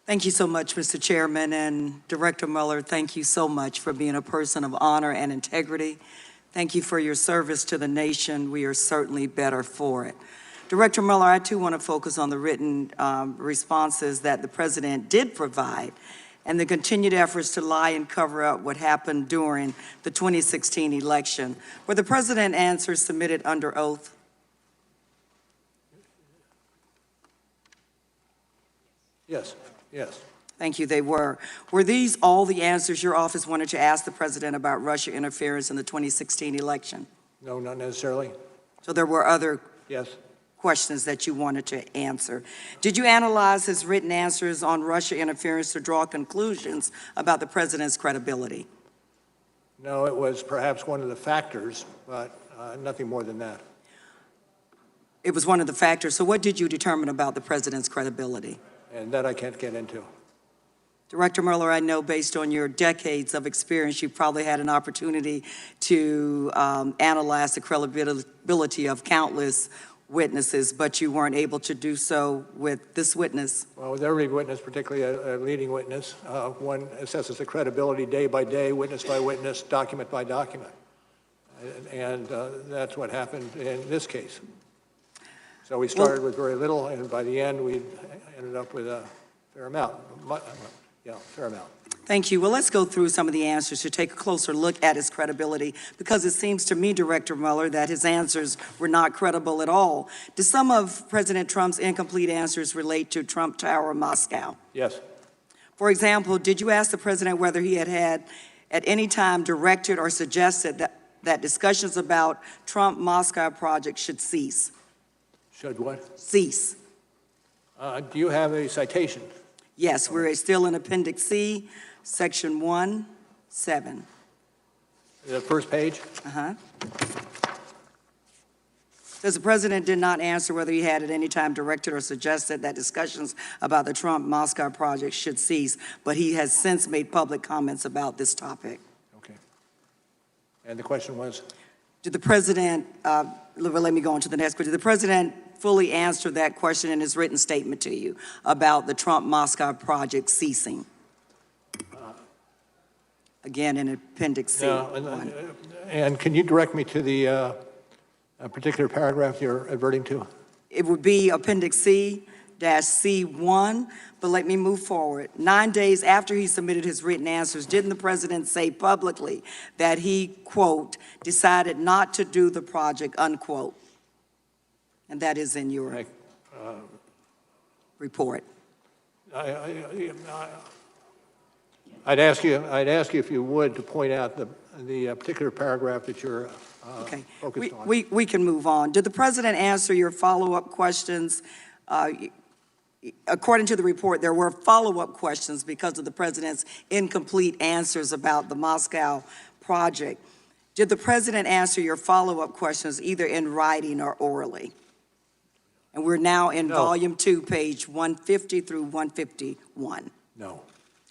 Thank you so much, Mr. Chairman, and Director Mueller, thank you so much for being a person of honor and integrity. Thank you for your service to the nation. We are certainly better for it. Director Mueller, I too want to focus on the written responses that the President did provide and the continued efforts to lie and cover up what happened during the 2016 election. Were the President's answers submitted under oath? Yes, yes. Thank you, they were. Were these all the answers your office wanted to ask the President about Russia interference in the 2016 election? No, not necessarily. So there were other Yes. questions that you wanted to answer. Did you analyze his written answers on Russia interference to draw conclusions about the President's credibility? No, it was perhaps one of the factors, but nothing more than that. It was one of the factors. So what did you determine about the President's credibility? And that I can't get into. Director Mueller, I know based on your decades of experience, you probably had an opportunity to analyze the credibility of countless witnesses, but you weren't able to do so with this witness. Well, with every witness, particularly a leading witness, one assesses the credibility day by day, witness by witness, document by document. And that's what happened in this case. So we started with very little, and by the end, we ended up with a fair amount. Yeah, fair amount. Thank you. Well, let's go through some of the answers to take a closer look at his credibility, because it seems to me, Director Mueller, that his answers were not credible at all. Do some of President Trump's incomplete answers relate to Trump Tower Moscow? Yes. For example, did you ask the President whether he had at any time directed or suggested that discussions about Trump Moscow project should cease? Should what? Cease. Do you have a citation? Yes, we're still in Appendix C, Section 1-7. The first page? Uh-huh. Says the President did not answer whether he had at any time directed or suggested that discussions about the Trump Moscow project should cease, but he has since made public comments about this topic. Okay. And the question was? Did the President, let me go on to the next question. Did the President fully answer that question in his written statement to you about the Trump Moscow project ceasing? Again, in Appendix C. And can you direct me to the particular paragraph you're adverting to? It would be Appendix C-C1, but let me move forward. 9 days after he submitted his written answers, didn't the President say publicly that he, quote, decided not to do the project, unquote? And that is in your report. I'd ask you if you would to point out the particular paragraph that you're focused on. We can move on. Did the President answer your follow-up questions? According to the report, there were follow-up questions because of the President's incomplete answers about the Moscow project. Did the President answer your follow-up questions either in writing or orally? And we're now in Volume 2, page 150 through 151. No.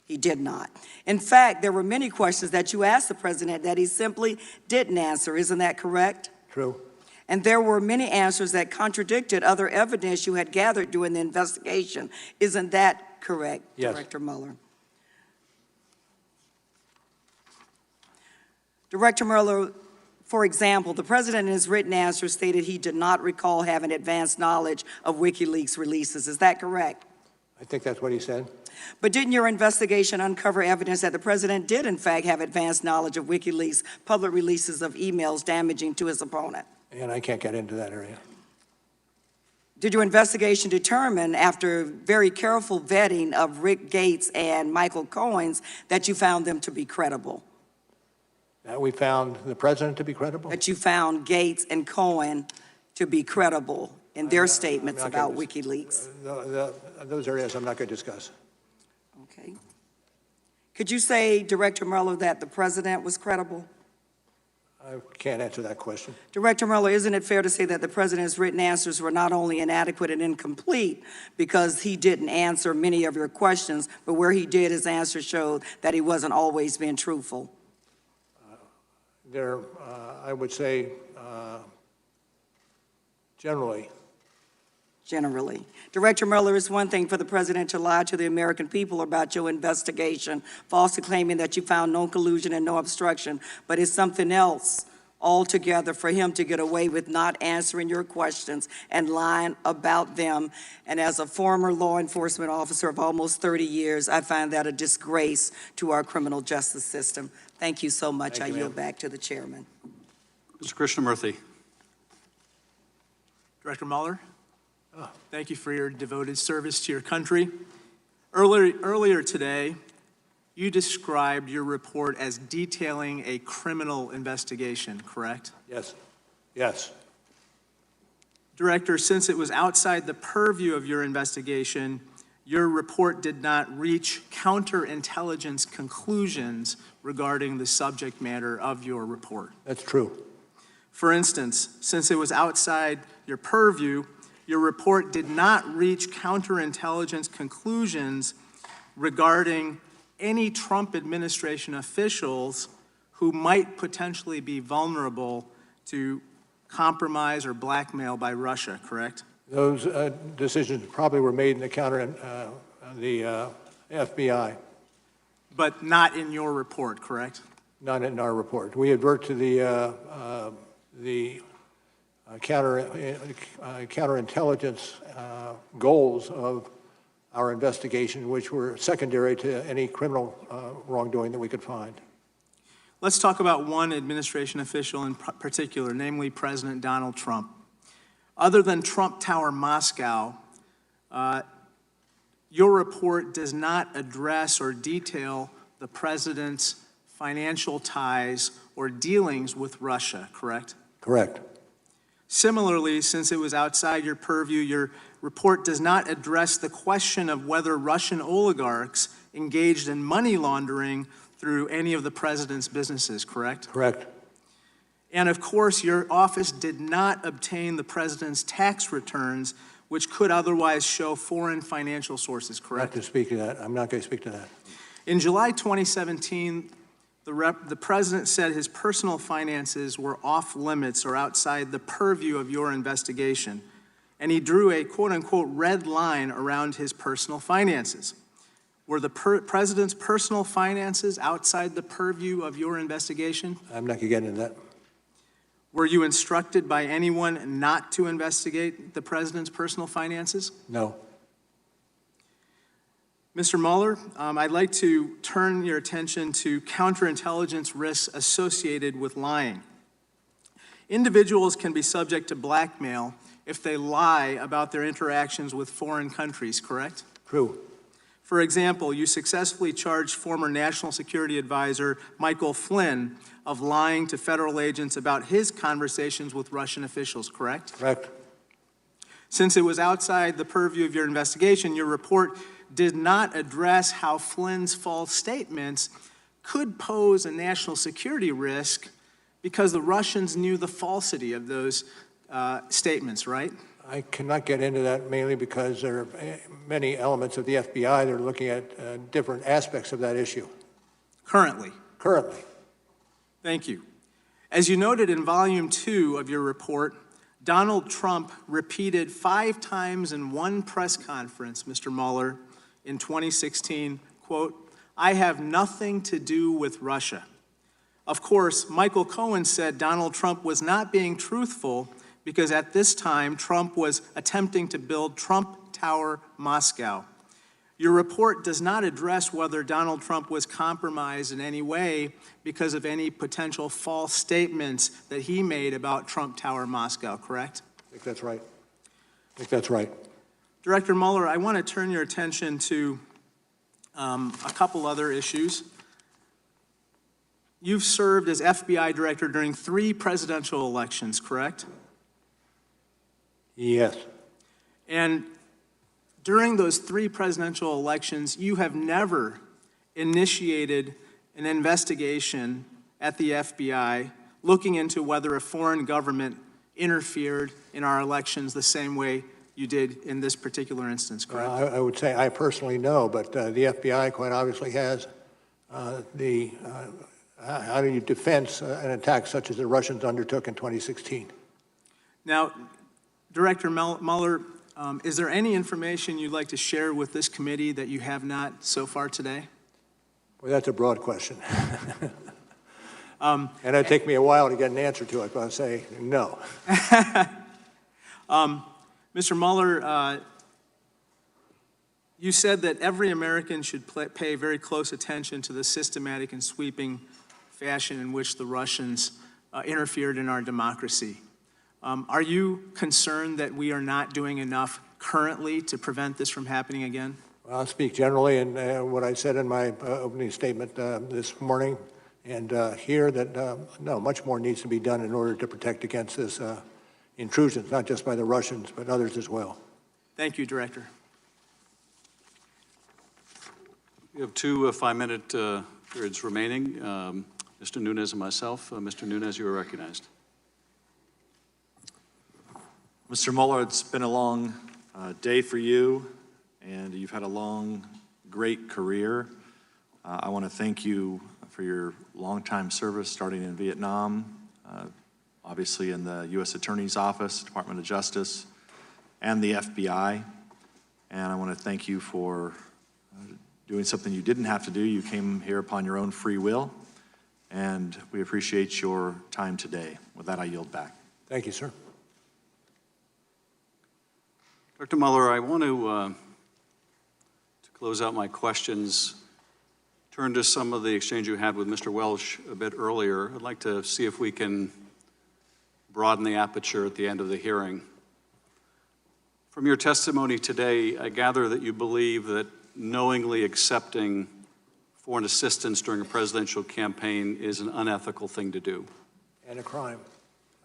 He did not. In fact, there were many questions that you asked the President that he simply didn't answer. Isn't that correct? True. And there were many answers that contradicted other evidence you had gathered during the investigation. Isn't that correct, yes. Director Mueller? Director Mueller, for example, the President in his written answer stated he did not recall having advanced knowledge of WikiLeaks releases. Is that correct? I think that's what he said. But didn't your investigation uncover evidence that the President did, in fact, have advanced knowledge of WikiLeaks public releases of emails damaging to his opponent? And I can't get into that area. Did your investigation determine, after very careful vetting of Rick Gates and Michael Cohen's, that you found them to be credible? That we found the president to be credible? That you found Gates and Cohen to be credible in their statements about WikiLeaks? Those areas I'm not going to discuss. Okay. Could you say, Director Mueller, that the president was credible? I can't answer that question. Director Mueller, isn't it fair to say that the president's written answers were not only inadequate and incomplete because he didn't answer many of your questions, but where he did, his answers showed that he wasn't always being truthful? I would say, generally. Generally. Director Mueller, it's one thing for the president to lie to the American people about your investigation, falsely claiming that you found no collusion and no obstruction, but it's something else altogether for him to get away with not answering your questions and lying about them. And as a former law enforcement officer of almost 30 years, I find that a disgrace to our criminal justice system. Thank you so much. I yield back to the chairman. Mr. Krishnamurthy. Director Mueller, thank you for your devoted service to your country. Earlier today, you described your report as detailing a criminal investigation, correct? Yes. Yes. Director, since it was outside the purview of your investigation, your report did not reach counterintelligence conclusions regarding the subject matter of your report. That's true. For instance, since it was outside your purview, your report did not reach counterintelligence conclusions regarding any Trump administration officials who might potentially be vulnerable to compromise or blackmail by Russia, correct? Those decisions probably were made in the FBI. But not in your report, correct? Not in our report. We advert to the counterintelligence goals of our investigation, which were secondary to any criminal wrongdoing that we could find. Let's talk about one administration official in particular, namely President Donald Trump. Other than Trump Tower Moscow, your report does not address or detail the president's financial ties or dealings with Russia, correct? Correct. Similarly, since it was outside your purview, your report does not address the question of whether Russian oligarchs engaged in money laundering through any of the president's businesses, correct? Correct. And of course, your office did not obtain the president's tax returns, which could otherwise show foreign financial sources, correct? Not to speak to that. I'm not going to speak to that. In July 2017, the president said his personal finances were off limits or outside the purview of your investigation, and he drew a quote-unquote red line around his personal finances. Were the president's personal finances outside the purview of your investigation? I'm not going to get into that. Were you instructed by anyone not to investigate the president's personal finances? No. Mr. Mueller, I'd like to turn your attention to counterintelligence risks associated with lying. Individuals can be subject to blackmail if they lie about their interactions with foreign countries, correct? True. For example, you successfully charged former National Security Advisor Michael Flynn of lying to federal agents about his conversations with Russian officials, correct? Correct. Since it was outside the purview of your investigation, your report did not address how Flynn's false statements could pose a national security risk because the Russians knew the falsity of those statements, right? I cannot get into that mainly because there are many elements of the FBI that are looking at different aspects of that issue. Currently? Currently. Thank you. As you noted in Volume 2 of your report, Donald Trump repeated 5 times in one press conference, Mr. Mueller, in 2016, quote, "I have nothing to do with Russia." Of course, Michael Cohen said Donald Trump was not being truthful because at this time, Trump was attempting to build Trump Tower Moscow. Your report does not address whether Donald Trump was compromised in any way because of any potential false statements that he made about Trump Tower Moscow, correct? I think that's right. think that's right. Director Mueller, I want to turn your attention to a couple other issues. You've served as FBI director during 3 presidential elections, correct? Yes. And during those 3 presidential elections, you have never initiated an investigation at the FBI looking into whether a foreign government interfered in our elections the same way you did in this particular instance, correct? I would say I personally know, but the FBI quite obviously has how do you defense an attack such as the Russians undertook in 2016? Now, Director Mueller, is there any information you'd like to share with this committee that you have not so far today? Well, that's a broad question. And it'd take me a while to get an answer to it, but I'll say no. Mr. Mueller, you said that every American should pay very close attention to the systematic and sweeping fashion in which the Russians interfered in our democracy. Are you concerned that we are not doing enough currently to prevent this from happening again? Well, I'll speak generally, and what I said in my opening statement this morning, and here that no, much more needs to be done in order to protect against this intrusions, not just by the Russians, but others as well. Thank you, Director. We have 2 5-minute periods remaining. Mr. Nunes and myself. Mr. Nunes, you are recognized. Mr. Mueller, it's been a long day for you, and you've had a long, great career. I want to thank you for your longtime service, starting in Vietnam, obviously in the U.S. Attorney's Office, Department of Justice, and the FBI. And I want to thank you for doing something you didn't have to do. You came here upon your own free will, and we appreciate your time today. With that, I yield back. Thank you, sir. Dr. Mueller, I want to close out my questions, turn to some of the exchange you had with Mr. Welsh a bit earlier. I'd like to see if we can broaden the aperture at the end of the hearing. From your testimony today, I gather that you believe that knowingly accepting foreign assistance during a presidential campaign is an unethical thing to do. And a crime.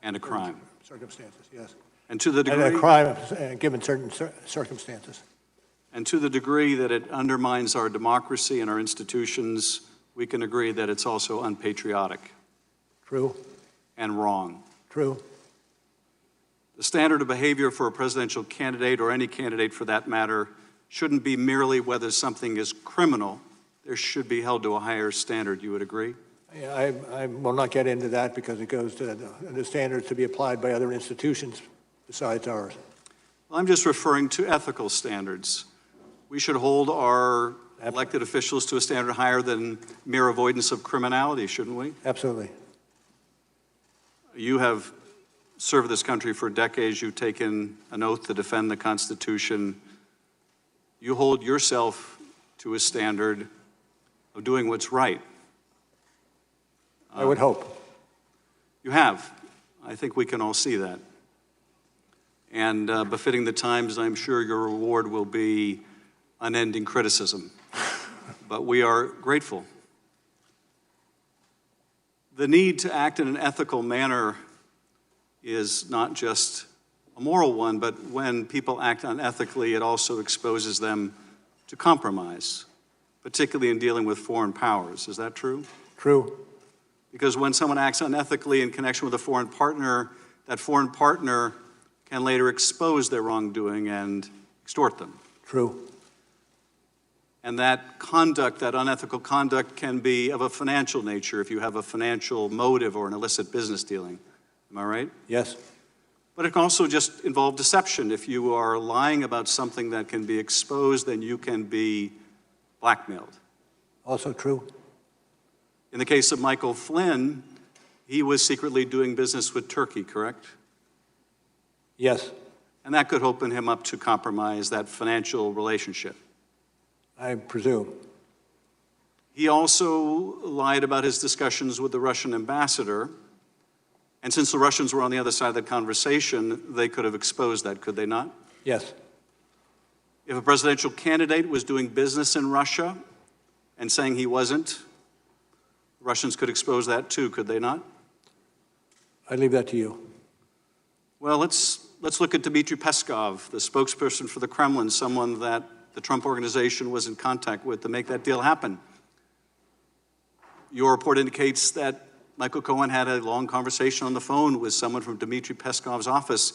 And a crime. Circumstances, yes. And to the degree... And a crime given certain circumstances. And to the degree that it undermines our democracy and our institutions, we can agree that it's also unpatriotic. True. And wrong. True. The standard of behavior for a presidential candidate, or any candidate for that matter, shouldn't be merely whether something is criminal. There should be held to a higher standard. You would agree? Yeah, I will not get into that because it goes to the standards to be applied by other institutions besides ours. Well, I'm just referring to ethical standards. We should hold our elected officials to a standard higher than mere avoidance of criminality, shouldn't we? Absolutely. You have served this country for decades. You've taken an oath to defend the Constitution. You hold yourself to a standard of doing what's right. I would hope. You have. I think we can all see that. And befitting the times, I'm sure your reward will be unending criticism. But we are grateful. The need to act in an ethical manner is not just a moral one, but when people act unethically, it also exposes them to compromise, particularly in dealing with foreign powers. Is that true? True. Because when someone acts unethically in connection with a foreign partner, that foreign partner can later expose their wrongdoing and extort them. True. And that conduct, that unethical conduct, can be of a financial nature if you have a financial motive or an illicit business dealing. Am I right? Yes. But it can also just involve deception. If you are lying about something that can be exposed, then you can be blackmailed. Also true. In the case of Michael Flynn, he was secretly doing business with Turkey, correct? Yes. And that could open him up to compromise that financial relationship. I presume. He also lied about his discussions with the Russian ambassador. And since the Russians were on the other side of the conversation, they could have exposed that, could they not? Yes. If a presidential candidate was doing business in Russia and saying he wasn't, Russians could expose that too, could they not? I leave that to you. Well, let's look at Dmitry Peskov, the spokesperson for the Kremlin, someone that the Trump organization was in contact with to make that deal happen. Your report indicates that Michael Cohen had a long conversation on the phone with someone from Dmitry Peskov's office.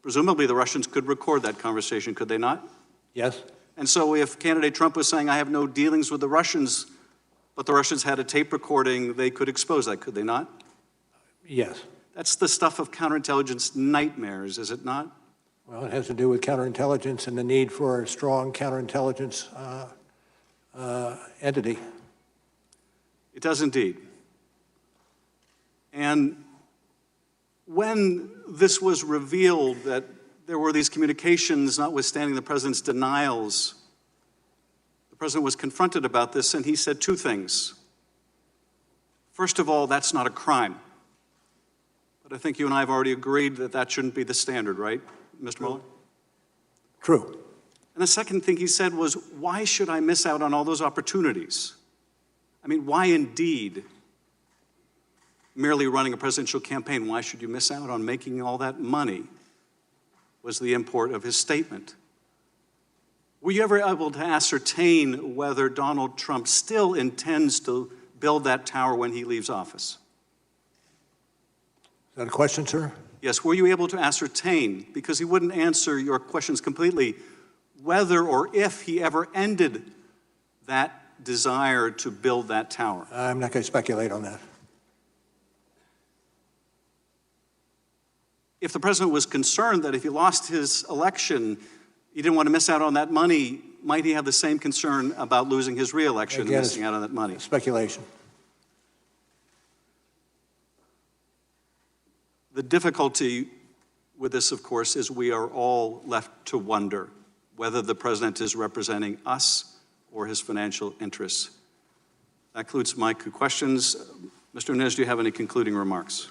Presumably the Russians could record that conversation, could they not? Yes. And so if candidate Trump was saying, I have no dealings with the Russians, but the Russians had a tape recording, they could expose that, could they not? Yes. That's the stuff of counterintelligence nightmares, is it not? Well, it has to do with counterintelligence and the need for a strong counterintelligence entity. It does indeed. And when this was revealed that there were these communications, notwithstanding the president's denials, the president was confronted about this, and he said two things. First of all, that's not a crime. But I think you and I have already agreed that that shouldn't be the standard, right, Mr. Mueller? True. And the second thing he said was, why should I miss out on all those opportunities? I mean, why indeed? Merely running a presidential campaign, why should you miss out on making all that money? Was the import of his statement. Were you ever able to ascertain whether Donald Trump still intends to build that tower when he leaves office? Is that a question, sir? Yes, were you able to ascertain, because he wouldn't answer your questions completely, whether or if he ever ended that desire to build that tower? I'm not going to speculate on that. If the president was concerned that if he lost his election, he didn't want to miss out on that money, might he have the same concern about losing his re-election and missing out on that money? Speculation. The difficulty with this, of course, is we are all left to wonder whether the president is representing us or his financial interests. That concludes my questions. Mr. Nunes, do you have any concluding remarks?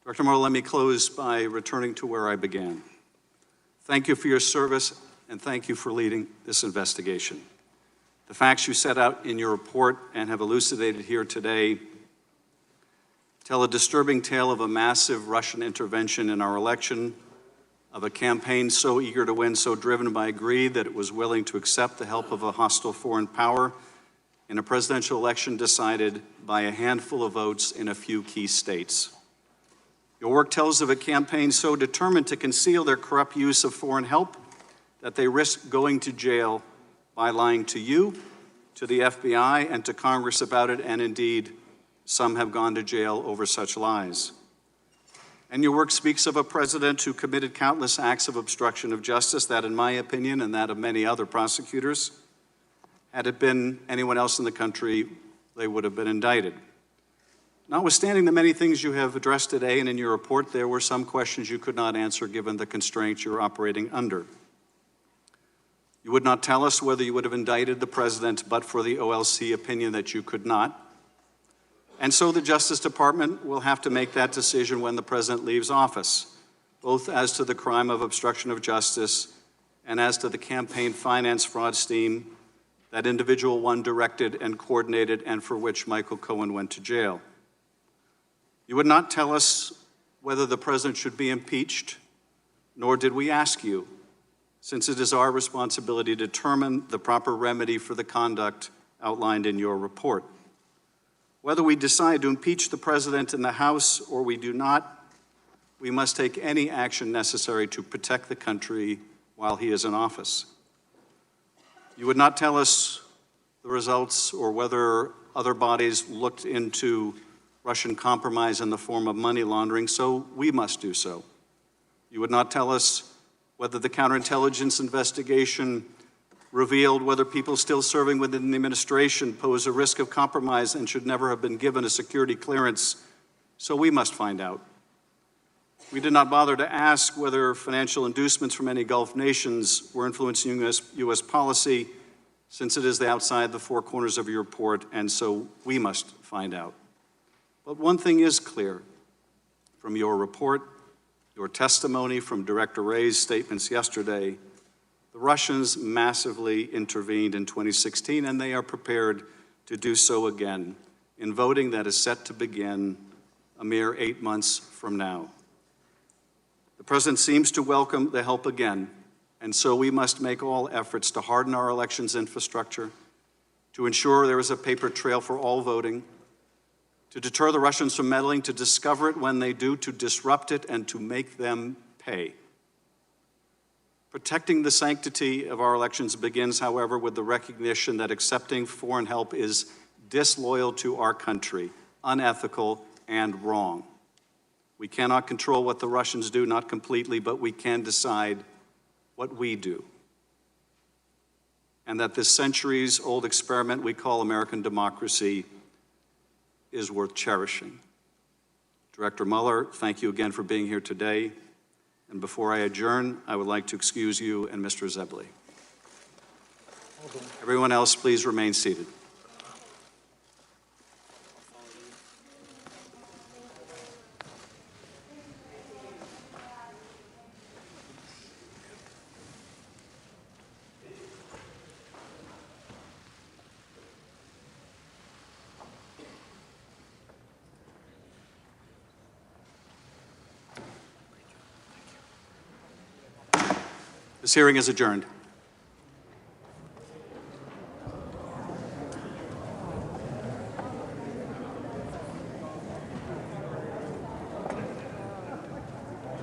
Director Mueller, let me close by returning to where I began. Thank you for your service, and thank you for leading this investigation. The facts you set out in your report and have elucidated here today tell a disturbing tale of a massive Russian intervention in our election, of a campaign so eager to win, so driven by greed that it was willing to accept the help of a hostile foreign power in a presidential election decided by a handful of votes in a few key states. Your work tells of a campaign so determined to conceal their corrupt use of foreign help that they risk going to jail by lying to you, to the FBI, and to Congress about it, and indeed, some have gone to jail over such lies. And your work speaks of a president who committed countless acts of obstruction of justice that, in my opinion, and that of many other prosecutors, had it been anyone else in the country, they would have been indicted. Notwithstanding the many things you have addressed today and in your report, there were some questions you could not answer given the constraints you're operating under. You would not tell us whether you would have indicted the president but for the OLC opinion that you could not. And so the Justice Department will have to make that decision when the president leaves office, both as to the crime of obstruction of justice and as to the campaign finance fraud scheme that individual one directed and coordinated and for which Michael Cohen went to jail. You would not tell us whether the president should be impeached, nor did we ask you, since it is our responsibility to determine the proper remedy for the conduct outlined in your report. Whether we decide to impeach the president in the House or we do not, we must take any action necessary to protect the country while he is in office. You would not tell us the results or whether other bodies looked into Russian compromise in the form of money laundering, so we must do so. You would not tell us whether the counterintelligence investigation revealed whether people still serving within the administration pose a risk of compromise and should never have been given a security clearance, so we must find out. We did not bother to ask whether financial inducements from any Gulf nations were influencing U.S. policy, since it is outside the four corners of your report, and so we must find out. But one thing is clear. from your report, your testimony, from Director Wray's statements yesterday, the Russians massively intervened in 2016, and they are prepared to do so again in voting that is set to begin a mere 8 months from now. The President seems to welcome the help again, and so we must make all efforts to harden our elections infrastructure, to ensure there is a paper trail for all voting, to deter the Russians from meddling, to discover it when they do, to disrupt it, and to make them pay. Protecting the sanctity of our elections begins, however, with the recognition that accepting foreign help is disloyal to our country, unethical, and wrong. We cannot control what the Russians do, not completely, but we can decide what we do. And that this centuries-old experiment we call American democracy is worth cherishing. Director Mueller, thank you again for being here today. And before I adjourn, I would like to excuse you and Mr. Zebley. Everyone else, please remain seated. This hearing is adjourned.